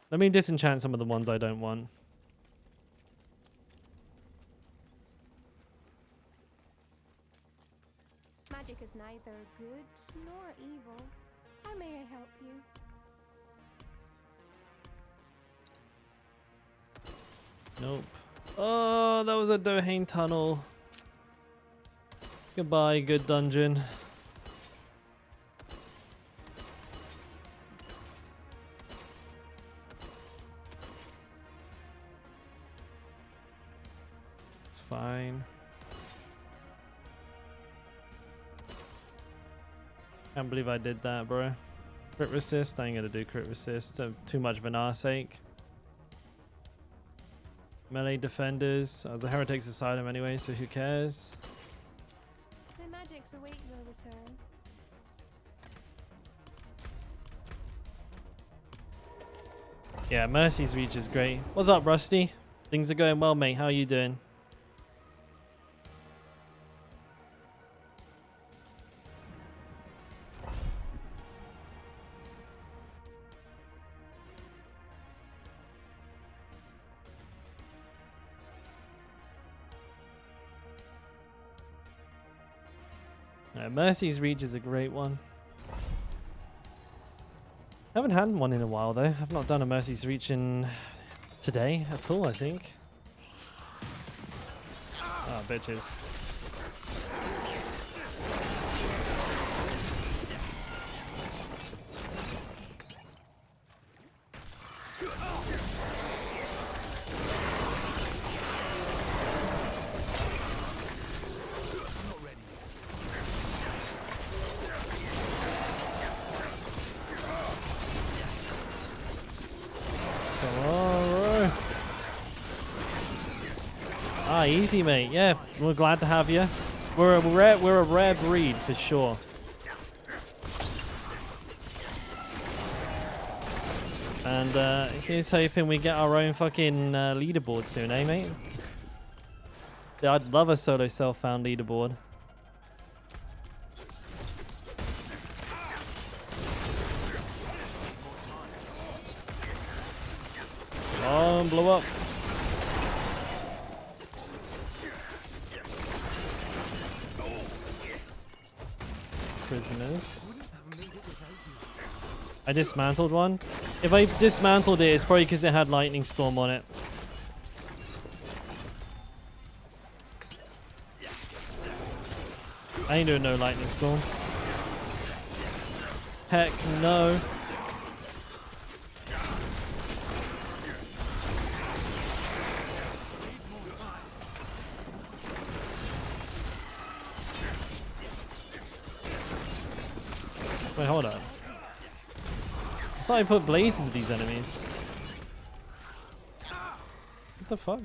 Let me disenchant some of the ones I don't want. Magic is neither good nor evil. How may I help you? Nope. Oh, that was a Dohane tunnel. Goodbye, good dungeon. It's fine. Can't believe I did that, bro. Crit resist? I ain't gonna do crit resist. Too much of an arse-ache. Melee defenders. The Heretics Asylum anyway, so who cares? The magics await your return. Yeah, Mercy's reach is great. What's up, Rusty? Things are going well, mate. How are you doing? Mercy's reach is a great one. Haven't had one in a while though. I've not done a Mercy's reach in today at all, I think. Oh, bitches. Ah, easy, mate. Yeah, we're glad to have you. We're a rare breed for sure. And here's hoping we get our own fucking leaderboard soon, eh, mate? Yeah, I'd love a solo self-found leaderboard. Oh, blow up. Prisoners. I dismantled one. If I dismantled it, it's probably because it had lightning storm on it. I ain't doing no lightning storm. Heck no. Wait, hold up. I thought I put blades into these enemies. What the fuck?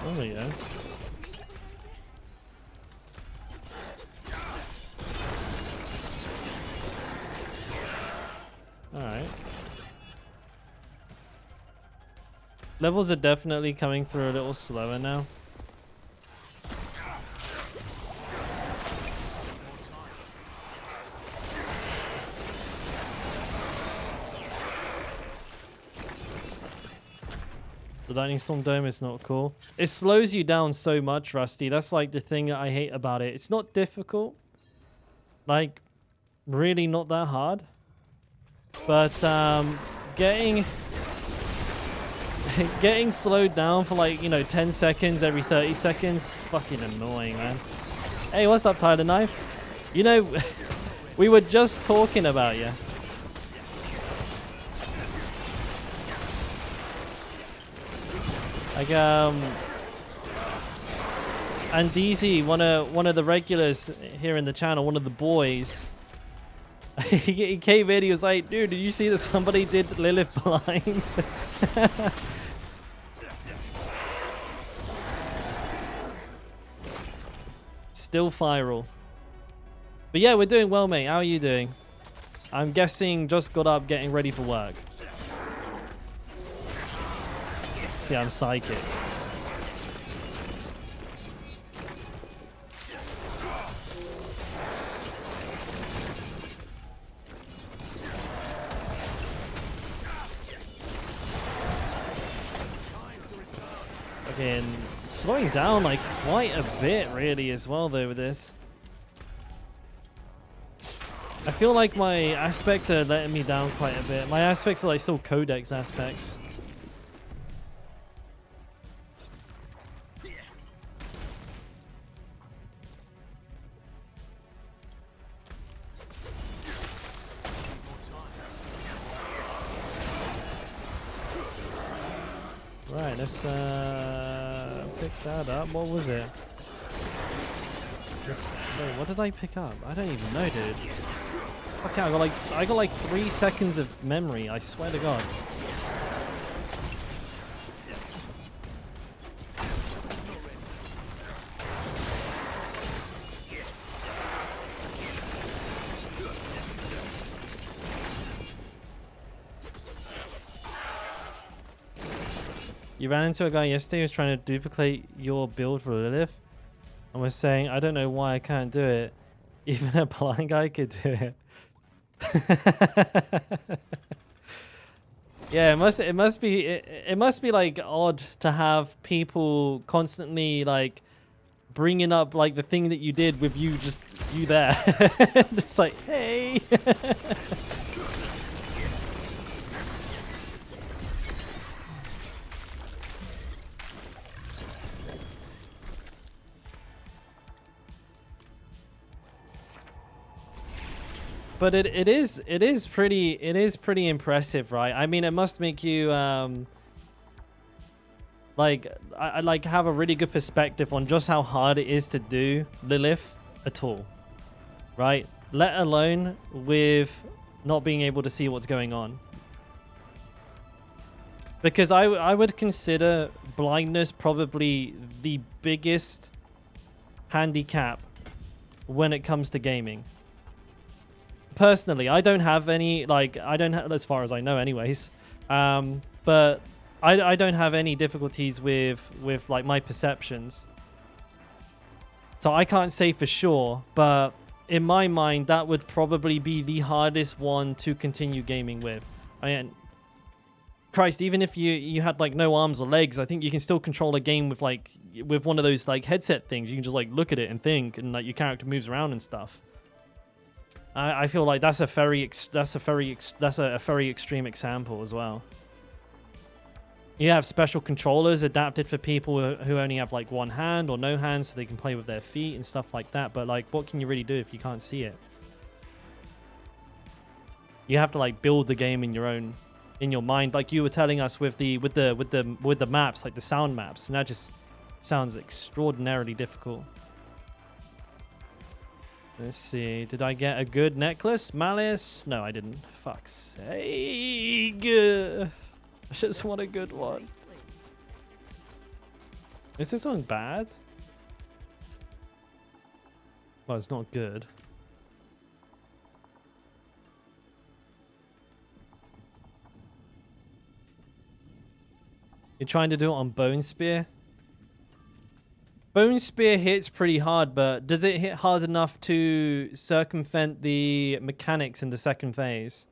Oh yeah. Alright. Levels are definitely coming through a little slower now. The Lightning Storm Dome is not cool. It slows you down so much, Rusty. That's like the thing that I hate about it. It's not difficult. Like, really not that hard. But getting slowed down for like, 10 seconds every 30 seconds is fucking annoying, man. Hey, what's up, Tyler Knife? We were just talking about you. Like, and DZ, one of the regulars here in the channel, one of the boys, he came in, he was like, dude, did you see that somebody did Lilith blind? Still viral. But yeah, we're doing well, mate. How are you doing? I'm guessing just got up getting ready for work. See, I'm psychic. Fucking slowing down like quite a bit really as well though with this. I feel like my aspects are letting me down quite a bit. My aspects are like still codex aspects. Right, let's pick that up. What was it? Wait, what did I pick up? I don't even know, dude. Okay, I got like 3 seconds of memory. I swear to God. You ran into a guy yesterday who was trying to duplicate your build for Lilith and was saying, I don't know why I can't do it. Even a blind guy could do it. Yeah, it must be like odd to have people constantly like bringing up like the thing that you did with you there. It's like, hey. But it is pretty impressive, right? I mean, it must make you like I like have a really good perspective on just how hard it is to do Lilith at all, right? Let alone with not being able to see what's going on. Because I would consider blindness probably the biggest handicap when it comes to gaming. Personally, I don't have any, like, as far as I know anyways, but I don't have any difficulties with like my perceptions. So I can't say for sure, but in my mind, that would probably be the hardest one to continue gaming with. I mean, Christ, even if you had like no arms or legs, I think you can still control a game with like, with one of those like headset things. You can just like look at it and think, and like your character moves around and stuff. I feel like that's a very extreme example as well. You have special controllers adapted for people who only have like one hand or no hands, so they can play with their feet and stuff like that. But like, what can you really do if you can't see it? You have to like build the game in your mind, like you were telling us with the maps, like the sound maps, and that just sounds extraordinarily difficult. Let's see. Did I get a good necklace? Malice? No, I didn't. Fuck's sake. I just want a good one. Is this one bad? Well, it's not good. You're trying to do it on Bone Spear? Bone Spear hits pretty hard, but does it hit hard enough to circumvent the mechanics in the second phase?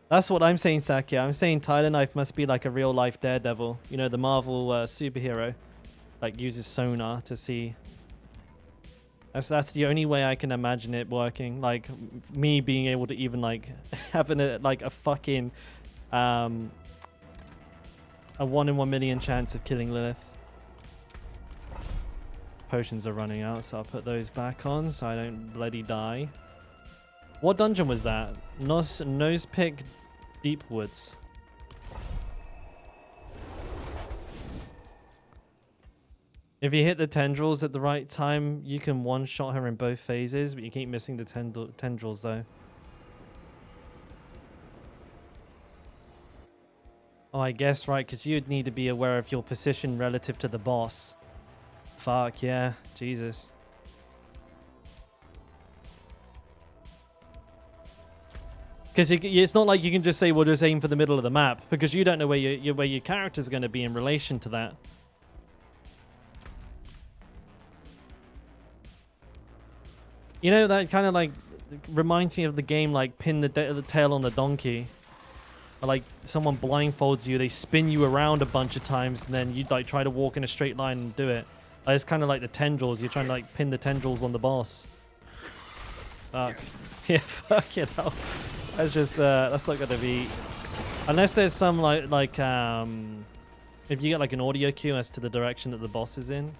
That's what I'm saying, Sakya. I'm saying Tyler Knife must be like a real-life Daredevil. You know, the Marvel superhero. Like, uses sonar to see. That's the only way I can imagine it working. Like me being able to even like having a fucking a 1 in 1 million chance of killing Lilith. Potions are running out, so I'll put those back on so I don't bloody die. What dungeon was that? Nosepick Deep Woods. If you hit the tendrils at the right time, you can one-shot her in both phases, but you keep missing the tendrils, though. Oh, I guess, right, because you'd need to be aware of your position relative to the boss. Fuck, yeah. Jesus. Because it's not like you can just say, well, just aim for the middle of the map, because you don't know where your character's going to be in relation to that. You know, that kind of like reminds me of the game like Pin the Tail on the Donkey. Or, like someone blindfolds you, they spin you around a bunch of times, and then you like try to walk in a straight line and do it. It's kind of like the tendrils. You're trying to like pin the tendrils on the boss. Fuck. Yeah, fuck it. That's just that's not gonna be, unless there's some like if you get like an audio cue as to the direction that the boss is in.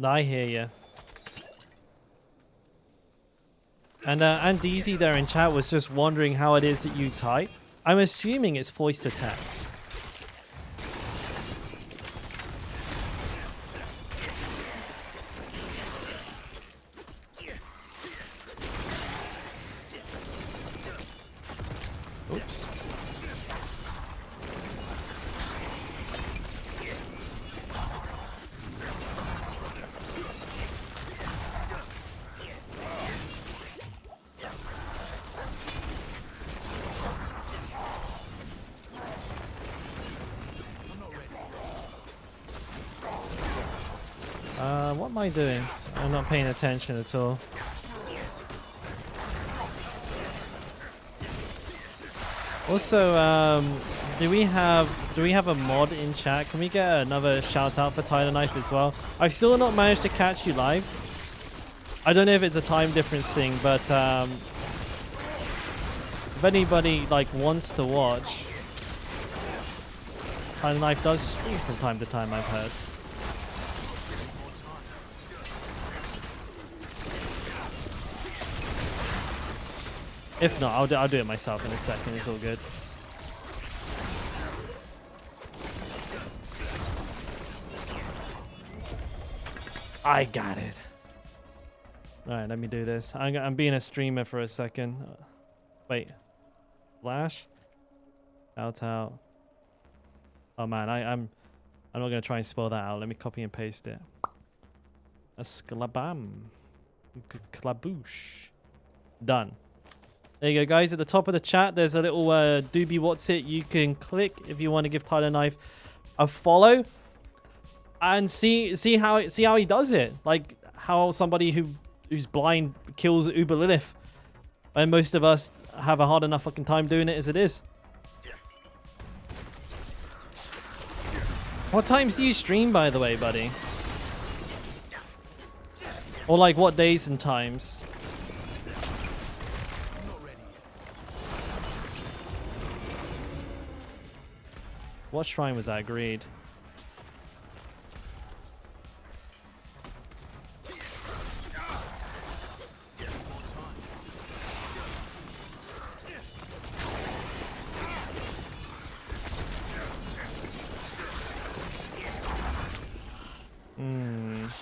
I hear you. And DZ there in chat was just wondering how it is that you type. I'm assuming it's voice to text. Oops. What am I doing? I'm not paying attention at all. Also, do we have a mod in chat? Can we get another shout out for Tyler Knife as well? I've still not managed to catch you live. I don't know if it's a time difference thing, but if anybody like wants to watch, Tyler Knife does stream from time to time, I've heard. If not, I'll do it myself in a second. It's all good. I got it. All right, let me do this. I'm being a streamer for a second. Wait, Flash? Out. Oh man, I'm not gonna try and spell that out. Let me copy and paste it. A sklabam, klaboosh. Done. There you go, guys. At the top of the chat, there's a little doobie what's it you can click if you want to give Tyler Knife a follow and see how he does it. Like how somebody who's blind kills Uber Lilith, and most of us have a hard enough fucking time doing it as it is. What times do you stream, by the way, buddy? Or like what days and times? What shrine was that? Agreed.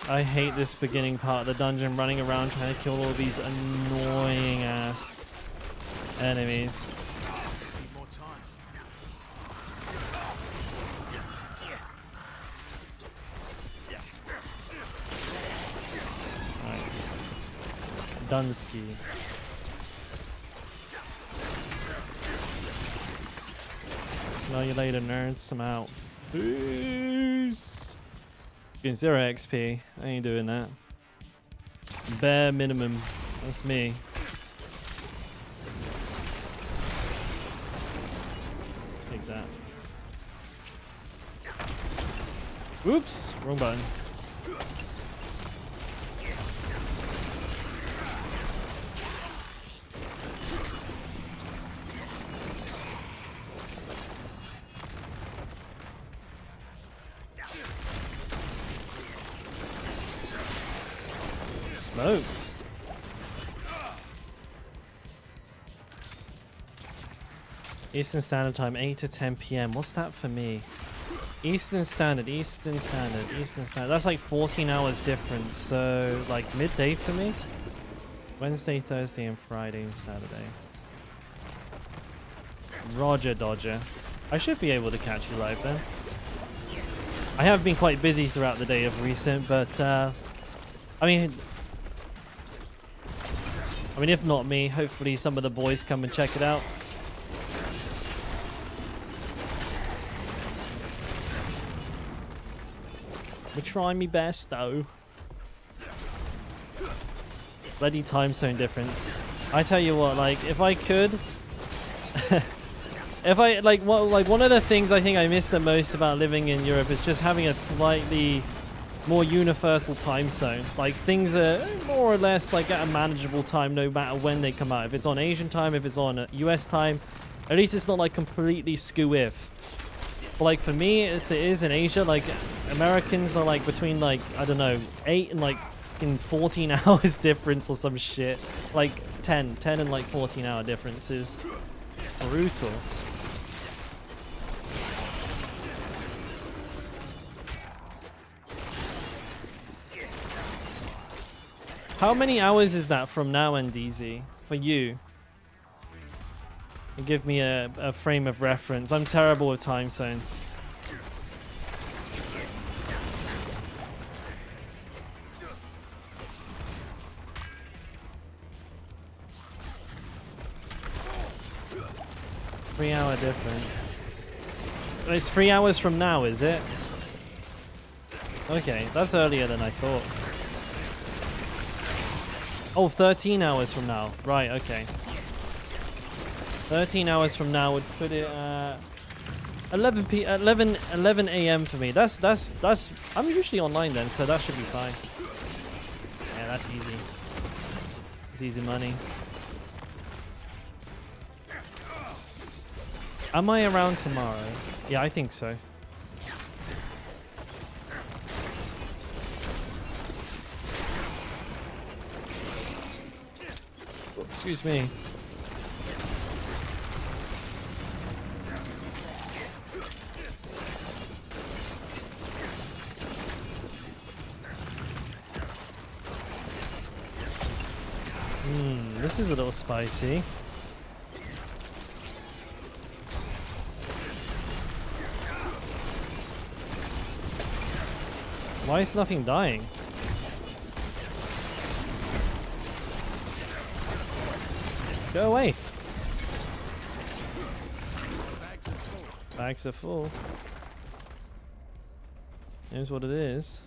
I hate this beginning part of the dungeon, running around trying to kill all these annoying ass enemies. Dunsky. Smell you later, nerds. I'm out. Peace. Getting 0 XP. I ain't doing that. Bare minimum. That's me. Take that. Oops. Wrong button. Smoked. Eastern Standard Time, 8 to 10 p.m. What's that for me? Eastern Standard. That's like 14 hours difference. So like midday for me. Wednesday, Thursday, and Friday, and Saturday. Roger, Dodger. I should be able to catch you live then. I have been quite busy throughout the day of recent, but I mean, if not me, hopefully some of the boys come and check it out. We're trying my best, though. Bloody time zone difference. I tell you what, like, if I could... one of the things I think I miss the most about living in Europe is just having a slightly more universal time zone. Like, things are more or less like at a manageable time no matter when they come out. If it's on Asian time, if it's on US time, at least it's not like completely skew-if. But like for me, it is in Asia, like Americans are like between like, I don't know, 8 and like fucking 14 hours difference or some shit. Like 10 and like 14-hour differences. Brutal. How many hours is that from now and DZ for you? And give me a frame of reference. I'm terrible with time zones. Three-hour difference. It's 3 hours from now, is it? Okay, that's earlier than I thought. Oh, 13 hours from now. Right, okay. 13 hours from now would put it at 11 a.m. for me. That's I'm usually online then, so that should be fine. Yeah, that's easy. It's easy money. Am I around tomorrow? Yeah, I think so. Oh, excuse me. This is a little spicy. Why is nothing dying? Go away. Bags are full. Here's what it is.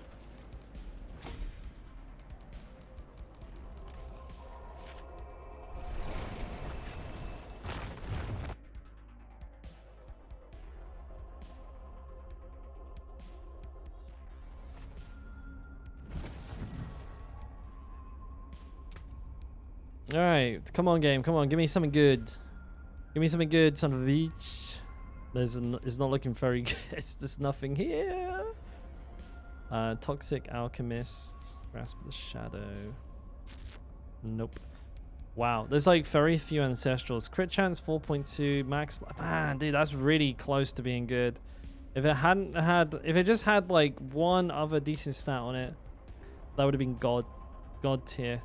All right, come on, game, come on, give me something good. Give me something good, son of a bitch. It's not looking very good. There's nothing here. Toxic Alchemist, Grasp of the Shadow. Nope. Wow, there's like very few Ancestrals. Crit chance 4.2, max. Man, dude, that's really close to being good. If it just had like one other decent stat on it, that would have been god tier.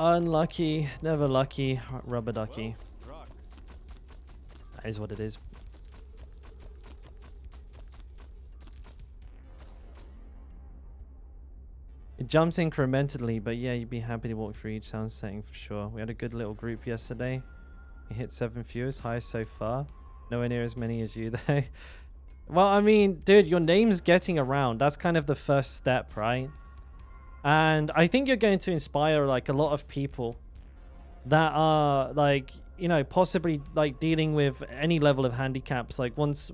Unlucky, never lucky, rubber ducky. That is what it is. It jumps incrementally, but yeah, you'd be happy to walk through each sound setting for sure. We had a good little group yesterday. We hit 7 viewers, highest so far. Nowhere near as many as you though. Well, I mean, dude, your name's getting around. That's kind of the first step, right? And I think you're going to inspire like a lot of people that are like, you know, possibly like dealing with any level of handicaps. Like once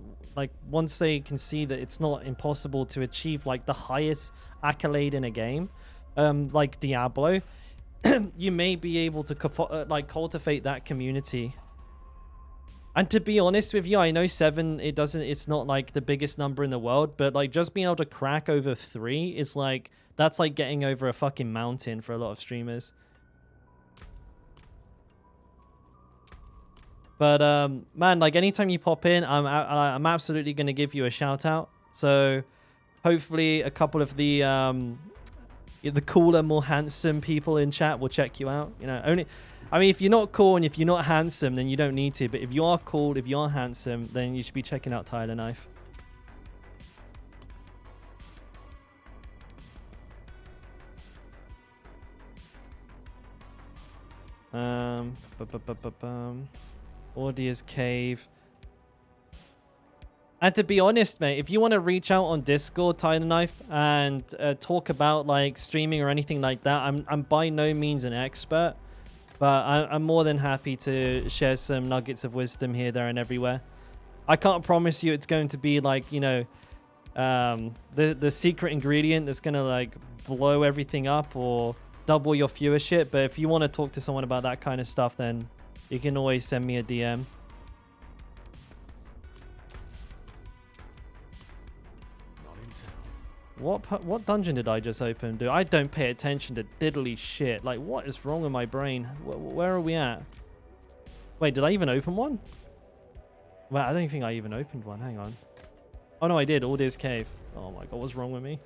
they can see that it's not impossible to achieve like the highest accolade in a game, like Diablo, you may be able to like cultivate that community. And to be honest with you, I know 7, it's not like the biggest number in the world, but like just being able to crack over 3 is like, that's like getting over a fucking mountain for a lot of streamers. But man, like anytime you pop in, I'm absolutely going to give you a shout out. So hopefully a couple of the cooler, more handsome people in chat will check you out. You know, I mean, if you're not cool and if you're not handsome, then you don't need to. But if you are cool, if you are handsome, then you should be checking out Tyler Knife. Audia's Cave. And to be honest, mate, if you want to reach out on Discord, Tyler Knife, and talk about like streaming or anything like that, I'm by no means an expert, but I'm more than happy to share some nuggets of wisdom here, there, and everywhere. I can't promise you it's going to be like, you know, the secret ingredient that's going to like blow everything up or double your viewership, but if you want to talk to someone about that kind of stuff, then you can always send me a DM. What dungeon did I just open? Dude, I don't pay attention to diddly shit. Like, what is wrong with my brain? Where are we at? Wait, did I even open one? Well, I don't think I even opened one. Hang on. Oh no, I did. Aldir's Cave. Oh my god, what's wrong with me?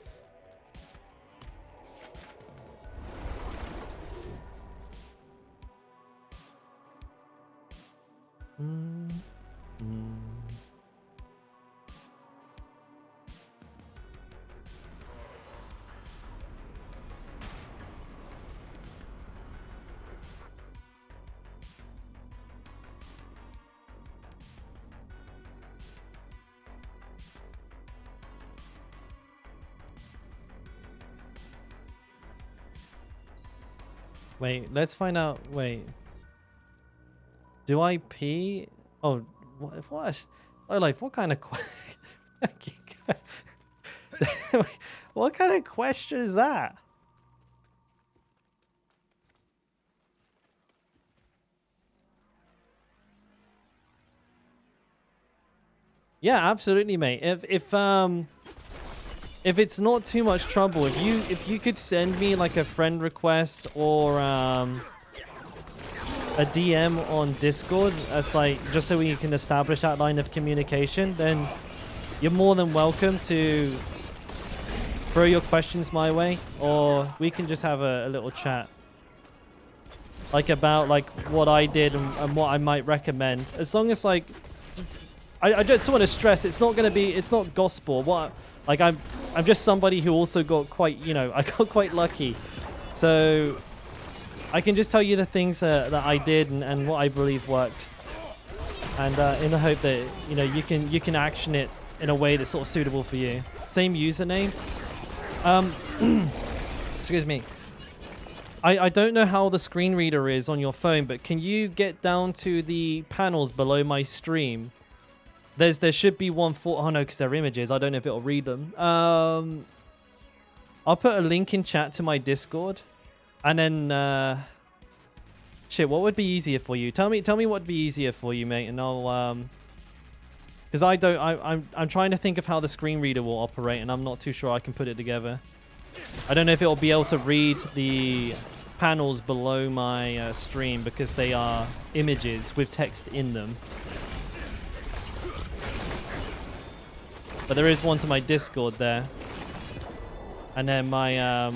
Wait, let's find out. Wait. Do I pee? Oh, what? Oh, like, what kind of what kind of question is that? Yeah, absolutely, mate. If it's not too much trouble, if you could send me like a friend request or a DM on Discord, as like just so we can establish that line of communication, then you're more than welcome to throw your questions my way, or we can just have a little chat, like about like what I did and what I might recommend. As long as like, I just want to stress, it's not gospel. What, like I'm just somebody who also got quite, I got quite lucky, so I can just tell you the things that I did and what I believe worked, and in the hope that you can action it in a way that's sort of suitable for you. Same username. Excuse me. I don't know how the screen reader is on your phone, but can you get down to the panels below my stream? There should be one for, oh no, because they're images. I don't know if it'll read them. I'll put a link in chat to my Discord, and then shit, what would be easier for you? Tell me what would be easier for you, mate, and I'll because I'm trying to think of how the screen reader will operate, and I'm not too sure I can put it together. I don't know if it'll be able to read the panels below my stream because they are images with text in them. But there is one to my Discord there. And then my,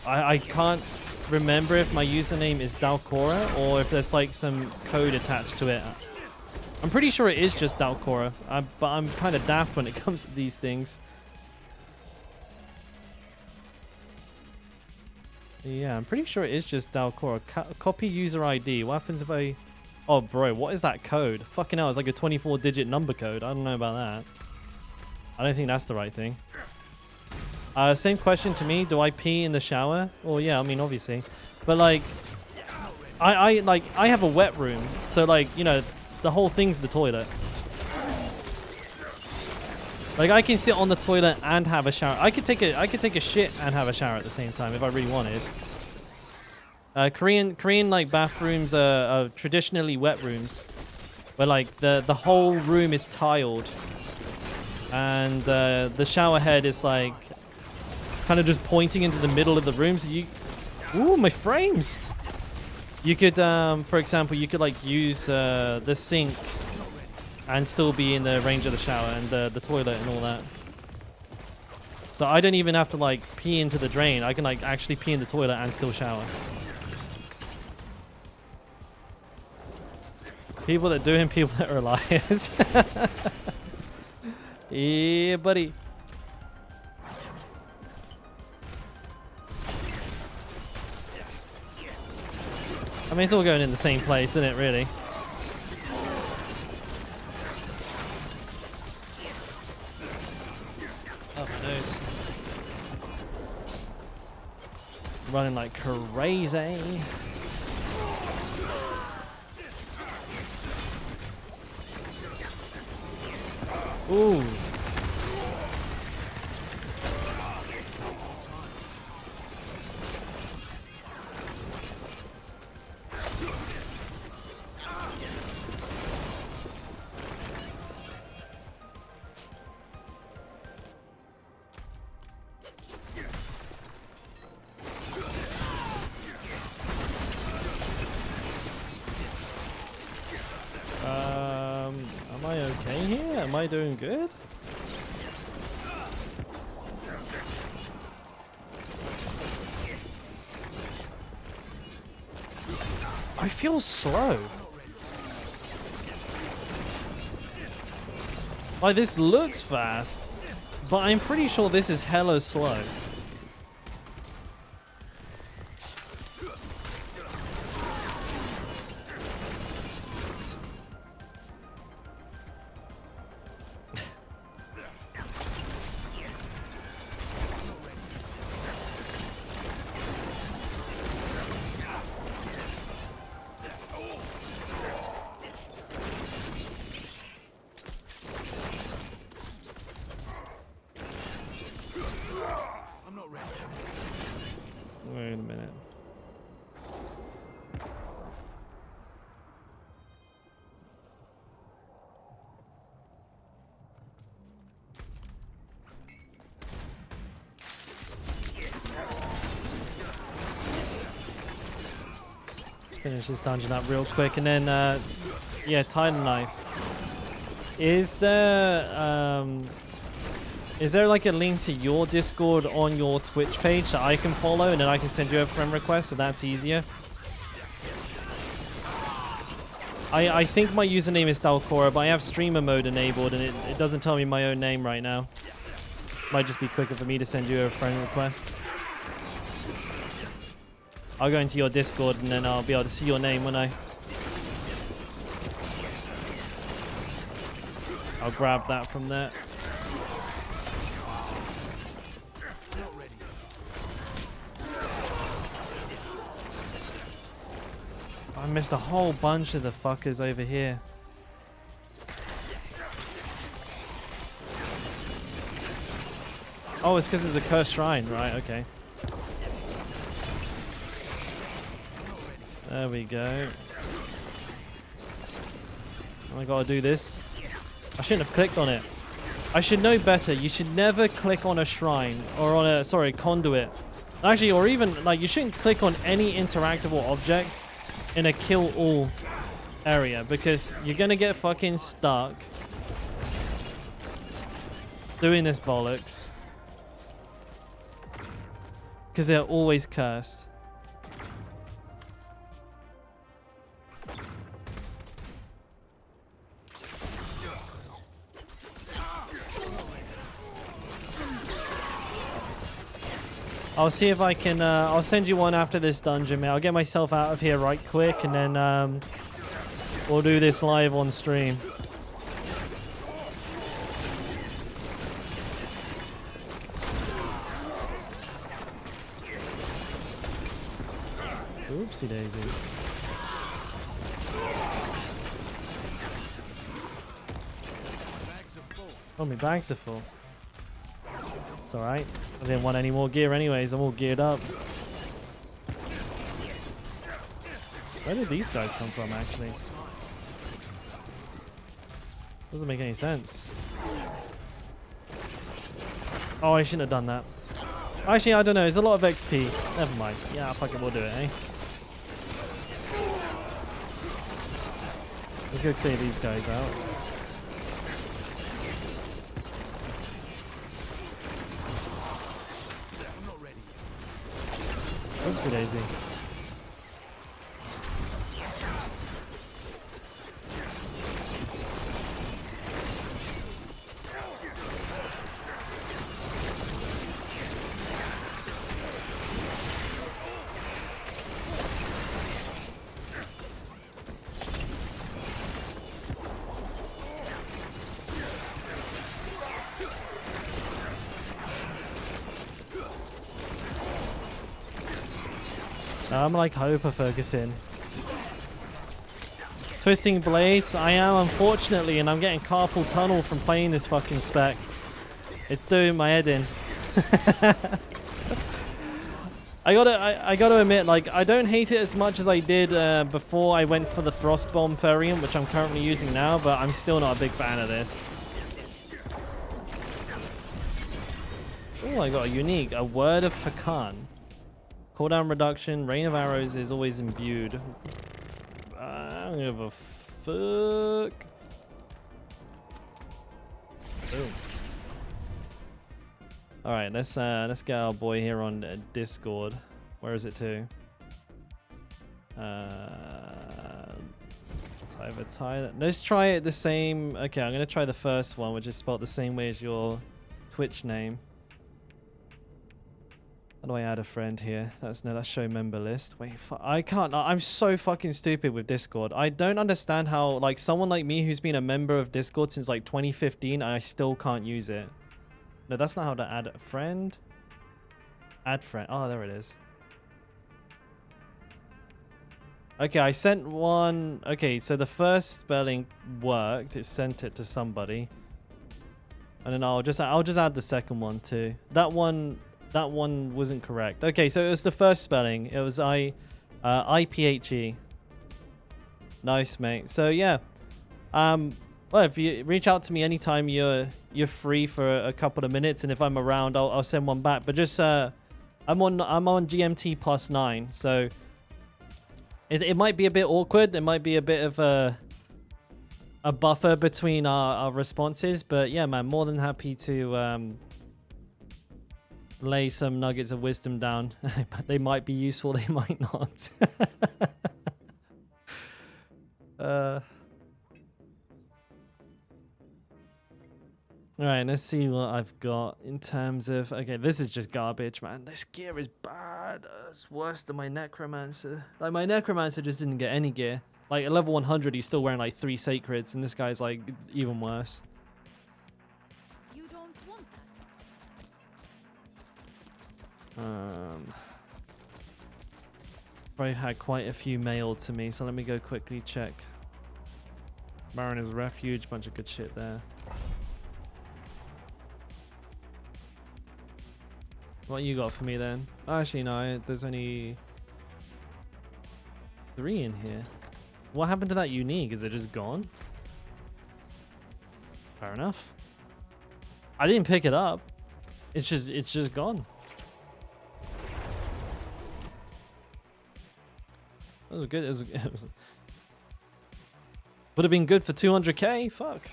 I can't remember if my username is Dalkora or if there's like some code attached to it. I'm pretty sure it is just Dalkora, but I'm kind of daft when it comes to these things. Yeah, I'm pretty sure it is just Dalkora. Copy user ID. What happens if I... Oh, bro, what is that code? Fucking hell, it's like a 24-digit number code. I don't know about that. I don't think that's the right thing. Same question to me. Do I pee in the shower? Well, yeah, I mean, obviously. But, like, I have a wet room. So, like, the whole thing's the toilet. Like, I can sit on the toilet and have a shower. I could take a shit and have a shower at the same time if I really wanted. Korean like bathrooms are traditionally wet rooms, where like the whole room is tiled, and the shower head is like kind of just pointing into the middle of the room. So ooh, my frames. You could, for example, you could like use the sink and still be in the range of the shower and the toilet and all that. So I don't even have to like pee into the drain. I can like actually pee in the toilet and still shower. People that do and people that are liars. Yeah, buddy. I mean, it's all going in the same place, isn't it, really? Oh, my nose. Running like crazy. Ooh. Am I doing good? I feel slow. Like, this looks fast, but I'm pretty sure this is hella slow. Wait a minute. Let's finish this dungeon up real quick, and then yeah, Titan Knife. Is there like a link to your Discord on your Twitch page that I can follow, and then I can send you a friend request, so that's easier? I think my username is Dalkora, but I have streamer mode enabled, and it doesn't tell me my own name right now. Might just be quicker for me to send you a friend request. I'll go into your Discord, and then I'll be able to see your name when I'll grab that from there. I missed a whole bunch of the fuckers over here. Oh, it's because it's a cursed shrine, right? Okay. There we go. I gotta do this. I shouldn't have clicked on it. I should know better. You should never click on a shrine or on a, sorry, conduit. Actually, or even, like, you shouldn't click on any interactable object in a kill all area, because you're gonna get fucking stuck doing this bollocks, because they're always cursed. I'll see if I can, I'll send you one after this dungeon, mate. I'll get myself out of here right quick, and then we'll do this live on stream. Oopsie daisy. Oh, my bags are full. It's alright. I didn't want any more gear anyways. I'm all geared up. Where did these guys come from, actually? Doesn't make any sense. Oh, I shouldn't have done that. Actually, I don't know. There's a lot of XP. Never mind. Yeah, fuck it. We'll do it, eh? Let's go clear these guys out. Oopsie daisy. I'm like hyper focusing. Twisting blades, I am, unfortunately, and I'm getting carpal tunnel from playing this fucking spec. It's doing my head in. I gotta admit, like, I don't hate it as much as I did before I went for the Frostbomb variant, which I'm currently using now, but I'm still not a big fan of this. Oh, I got a unique, a Word of Hakan. Cooldown reduction, Rain of Arrows is always imbued. I don't give a fuck. Boom. All right, let's get our boy here on Discord. Where is it to? Let's try it the same. Okay, I'm gonna try the first one, which is spelled the same way as your Twitch name. How do I add a friend here? That's show member list. Wait, I can't. I'm so fucking stupid with Discord. I don't understand how like someone like me who's been a member of Discord since like 2015, I still can't use it. No, that's not how to add a friend. Add friend. Oh, there it is. Okay, I sent one. Okay, so the first spelling worked. It sent it to somebody. And then I'll just add the second one too. That one wasn't correct. Okay, so it was the first spelling. It was IPHE. Nice, mate. So yeah. Well, if you reach out to me anytime you're free for a couple of minutes, and if I'm around, I'll send one back. But just I'm on GMT +9, so it might be a bit awkward. It might be a bit of a buffer between our responses. But yeah, man, more than happy to lay some nuggets of wisdom down. They might be useful. They might not. All right, let's see what I've got in terms of... Okay, this is just garbage, man. This gear is bad. It's worse than my Necromancer. Like, my Necromancer just didn't get any gear. Like, at level 100, he's still wearing, like, 3 Sacreds, and this guy's, like, even worse. You don't want Probably had quite a few mailed to me, so let me go quickly check. Mariner's Refuge, bunch of good shit there. What you got for me then? Actually, no, there's only 3 in here. What happened to that unique? Is it just gone? Fair enough. I didn't pick it up. It's just gone. That was good. Would have been good for 200k. Fuck.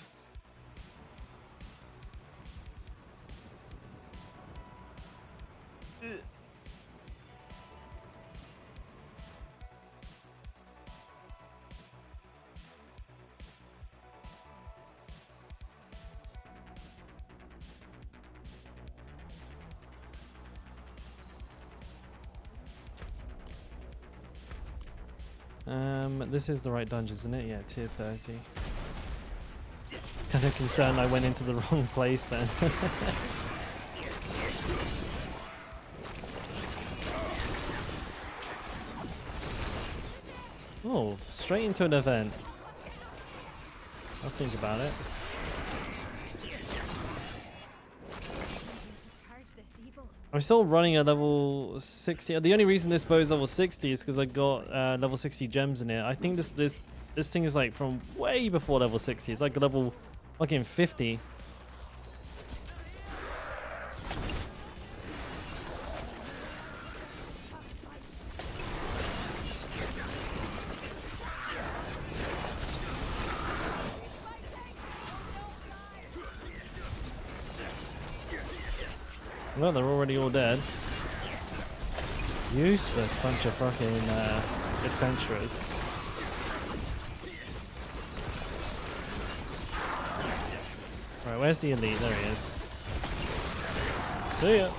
This is the right dungeon, isn't it? Yeah, tier 30. Kind of concerned I went into the wrong place then. Oh, straight into an event. I'll think about it. I'm still running at level 60. The only reason this bow is level 60 is because I got level 60 gems in it. I think this thing is like from way before level 60. It's like level fucking 50. Well, they're already all dead. Useless bunch of fucking adventurers. Right, where's the elite? There he is. See ya.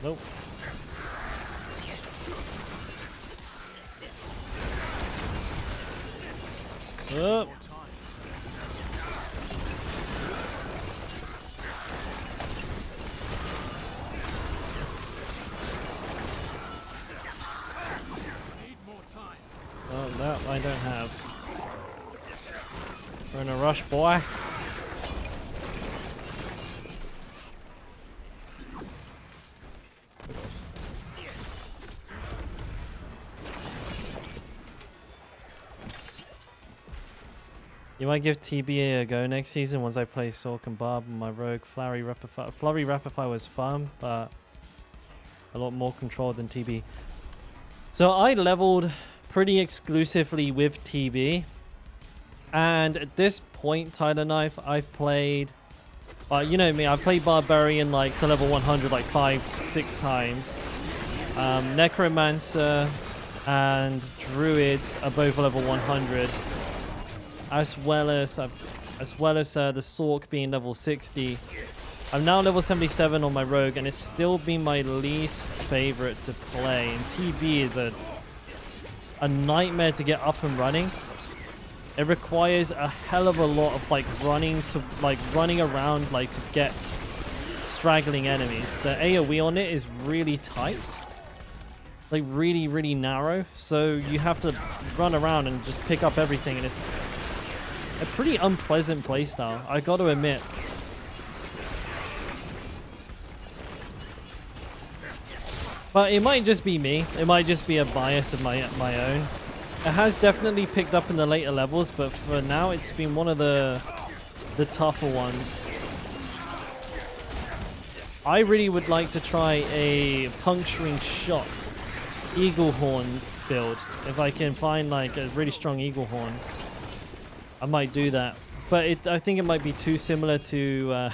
Nope. Oh. Oh, that I don't have. We're in a rush, boy. You might give TBA a go next season once I play Sork and Barb and my rogue Flurry Rapify. Flurry Rapify was fun, but a lot more controlled than TB. So I leveled pretty exclusively with TB. And at this point, Tyler Knife, I've played... you know me, I've played Barbarian like to level 100 like 5-6 times. Necromancer and Druid are both level 100. As well as the Sork being level 60. I'm now level 77 on my Rogue, and it's still been my least favorite to play. And TB is a nightmare to get up and running. It requires a hell of a lot of running around like to get straggling enemies. The AoE on it is really tight. Like really, really narrow. So you have to run around and just pick up everything, and it's a pretty unpleasant playstyle, I gotta admit. But it might just be me. It might just be a bias of my own. It has definitely picked up in the later levels, but for now it's been one of the tougher ones. I really would like to try a puncturing shot eagle horn build. If I can find like a really strong eagle horn, I might do that. But I think it might be too similar to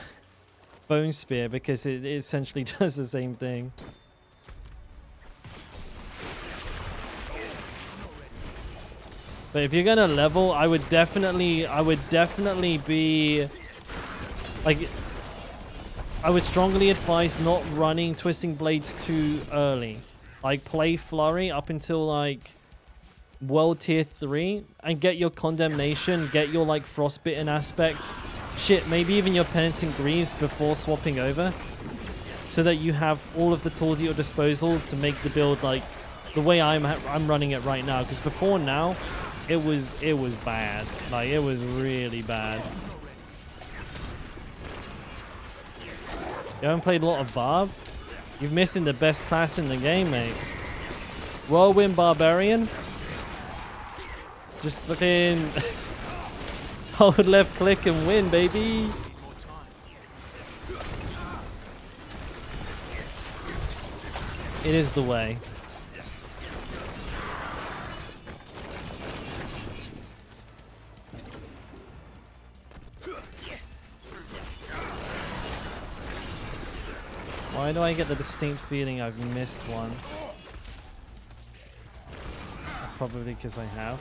Bone Spear, because it essentially does the same thing. But if you're gonna level, I would definitely be like, I would strongly advise not running Twisting Blades too early. Like play Flurry up until like World Tier 3 and get your Condemnation, get your like Frostbitten aspect. Shit, maybe even your Penitent Greaves before swapping over. So that you have all of the tools at your disposal to make the build like the way I'm running it right now. Because before now, it was bad. Like, it was really bad. You haven't played a lot of Barb? You're missing the best class in the game, mate. Whirlwind Barbarian. Just fucking hold left click and win, baby. It is the way. Why do I get the distinct feeling I've missed one? Probably because I have.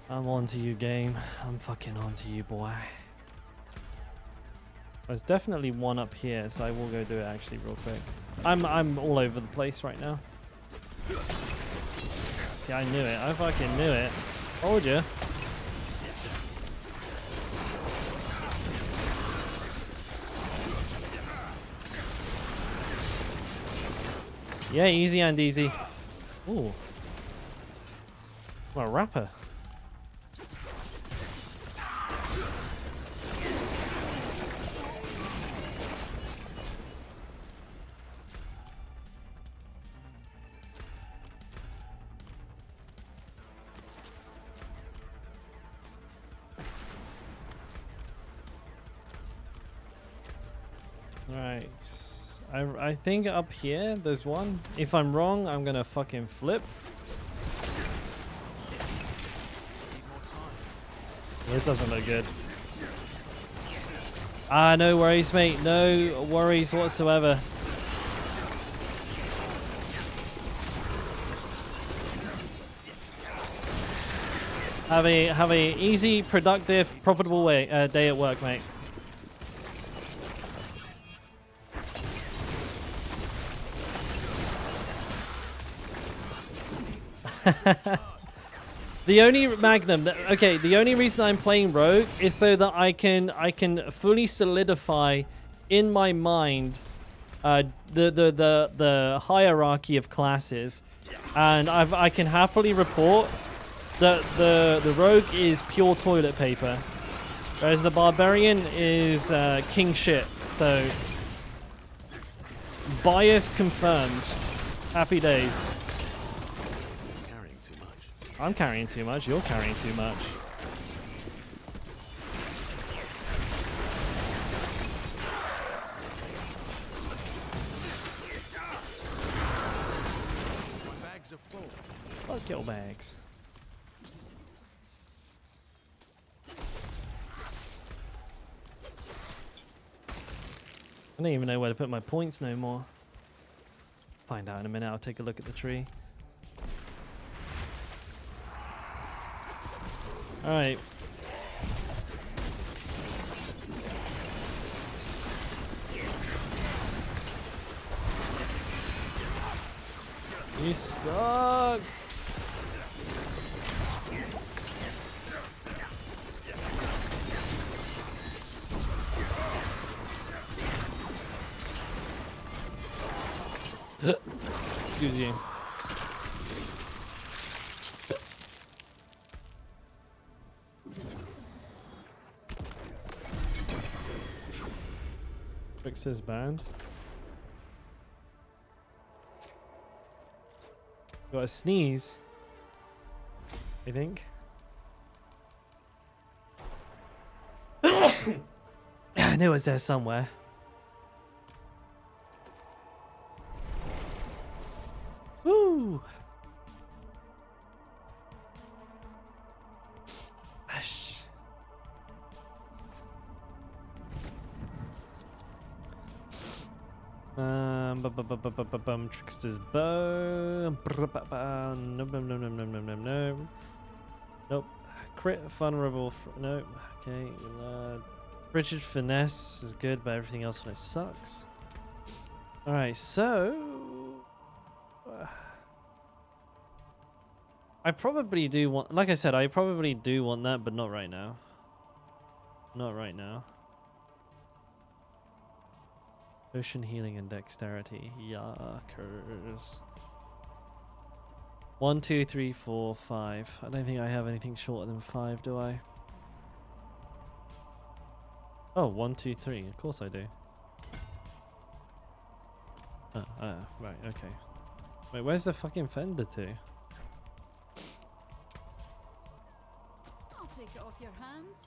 I'm on to you, game. I'm fucking on to you, boy. There's definitely one up here, so I will go do it actually real quick. I'm all over the place right now. See, I knew it. I fucking knew it. Told you. Yeah, easy and easy. Ooh. What a rapper. Right. I think up here there's one. If I'm wrong, I'm gonna fucking flip. This doesn't look good. Ah, no worries, mate. No worries whatsoever. Have a easy, productive, profitable day at work, mate. The only Magnum, okay, the only reason I'm playing Rogue is so that I can fully solidify in my mind the hierarchy of classes, and I can happily report that the Rogue is pure toilet paper, whereas the Barbarian is king shit. So bias confirmed. Happy days. I'm carrying too much. You're carrying too much. Fuck your bags. I don't even know where to put my points no more. Find out in a minute. I'll take a look at the tree. Alright. You suck! Excuse you. Fix his band. Got a sneeze, I think. I knew it was there somewhere. Woo! Ash. Trickster's bow. No. Nope. Crit vulnerable. Nope. Okay. Richard finesse is good, but everything else on it sucks. All right. So I probably do want. Like I said, I probably do want that, but not right now. Not right now. Potion healing and dexterity. Yuckers. 1, 2, 3, 4, 5. I don't think I have anything shorter than 5, do I? Oh, 1, 2, 3. Of course I do. Right, okay. Wait, where's the fucking fender to? I'll take it off your hands.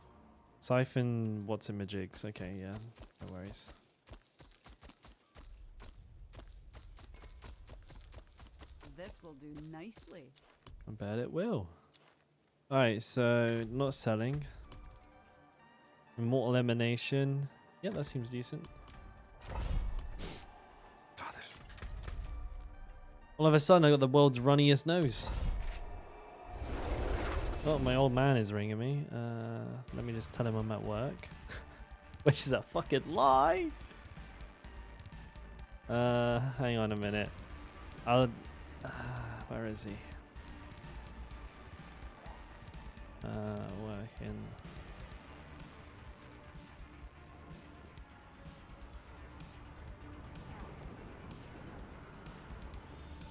Siphon, what's in my jigs? Okay, yeah. No worries. This will do nicely. I bet it will. Alright, so not selling. Immortal Emanation. Yeah, that seems decent. God, all of a sudden I got the world's runniest nose. Oh, my old man is ringing me. Let me just tell him I'm at work. Which is a fucking lie. Hang on a minute. I'll... where is he? Working.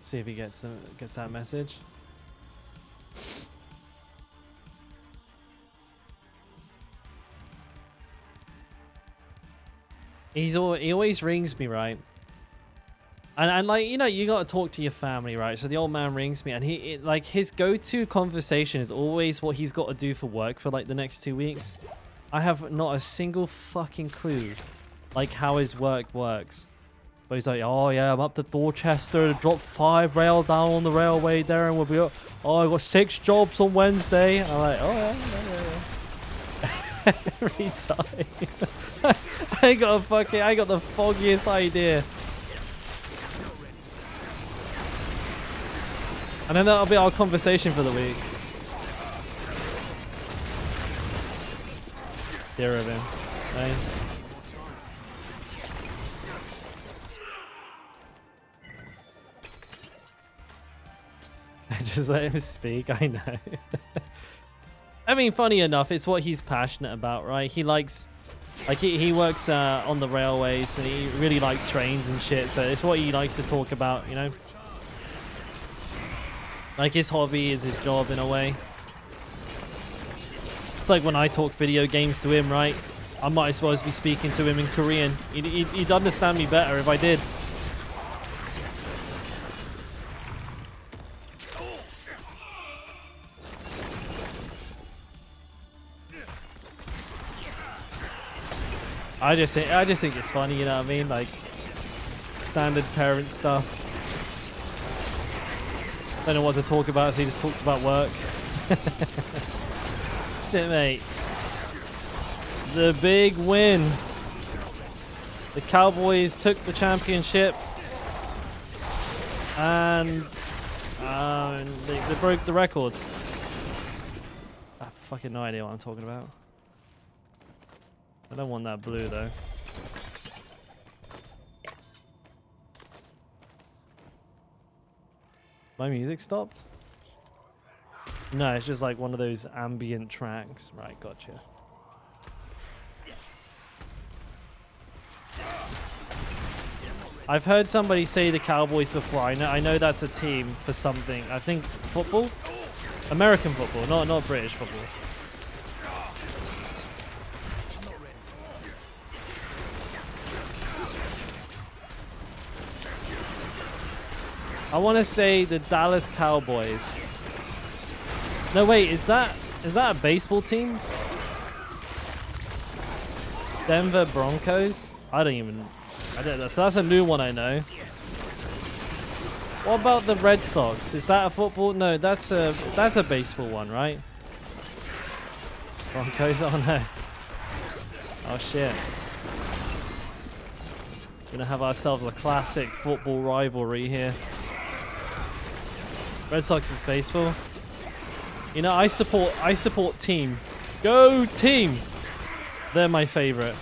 See if he gets that message. He always rings me, right? And like, you know, you got to talk to your family, right? So the old man rings me, and like his go-to conversation is always what he's got to do for work for like the next 2 weeks. I have not a single fucking clue like how his work works. But he's like, oh yeah, I'm up to Dorchester to drop 5 rail down on the railway there, and we'll be up. Oh, I got 6 jobs on Wednesday. I'm like, oh yeah. Every time. I got the foggiest idea. And then that'll be our conversation for the week. Hear of him. Right? Just let him speak, I know. I mean, funny enough, it's what he's passionate about, right? He likes... Like, he works on the railways, and he really likes trains and shit, so it's what he likes to talk about, you know? Like, his hobby is his job in a way. It's like when I talk video games to him, right? I might as well be speaking to him in Korean. He'd understand me better if I did. I just think it's funny, you know what I mean? Like, standard parent stuff. Don't know what to talk about, so he just talks about work. Isn't it, mate? The big win. The Cowboys took the championship. And they broke the records. I have fucking no idea what I'm talking about. I don't want that blue though. My music stopped? No, it's just like one of those ambient tracks. Right, gotcha. I've heard somebody say the Cowboys before. I know that's a team for something. I think football? American football, not British football. I want to say the Dallas Cowboys. No, wait, is that a baseball team? Denver Broncos? I don't know. So that's a new one I know. What about the Red Sox? Is that a football? No, that's a baseball one, right? Broncos? Oh no. Oh shit. Gonna have ourselves a classic football rivalry here. Red Sox is baseball. You know, I support team. Go team! They're my favorite.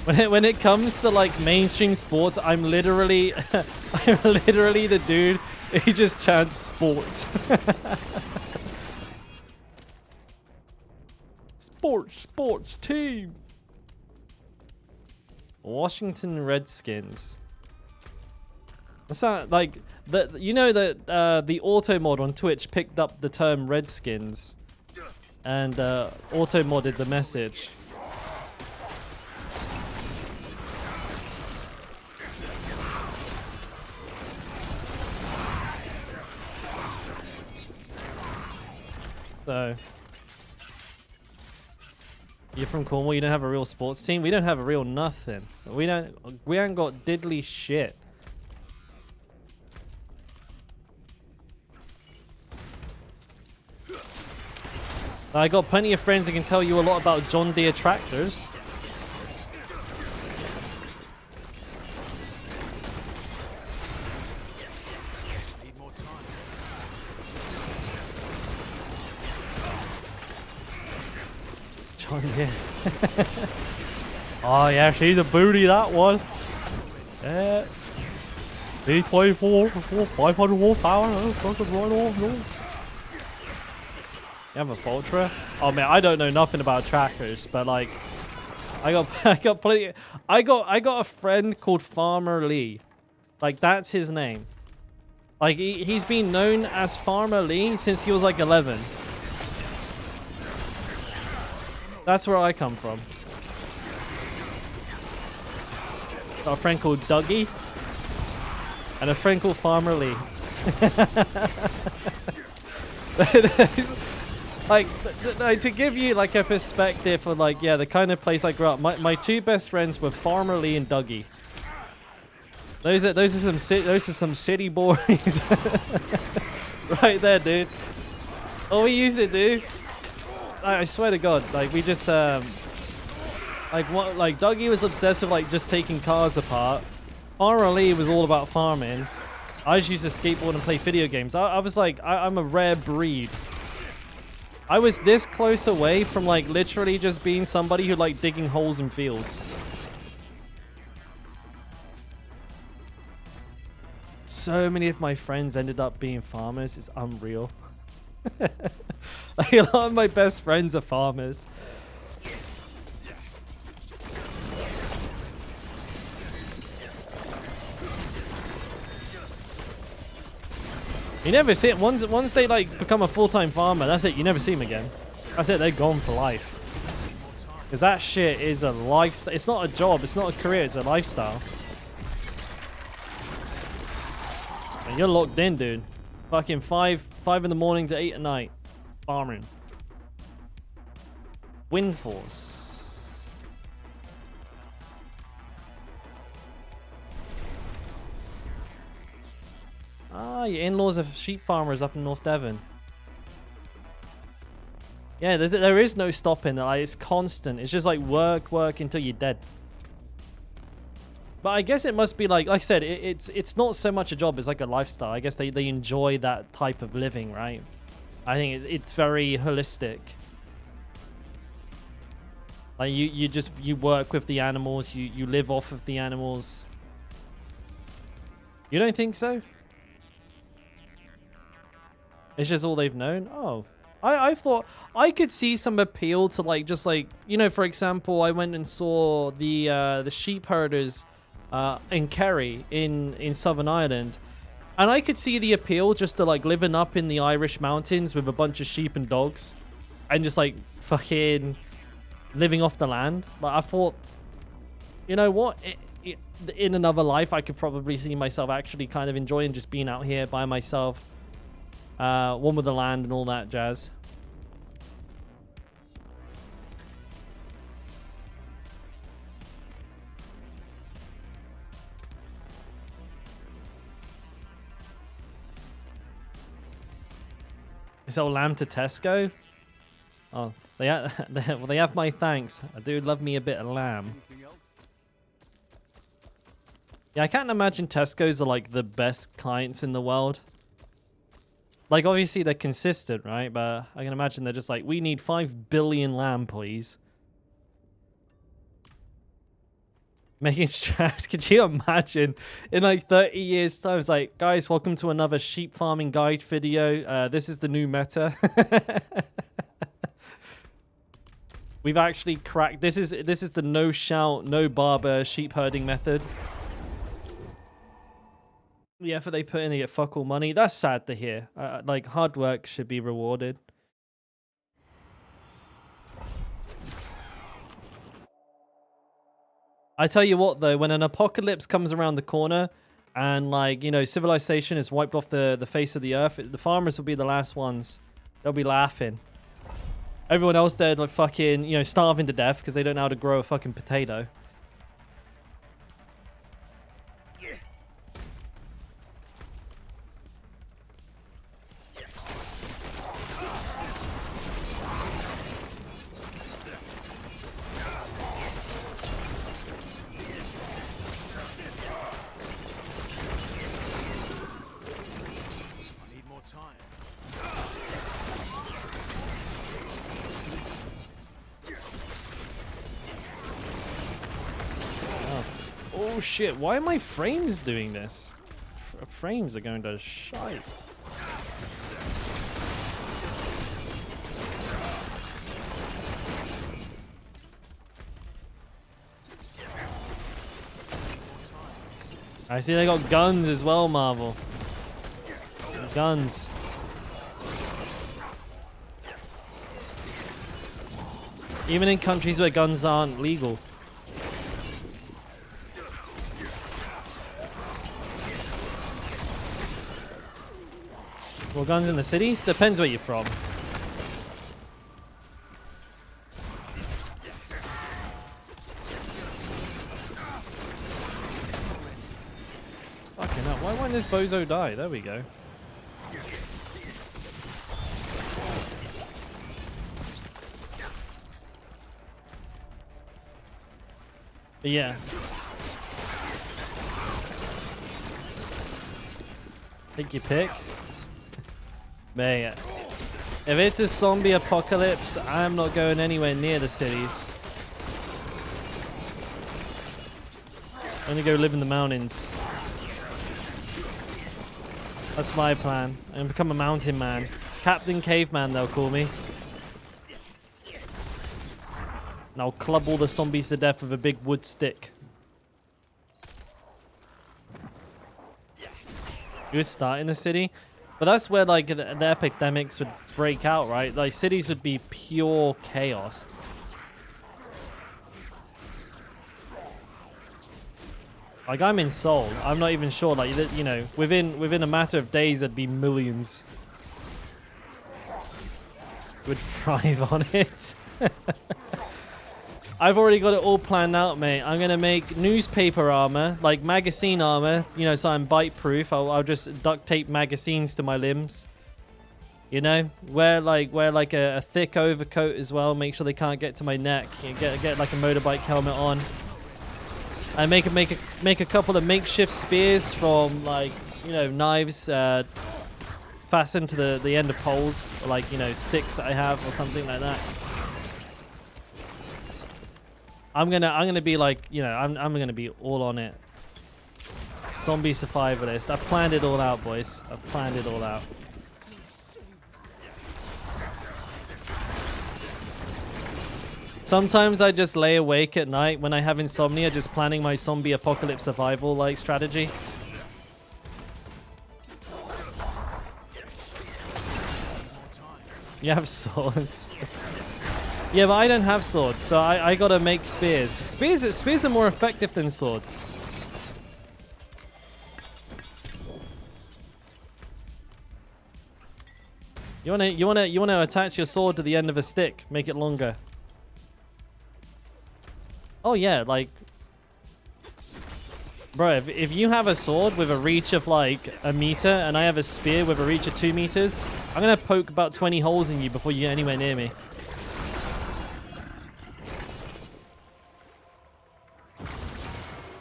When it comes to like mainstream sports, I'm literally the dude who just chants sports. Sports team. Washington Redskins. That's not like you know that the auto mod on Twitch picked up the term Redskins and auto modded the message. So, you're from Cornwall, you don't have a real sports team? We don't have a real nothing. We ain't got diddly shit. I got plenty of friends who can tell you a lot about John Deere tractors. Yeah. Oh yeah, she's a booty, that one. Yeah. D24 500 horsepower. Fucking right off, no. You have a Voltra? Oh man, I don't know nothing about trackers, but like, I got plenty. I got a friend called Farmer Lee. Like that's his name. Like he's been known as Farmer Lee since he was like 11. That's where I come from. Got a friend called Dougie and a friend called Farmer Lee. like to give you like a perspective of like the kind of place I grew up. My two best friends were Farmer Lee and Dougie. Those are some city boys. Right there, dude. All we used to do, I swear to God, like we just like Dougie was obsessed with like just taking cars apart. Farmer Lee was all about farming. I just used to skateboard and play video games. I was like, I'm a rare breed. I was this close away from like literally just being somebody who liked digging holes in fields. So many of my friends ended up being farmers. It's unreal. Like a lot of my best friends are farmers. You never see it. Once they like become a full-time farmer, that's it. You never see them again. That's it. They're gone for life. Because that shit is a lifestyle. It's not a job. It's not a career. It's a lifestyle. And you're locked in, dude. Fucking 5 in the morning to 8 at night. Farming. Wind Force. Ah, your in-laws are sheep farmers up in North Devon. Yeah, there is no stopping. Like, it's constant. It's just like work until you're dead. But I guess it must be like I said, it's not so much a job, it's like a lifestyle. I guess they enjoy that type of living, right? I think it's very holistic. Like you work with the animals, you live off of the animals. You don't think so? It's just all they've known? Oh. I thought I could see some appeal to like just like, you know, for example, I went and saw the sheep herders in Kerry in Southern Ireland, and I could see the appeal just to like living up in the Irish mountains with a bunch of sheep and dogs and just like fucking living off the land. Like I thought, you know what, in another life I could probably see myself actually kind of enjoying just being out here by myself, one with the land and all that jazz. Is that lamb to Tesco? Oh, they have my thanks. I do love me a bit of lamb. Anything else? Yeah, I can't imagine Tesco's are like the best clients in the world. Like, obviously they're consistent, right? But I can imagine they're just like, we need 5 billion lamb, please. Making stress. Could you imagine in like 30 years time? It's like, guys, welcome to another sheep farming guide video. This is the new meta. We've actually cracked. This is the no shout, no barber sheep herding method. The effort they put in, they get fuck all money. That's sad to hear. Like, hard work should be rewarded. I tell you what, though, when an apocalypse comes around the corner and, like, you know, civilization is wiped off the face of the earth, the farmers will be the last ones. They'll be laughing. Everyone else there, like, fucking, you know, starving to death because they don't know how to grow a fucking potato. Oh shit, why are my frames doing this? Frames are going to shite. I see they got guns as well, Marvel. Guns. Even in countries where guns aren't legal. Well, guns in the cities? Depends where you're from. Fucking hell. Why won't this bozo die? There we go. But yeah. Take your pick. Man, if it's a zombie apocalypse, I'm not going anywhere near the cities. I'm gonna go live in the mountains. That's my plan. I'm gonna become a mountain man. Captain Caveman, they'll call me. And I'll club all the zombies to death with a big wood stick. You would start in the city? But that's where, like, the epidemics would break out, right? Like, cities would be pure chaos. Like, I'm in Seoul. I'm not even sure, like, you know, within a matter of days, there'd be millions. Would thrive on it. I've already got it all planned out, mate. I'm gonna make newspaper armor, like magazine armor, you know, so I'm bite proof. I'll just duct tape magazines to my limbs. You know, wear like a thick overcoat as well. Make sure they can't get to my neck. You know, get like a motorbike helmet on. I make a couple of makeshift spears from like, you know, knives fastened to the end of poles, or like, you know, sticks that I have or something like that. I'm gonna be like, you know, I'm gonna be all on it. Zombie survivalist. I've planned it all out, boys. I've planned it all out. Sometimes I just lay awake at night when I have insomnia, just planning my zombie apocalypse survival like strategy. You have swords. Yeah, but I don't have swords, so I gotta make spears. Spears are more effective than swords. You wanna attach your sword to the end of a stick, make it longer. Oh yeah, like, bro, if you have a sword with a reach of like 1 meter and I have a spear with a reach of 2 meters, I'm gonna poke about 20 holes in you before you get anywhere near me.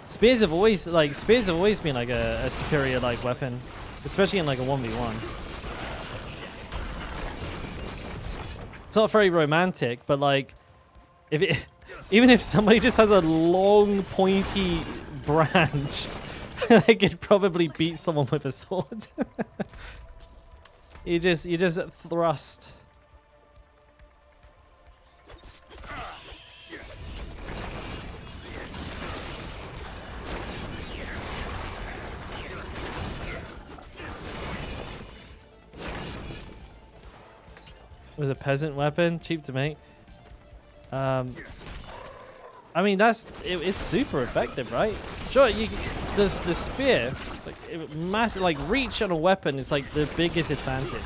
Spears have always been like a superior like weapon, especially in like a 1v1. It's not very romantic, but like, even if somebody just has a long pointy branch, they could probably beat someone with a sword. you just thrust. It was a peasant weapon, cheap to make. I mean, it's super effective, right? Sure, the spear, like massive, like reach on a weapon is like the biggest advantage.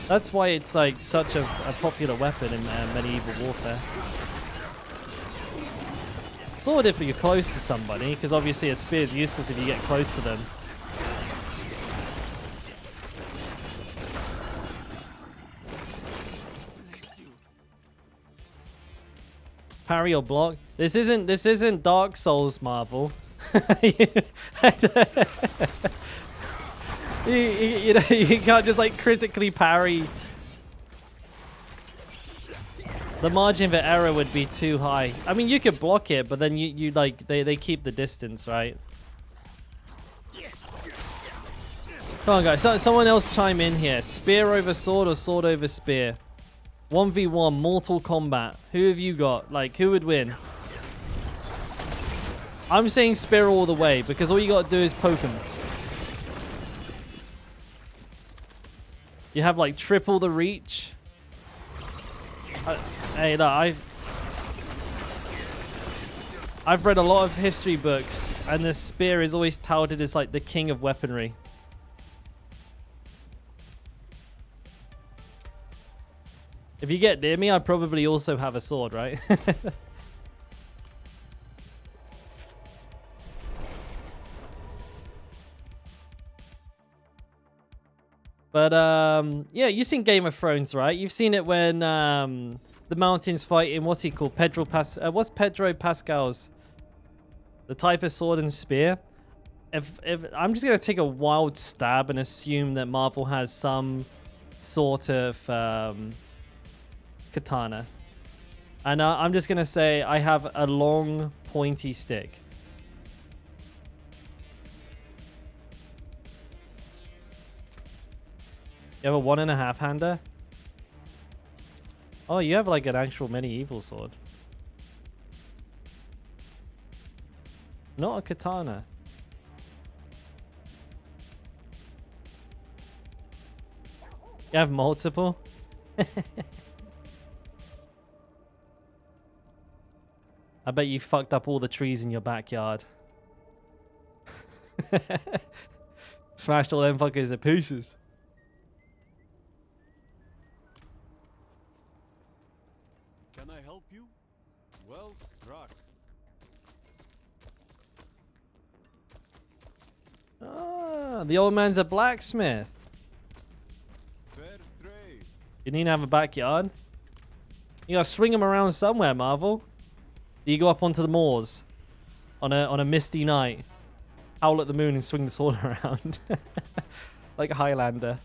That's why it's like such a popular weapon in medieval warfare. Sword if you're close to somebody, because obviously a spear is useless if you get close to them. Parry or block. This isn't Dark Souls, Marvel. you know, you can't just like critically parry. The margin for error would be too high. I mean, you could block it, but then you like they keep the distance, right? Come on, guys. Someone else chime in here. Spear over sword or sword over spear? 1v1 Mortal Kombat. Who have you got? Like, who would win? I'm saying spear all the way because all you got to do is poke him. You have like triple the reach. Hey, look, I've read a lot of history books, and the spear is always touted as like the king of weaponry. If you get near me, I probably also have a sword, right? But yeah, you've seen Game of Thrones, right? You've seen it when the Mountain's fighting. What's he called? What's Pedro Pascal's? The type of sword and spear. If I'm just gonna take a wild stab and assume that Marvel has some sort of katana, and I'm just gonna say I have a long pointy stick. You have a 1.5 hander? Oh, you have like an actual medieval sword. Not a katana. You have multiple? I bet you fucked up all the trees in your backyard. Smashed all them fuckers to pieces. struck. Ah, the old man's a blacksmith. Fair trade. You need to have a backyard. You gotta swing him around somewhere, Marvel. You go up onto the moors on a misty night, howl at the moon and swing the sword around like a Highlander.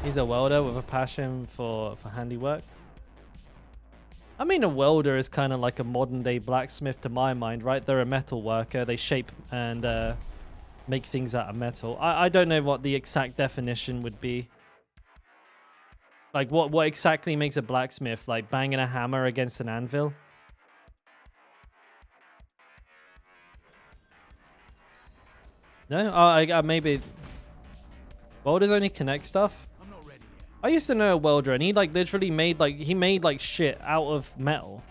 He's a welder with a passion for handiwork. I mean, a welder is kind of like a modern day blacksmith to my mind, right? They're a metal worker. They shape and make things out of metal. I don't know what the exact definition would be. Like, what exactly makes a blacksmith? Like, banging a hammer against an anvil? No? Oh, maybe... Welders only connect stuff? I'm not ready yet. I used to know a welder, and he, like, literally made, like... He made, like, shit out of metal.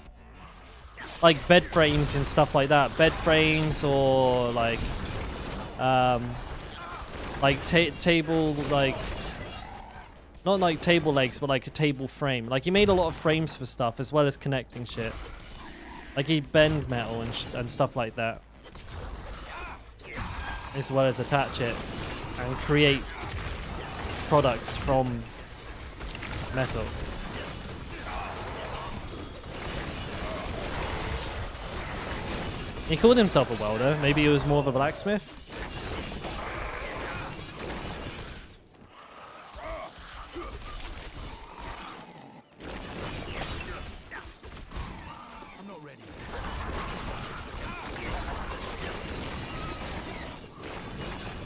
Like, bed frames and stuff like that. Bed frames or, like... table, like... Not like table legs, but like a table frame. Like, he made a lot of frames for stuff as well as connecting shit. Like, he'd bend metal and stuff like that. As well as attach it and create products from metal. He called himself a welder. Maybe he was more of a blacksmith.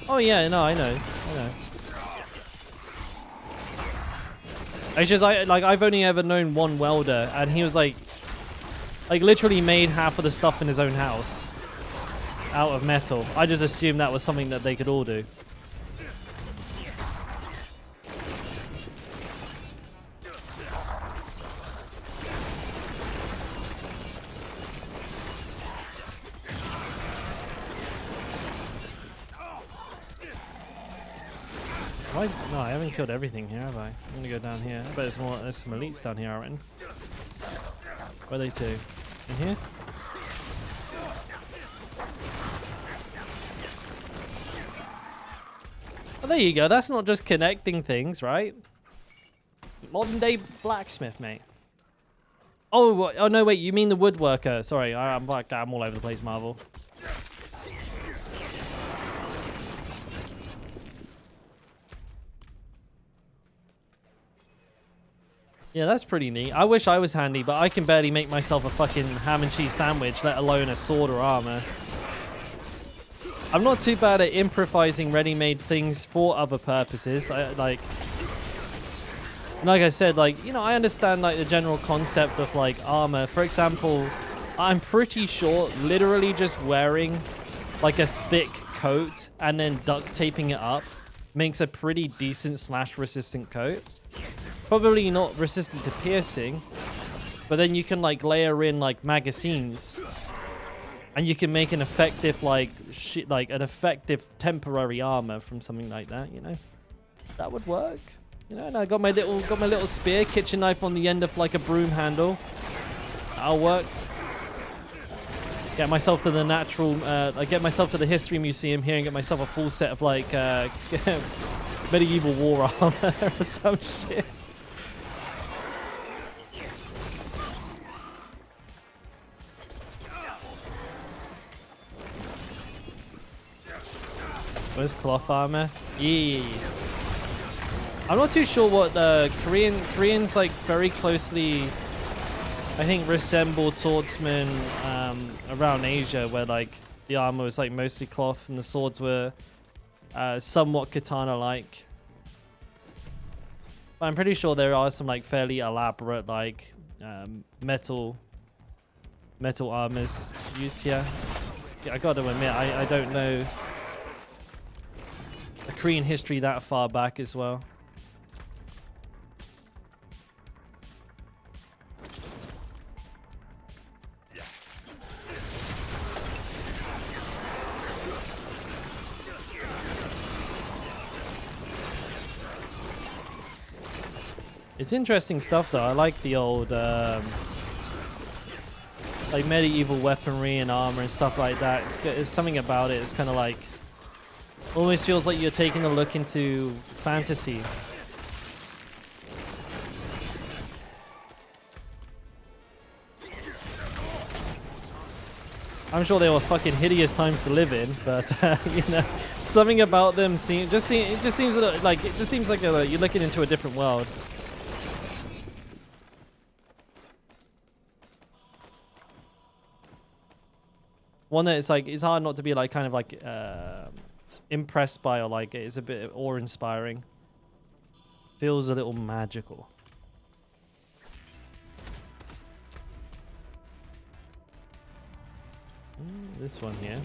Oh yeah, no, I know. It's just I've only ever known one welder, and he was like literally made half of the stuff in his own house out of metal. I just assumed that was something that they could all do. Why? No, I haven't killed everything here, have I? I'm gonna go down here. I bet there's some elites down here, I reckon. Where are they to? In here? Oh, there you go. That's not just connecting things, right? Modern day blacksmith, mate. Oh no, wait. You mean the woodworker? Sorry, I'm all over the place, Marvel. Yeah, that's pretty neat. I wish I was handy, but I can barely make myself a fucking ham and cheese sandwich, let alone a sword or armor. I'm not too bad at improvising ready-made things for other purposes. Like I said, like, you know, I understand like the general concept of like armor. For example, I'm pretty sure literally just wearing like a thick coat and then duct taping it up makes a pretty decent slash resistant coat. Probably not resistant to piercing, but then you can like layer in like magazines, and you can make an effective like an effective temporary armor from something like that. You know, that would work. You know, and I got my little spear kitchen knife on the end of like a broom handle. That'll work. Get myself to the get myself to the history museum here and get myself a full set of like medieval war armor or some shit. Where's cloth armor? Yeah. I'm not too sure what the Koreans like very closely, I think, resemble swordsmen around Asia, where like the armor was like mostly cloth and the swords were somewhat katana-like. But I'm pretty sure there are some like fairly elaborate like metal armors used here. Yeah, I gotta admit, I don't know the Korean history that far back as well. It's interesting stuff though. I like the old like medieval weaponry and armor and stuff like that. It's something about it. It's kind of like almost feels like you're taking a look into fantasy. I'm sure they were fucking hideous times to live in, but you know, something about them it just seems like you're looking into a different world. One that it's hard not to be like kind of like impressed by, or like it's a bit awe-inspiring. Feels a little magical. This one here.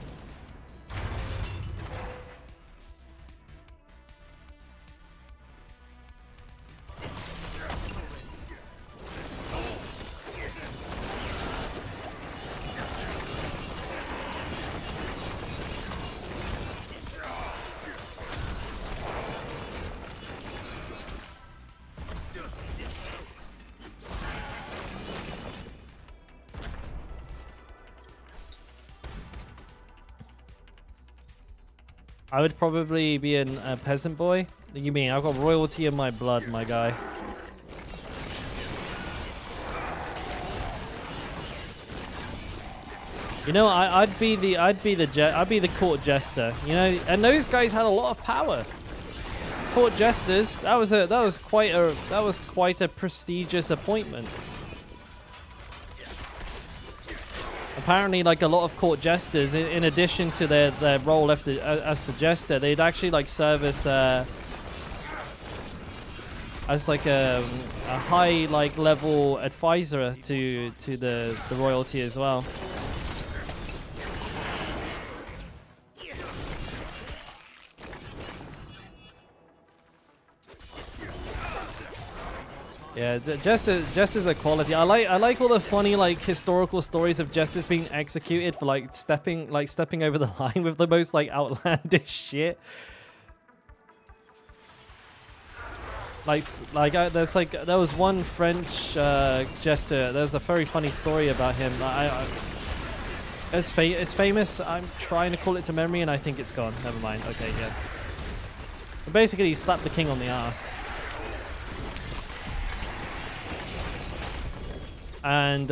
I would probably be a peasant boy. What do you mean? I've got royalty in my blood, my guy. You know, I'd be the court jester. You know, and those guys had a lot of power. Court jesters. That was quite a prestigious appointment. Apparently, like a lot of court jesters, in addition to their role as the jester, they'd actually like serve as like a high like level advisor to the royalty as well. Yeah, jesters are quality. I like all the funny like historical stories of jesters being executed for like stepping over the line with the most like outlandish shit. There was one French jester. There's a very funny story about him. It's famous. I'm trying to call it to memory, and I think it's gone. Never mind. Okay, yeah. But basically, he slapped the king on the ass. And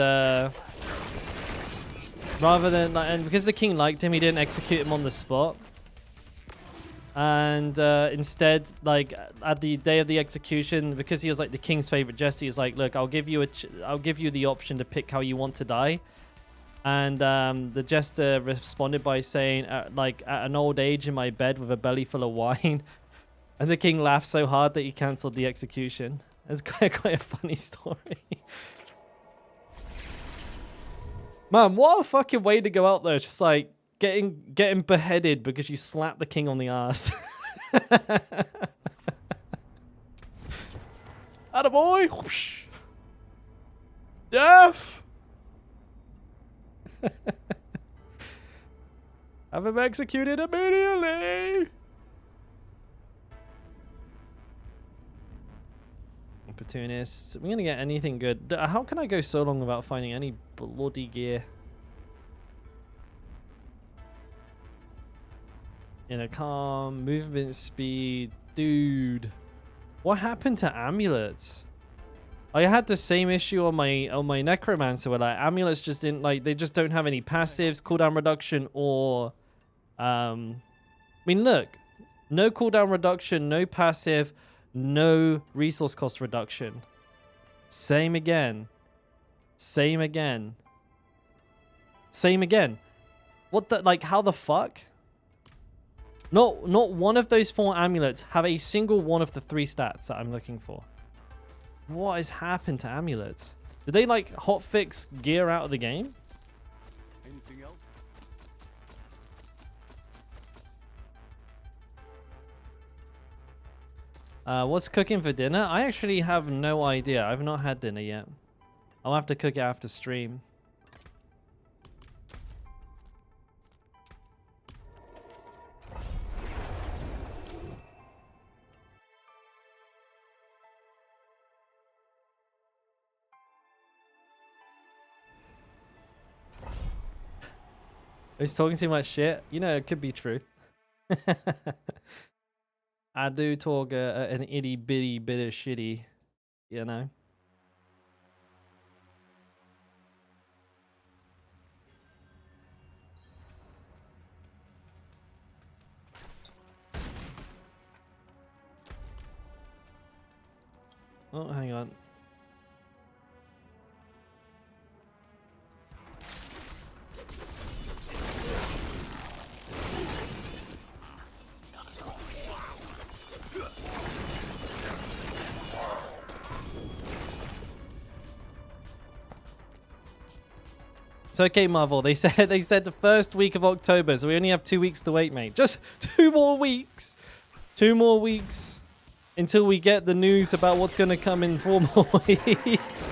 rather than and because the king liked him, he didn't execute him on the spot. And instead, like at the day of the execution, because he was like the king's favorite jester, he's like, "Look, I'll give you the option to pick how you want to die." And the jester responded by saying, "Like at an old age in my bed with a belly full of wine." And the king laughed so hard that he cancelled the execution. It's quite a funny story. Man, what a fucking way to go out there. Just like getting beheaded because you slapped the king on the ass. Attaboy! Whoosh. Death! Have him executed immediately! Opportunists. We're gonna get anything good. How can I go so long without finding any bloody gear? In a calm, movement speed, dude. What happened to amulets? I had the same issue on my necromancer where like amulets just didn't like they just don't have any passives, cooldown reduction, or I mean look, no cooldown reduction, no passive. No resource cost reduction. Same again. Same again. Same again. What the, like, how the fuck? Not one of those 4 amulets have a single one of the 3 stats that I'm looking for. What has happened to amulets? Did they, like, hotfix gear out of the game? Anything else? What's cooking for dinner? I actually have no idea. I've not had dinner yet. I'll have to cook it after stream. He's talking too much shit. You know, it could be true. I do talk an itty bitty bit of shitty, you know. Oh, hang on. It's okay, Marvel. They said the first week of October, so we only have 2 weeks to wait, mate. Just 2 more weeks. 2 more weeks until we get the news about what's going to come in 4 more weeks.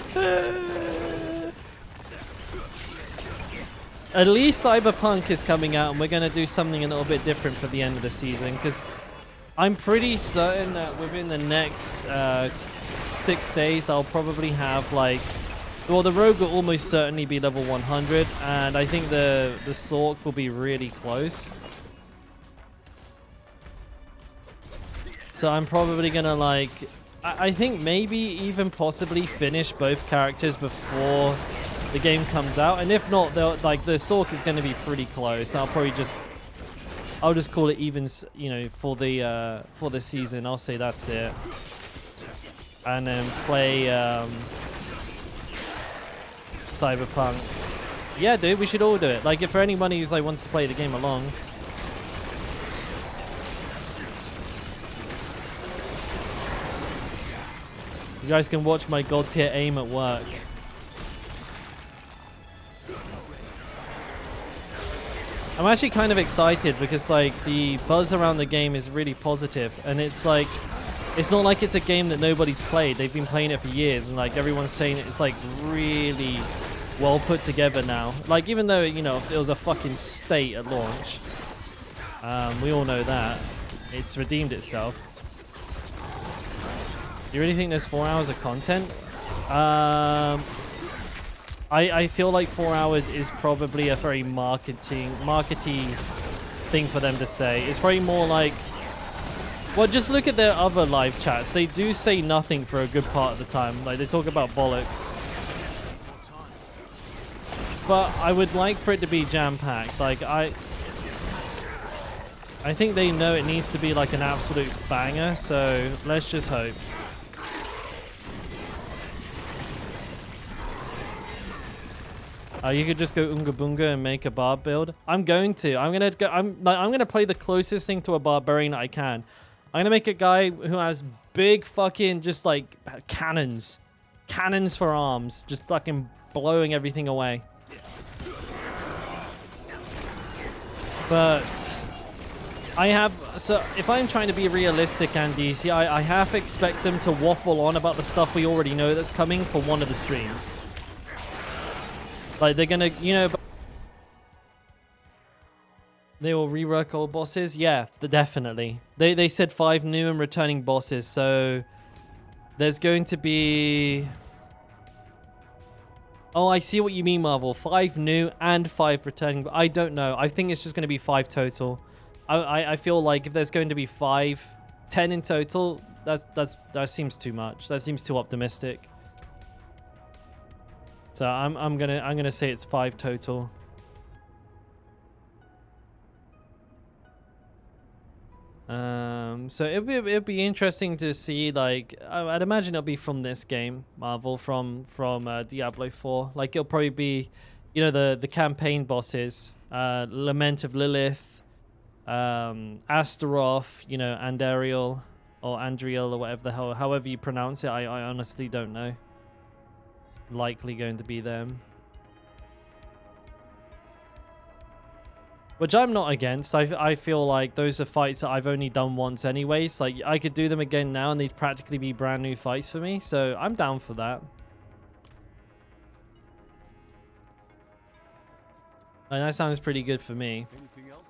At least Cyberpunk is coming out, and we're going to do something a little bit different for the end of the season, because I'm pretty certain that within the next 6 days, I'll probably have like... Well, the Rogue will almost certainly be level 100, and I think the Sork will be really close. So I'm probably gonna like... I think maybe even possibly finish both characters before the game comes out, and if not, like the Sork is gonna be pretty close. I'll just call it even, you know, for the season. I'll say that's it, and then play Cyberpunk. Yeah, dude, we should all do it. Like, if for anybody who's like wants to play the game along. You guys can watch my god tier aim at work. I'm actually kind of excited because like the buzz around the game is really positive, and it's like, it's not like it's a game that nobody's played. They've been playing it for years, and like everyone's saying it's like really well put together now. Like, even though, you know, it was a fucking state at launch, we all know that it's redeemed itself. You really think there's 4 hours of content? I feel like 4 hours is probably a very markety thing for them to say. It's probably more like, well, just look at their other live chats. They do say nothing for a good part of the time. Like, they talk about bollocks. But I would like for it to be jam-packed. Like, I think they know it needs to be like an absolute banger, so let's just hope. You could just go Unga Bunga and make a barb build. I'm going to. I'm gonna play the closest thing to a barbarian I can. I'm gonna make a guy who has big fucking just like cannons for arms, just fucking blowing everything away. But so if I'm trying to be realistic, Andy, see, I half expect them to waffle on about the stuff we already know that's coming for one of the streams. Like, they're gonna, you know, they will rework old bosses. Yeah, definitely. They said 5 new and returning bosses, so there's going to be... Oh, I see what you mean, Marvel. 5 new and 5 returning. I don't know. I think it's just going to be 5 total. I feel like if there's going to be 10 in total, that seems too much. That seems too optimistic. So I'm gonna say it's 5 total. So it'll be interesting to see. Like, I'd imagine it'll be from this game, Marvel, from Diablo 4. Like, it'll probably be, you know, the campaign bosses, Lament of Lilith, Astaroth, you know, Andariel or Andriel or whatever the hell, however you pronounce it. I honestly don't know. Likely going to be them, which I'm not against. I feel like those are fights that I've only done once anyways. Like, I could do them again now and they'd practically be brand new fights for me, so I'm down for that. And that sounds pretty good for me. Anything else?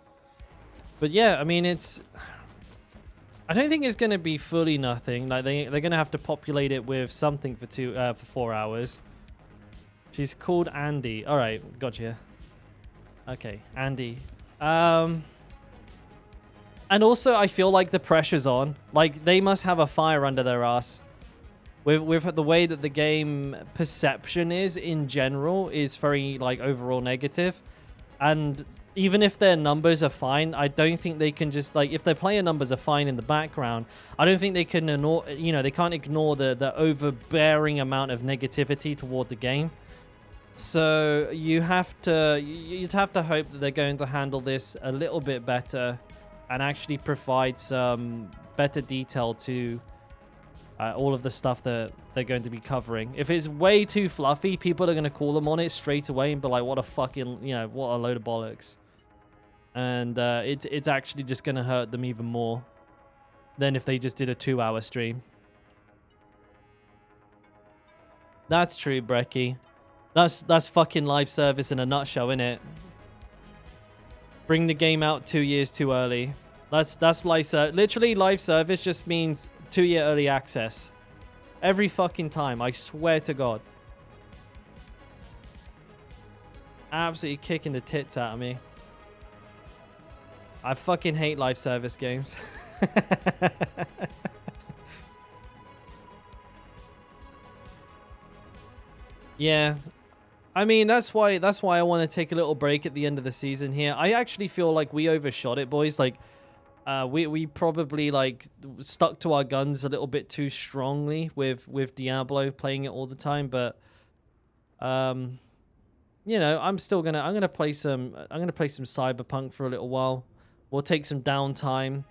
But yeah, I mean, I don't think it's going to be fully nothing. Like, they're going to have to populate it with something for 4 hours. She's called Andy. All right, gotcha. Okay, Andy. And also, I feel like the pressure's on. Like, they must have a fire under their ass. With the way that the game perception is, in general, is very, like, overall negative. And even if their numbers are fine, I don't think they can just, like, if their player numbers are fine in the background, I don't think they can ignore, you know, they can't ignore the overbearing amount of negativity toward the game. So you'd have to hope that they're going to handle this a little bit better and actually provide some better detail to all of the stuff that they're going to be covering. If it's way too fluffy, people are going to call them on it straight away and be like, what a fucking, you know, what a load of bollocks. And it's actually just going to hurt them even more than if they just did a 2-hour stream. That's true, Brecky. That's fucking live service in a nutshell, innit? Bring the game out 2 years too early. That's live service. Literally, live service just means 2-year early access. Every fucking time, I swear to God. Absolutely kicking the tits out of me. I fucking hate live service games. Yeah. I mean, that's why I want to take a little break at the end of the season here. I actually feel like we overshot it, boys. Like, we probably, like, stuck to our guns a little bit too strongly with Diablo, playing it all the time. But, you know, I'm gonna play some Cyberpunk for a little while. We'll take some downtime,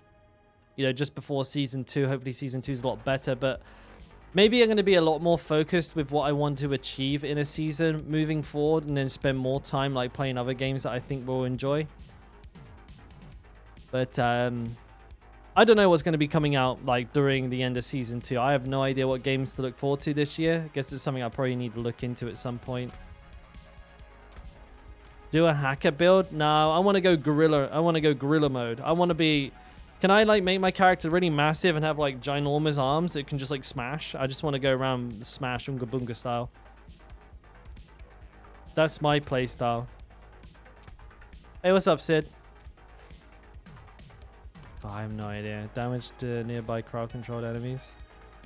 you know, just before season 2. Hopefully season 2 is a lot better, but maybe I'm going to be a lot more focused with what I want to achieve in a season moving forward, and then spend more time, like, playing other games that I think we'll enjoy. But I don't know what's going to be coming out, like, during the end of season 2. I have no idea what games to look forward to this year. I guess it's something I probably need to look into at some point. Do a hacker build? No, I want to go gorilla. I want to go gorilla mode. I want to be... Can I, like, make my character really massive and have, like, ginormous arms that can just, like, smash? I just want to go around smash Unga Bunga style. That's my play style. Hey, what's up, Sid? Oh, I have no idea. Damage to nearby crowd-controlled enemies.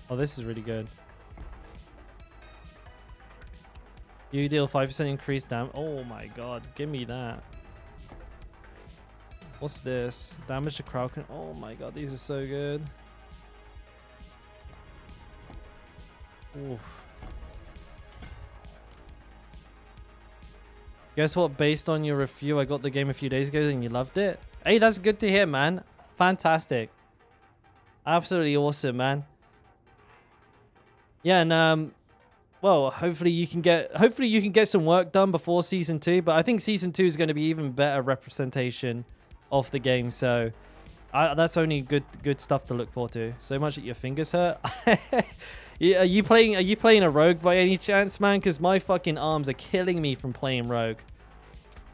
Oh, this is really good. You deal 5% increased damage. Oh my god, give me that. What's this? Damage to crowd. Oh my god, these are so good. Oof. Guess what? Based on your review, I got the game a few days ago and you loved it. Hey, that's good to hear, man. Fantastic. Absolutely awesome, man. Yeah, and well, hopefully you can get some work done before season 2, but I think season 2 is going to be even better representation of the game, so that's only good stuff to look forward to. So much that your fingers hurt. Yeah, are you playing a rogue by any chance, man? Because my fucking arms are killing me from playing rogue.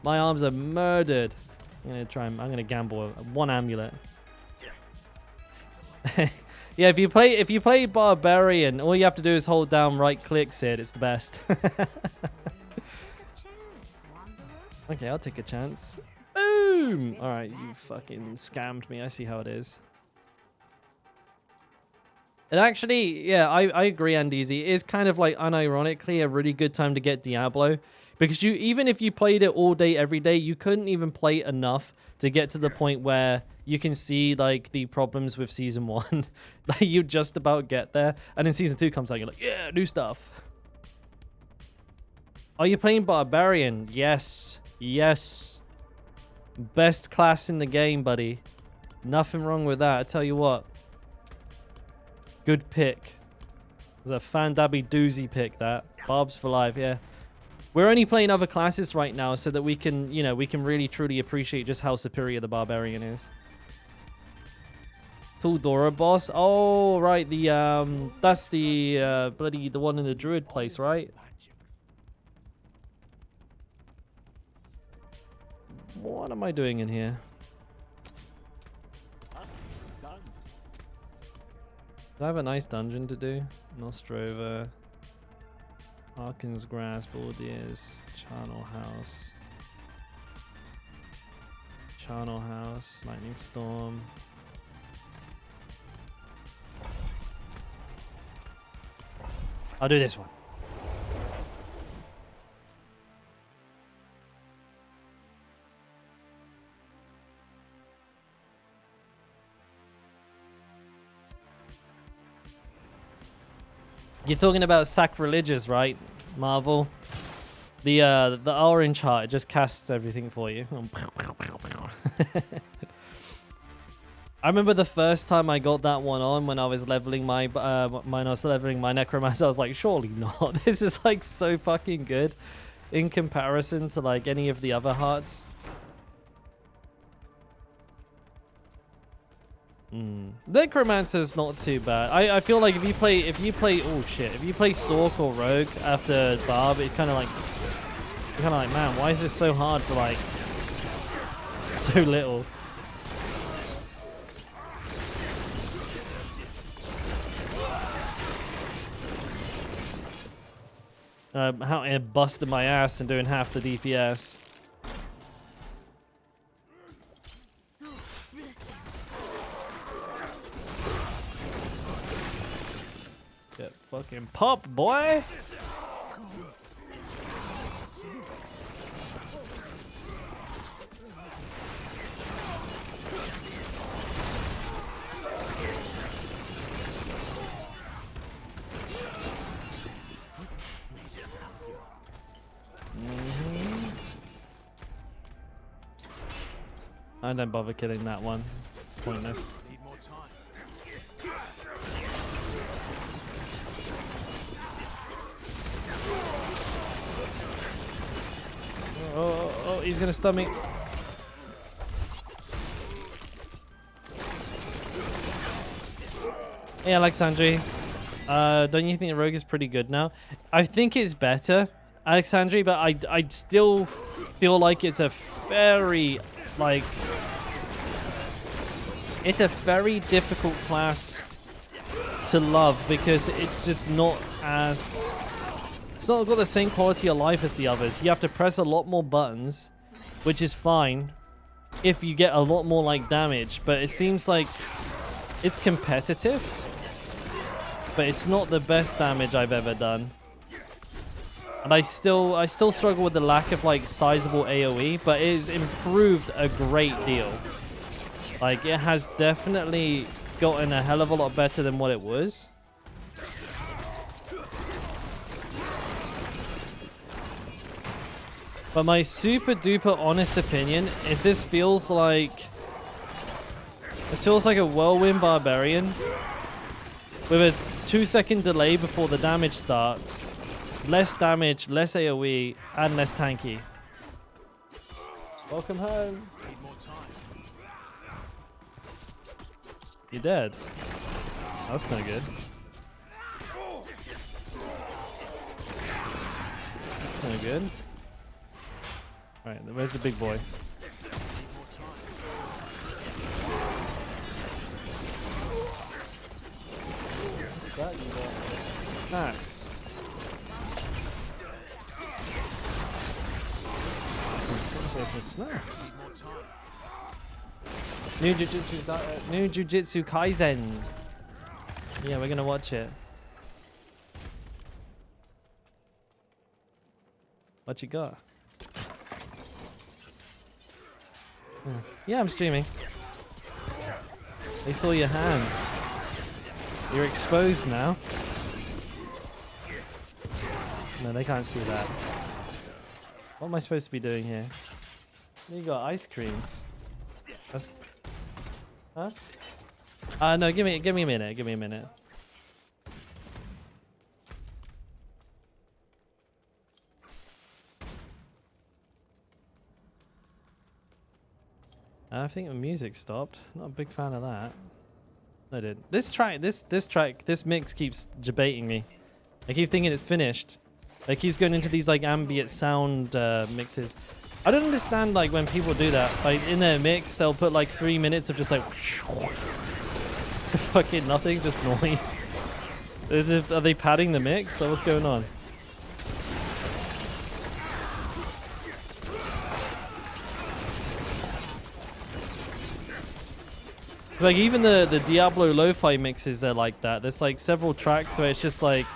My arms are murdered. I'm gonna gamble one amulet. Yeah, if you play barbarian, all you have to do is hold down right click, Sid. It's the best. Okay, I'll take a chance. Boom! All right, you fucking scammed me. I see how it is. And actually, yeah, I agree, Andeezy. It is kind of like unironically a really good time to get Diablo, because even if you played it all day, every day, you couldn't even play it enough to get to the point where you can see, like, the problems with season 1. Like, you just about get there, and then season 2 comes out, you're like, yeah, new stuff. Are you playing barbarian? Yes. Yes. Best class in the game, buddy. Nothing wrong with that. I tell you what. Good pick. It's a fan-dabby doozy pick, that. Barbs for life, yeah. We're only playing other classes right now so that we can, you know, we can really truly appreciate just how superior the barbarian is. Dora boss. Oh, right. That's the the one in the druid place, right? What am I doing in here? Do I have a nice dungeon to do? Nostrova, Harkin's Grass, Bordiers, Charnel House. Charnel House, Lightning Storm. I'll do this one. You're talking about sacrilegious, right, Marvel? The orange heart, it just casts everything for you. I remember the first time I got that one on when I was leveling my necromancer. I was like, surely not. This is like so fucking good in comparison to like any of the other hearts. Necromancer's not too bad. I feel like if you play oh shit, if you play Sork or Rogue after Barb, it kind of like man, why is this so hard for like so little? How it busted my ass and doing half the DPS. Get fucking pop, boy! I don't bother killing that one. Pointless. Oh, he's gonna stun me. Hey, Alexandri. Don't you think the Rogue is pretty good now? I think it's better, Alexandri, but I still feel like it's a very it's a very difficult class to love because it's just not as... It's not got the same quality of life as the others. You have to press a lot more buttons, which is fine if you get a lot more like damage, but it seems like it's competitive, but it's not the best damage I've ever done. And I still struggle with the lack of like sizable AoE, but it has improved a great deal. Like it has definitely gotten a hell of a lot better than what it was. But my super duper honest opinion is this feels like a whirlwind barbarian with a 2-second delay before the damage starts. Less damage, less AoE, and less tanky. Welcome home. You're dead. That's no good. That's no good. Alright, where's the big boy? What's that you got? Max. Some snacks. New Jujutsu Kaisen. Yeah, we're gonna watch it. What you got? Yeah, I'm streaming. They saw your hand. You're exposed now. No, they can't see that. What am I supposed to be doing here? You got ice creams. That's... Huh? No, give me a minute. Give me a minute. I think the music stopped. Not a big fan of that. No, dude. This mix keeps debating me. I keep thinking it's finished. It keeps going into these like ambient sound mixes. I don't understand like when people do that. Like in their mix, they'll put like 3 minutes of just like fucking nothing, just noise. Are they padding the mix? Or what's going on? Like even the Diablo lo-fi mixes, they're like that. There's like several tracks where it's just like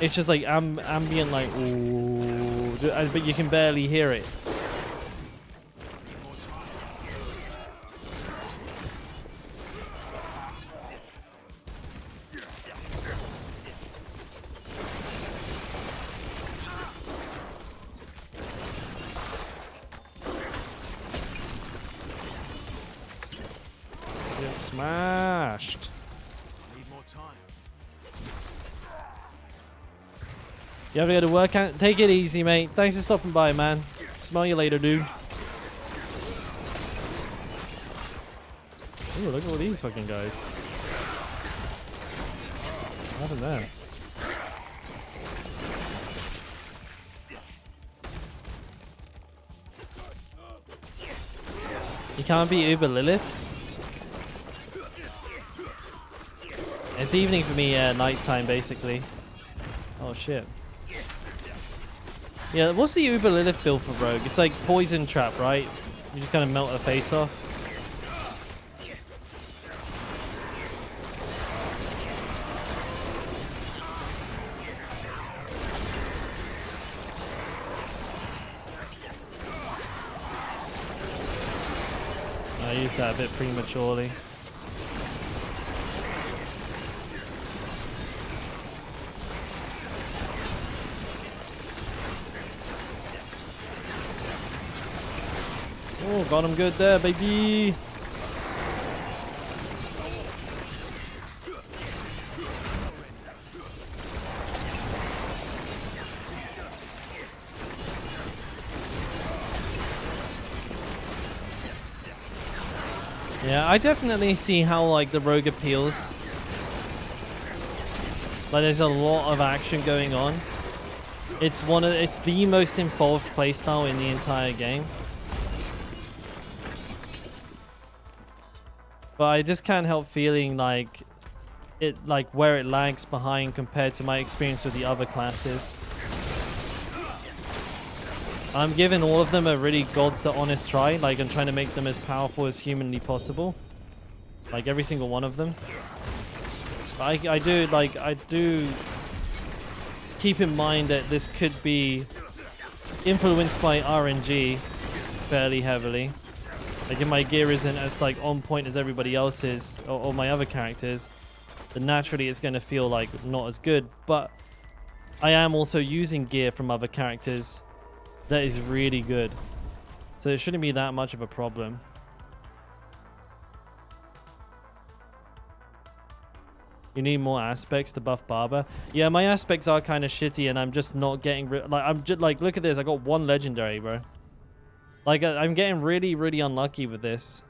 ambient, like ooh, but you can barely hear it. Get smashed. Need more time. You have to go to work? Take it easy, mate. Thanks for stopping by, man. Smell you later, dude. Ooh, look at all these fucking guys. What happened there? You can't be Uber Lilith? It's evening for me, nighttime basically. Oh shit. Yeah, what's the Uber Lilith build for Rogue? It's like poison trap, right? You just kind of melt her face off. I used that a bit prematurely. Oh, got him good there, baby. Yeah, I definitely see how like the rogue appeals. Like there's a lot of action going on. It's the most involved playstyle in the entire game. But I just can't help feeling like where it lags behind compared to my experience with the other classes. I'm giving all of them a really honest try. Like I'm trying to make them as powerful as humanly possible. Like every single one of them. But I do keep in mind that this could be influenced by RNG fairly heavily. Like if my gear isn't as like on point as everybody else's or my other characters, then naturally it's going to feel like not as good. But I am also using gear from other characters that is really good. So it shouldn't be that much of a problem. You need more aspects to buff Barber. Yeah, my aspects are kind of shitty and I'm just not getting... I'm just like, look at this. I got one legendary, bro. Like, I'm getting really, really unlucky with this.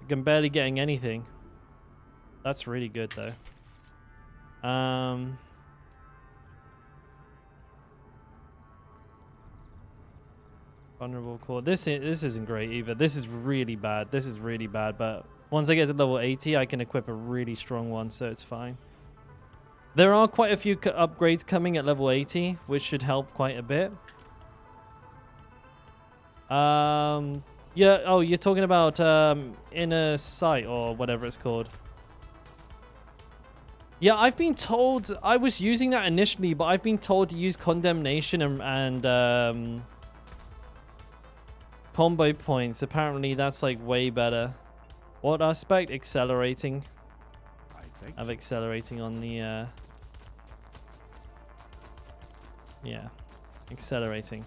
I'm barely getting anything. That's really good, though. Vulnerable core. This isn't great either. This is really bad. This is really bad, but once I get to level 80, I can equip a really strong one, so it's fine. There are quite a few upgrades coming at level 80, which should help quite a bit. Yeah, oh, you're talking about Inner Sight or whatever it's called. Yeah, I've been told, I was using that initially, but I've been told to use Condemnation and combo points. Apparently that's like way better. What aspect? Accelerating. I have accelerating on the yeah, accelerating.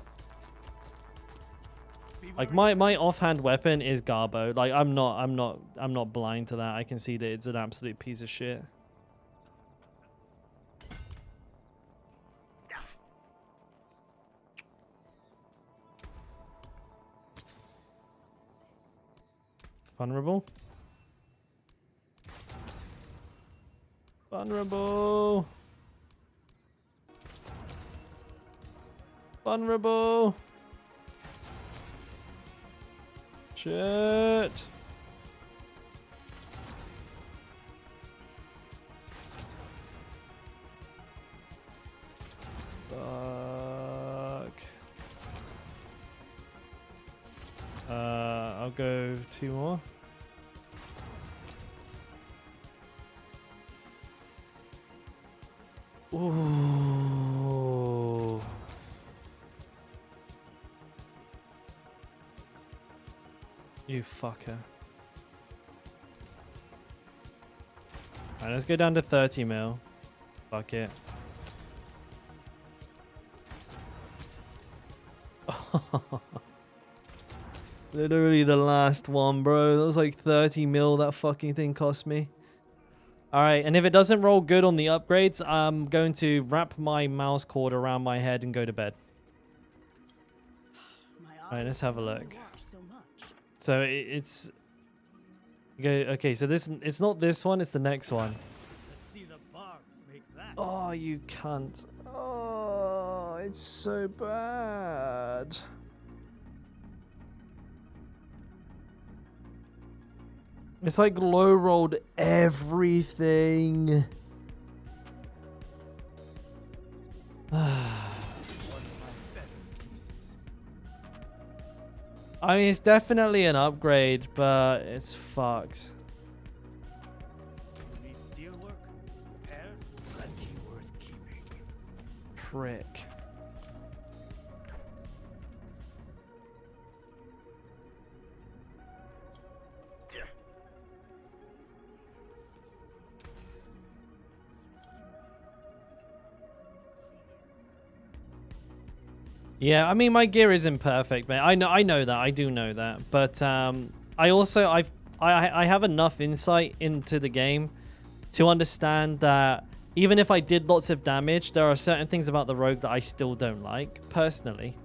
Like my offhand weapon is Garbo. Like I'm not blind to that. I can see that it's an absolute piece of shit. Vulnerable. Vulnerable. Vulnerable. Shit. Fuck. I'll go 2 more. You fucker. Alright, let's go down to 30 mil. Fuck it. Literally the last one, bro. That was like 30 mil that fucking thing cost me. Alright, and if it doesn't roll good on the upgrades, I'm going to wrap my mouse cord around my head and go to bed. Alright, let's have a look. So it's... Okay, so this it's not this one, it's the next one. Oh, you cunt. Oh, it's so bad. It's like low rolled everything. I mean, it's definitely an upgrade, but it's fucked. Prick. Yeah, I mean, my gear isn't perfect, man. I know that. I do know that. But I also I have enough insight into the game to understand that even if I did lots of damage, there are certain things about the rogue that I still don't like personally.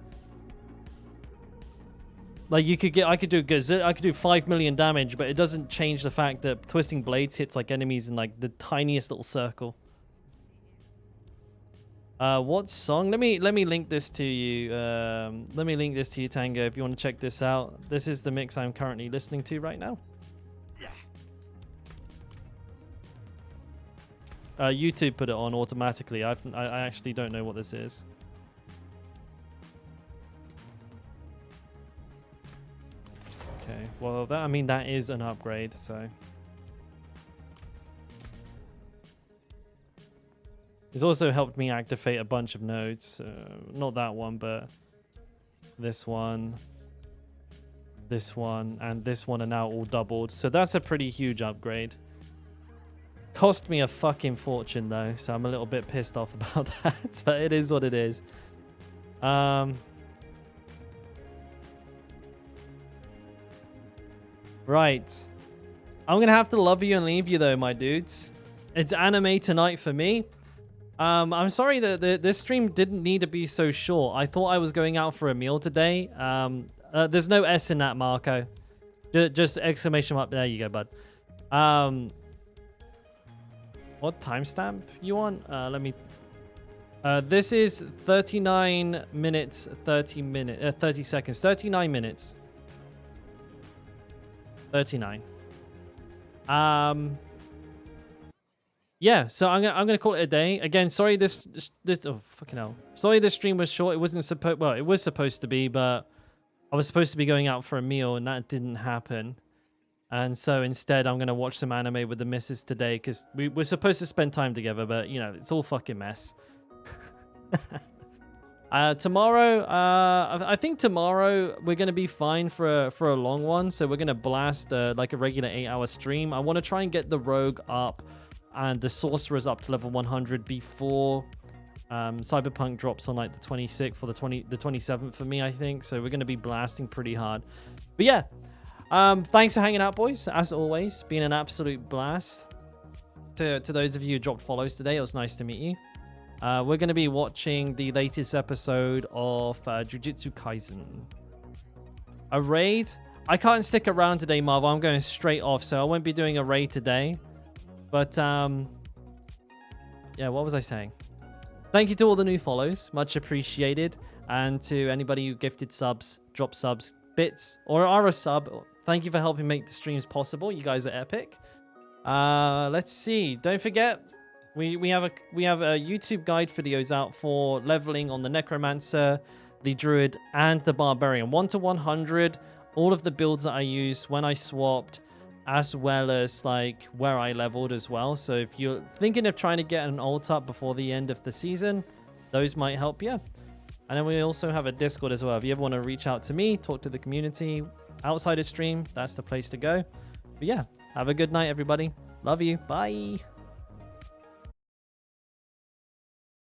Like I could do 5 million damage, but it doesn't change the fact that twisting blades hits like enemies in like the tiniest little circle. What song? Let me link this to you. Let me link this to you, Tango, if you want to check this out. This is the mix I'm currently listening to right now. YouTube put it on automatically. I actually don't know what this is. Okay, well I mean that is an upgrade, so. It's also helped me activate a bunch of nodes. Not that one, but this one, and this one are now all doubled. So that's a pretty huge upgrade. Cost me a fucking fortune though, so I'm a little bit pissed off about that, but it is what it is. Right. I'm gonna have to love you and leave you though, my dudes. It's anime tonight for me. I'm sorry that this stream didn't need to be so short. I thought I was going out for a meal today. There's no S in that, Marco. Just exclamation mark. There you go, bud. What timestamp you want? Let me... this is 39 minutes, 30 seconds. 39 minutes. 39. Yeah, so I'm gonna call it a day. Again, sorry this oh fucking hell. Sorry this stream was short. It wasn't supposed it was supposed to be, but I was supposed to be going out for a meal and that didn't happen. And so instead I'm gonna watch some anime with the missus today because we're supposed to spend time together, but you know, it's all fucking mess. Tomorrow, I think tomorrow we're gonna be fine for a long one. So we're gonna blast like a regular 8-hour stream. I want to try and get the rogue up and the sorcerer's up to level 100 before Cyberpunk drops on like the 26th or the 27th for me, I think. So we're gonna be blasting pretty hard. But yeah, thanks for hanging out, boys. As always, been an absolute blast. To those of you who dropped follows today, it was nice to meet you. We're going to be watching the latest episode of Jujutsu Kaisen. A raid? I can't stick around today, Marvel. I'm going straight off, so I won't be doing a raid today. But, yeah, what was I saying? Thank you to all the new follows. Much appreciated. And to anybody who gifted subs, dropped subs, bits, or are a sub, thank you for helping make the streams possible. You guys are epic. Let's see. Don't forget... We have YouTube guide videos out for leveling on the Necromancer, the Druid, and the Barbarian. 1 to 100, all of the builds that I used when I swapped, as well as like where I leveled as well. So if you're thinking of trying to get an ult up before the end of the season, those might help you. And then we also have a Discord as well. If you ever want to reach out to me, talk to the community, outside of stream, that's the place to go. But yeah, have a good night, everybody. Love you. Bye.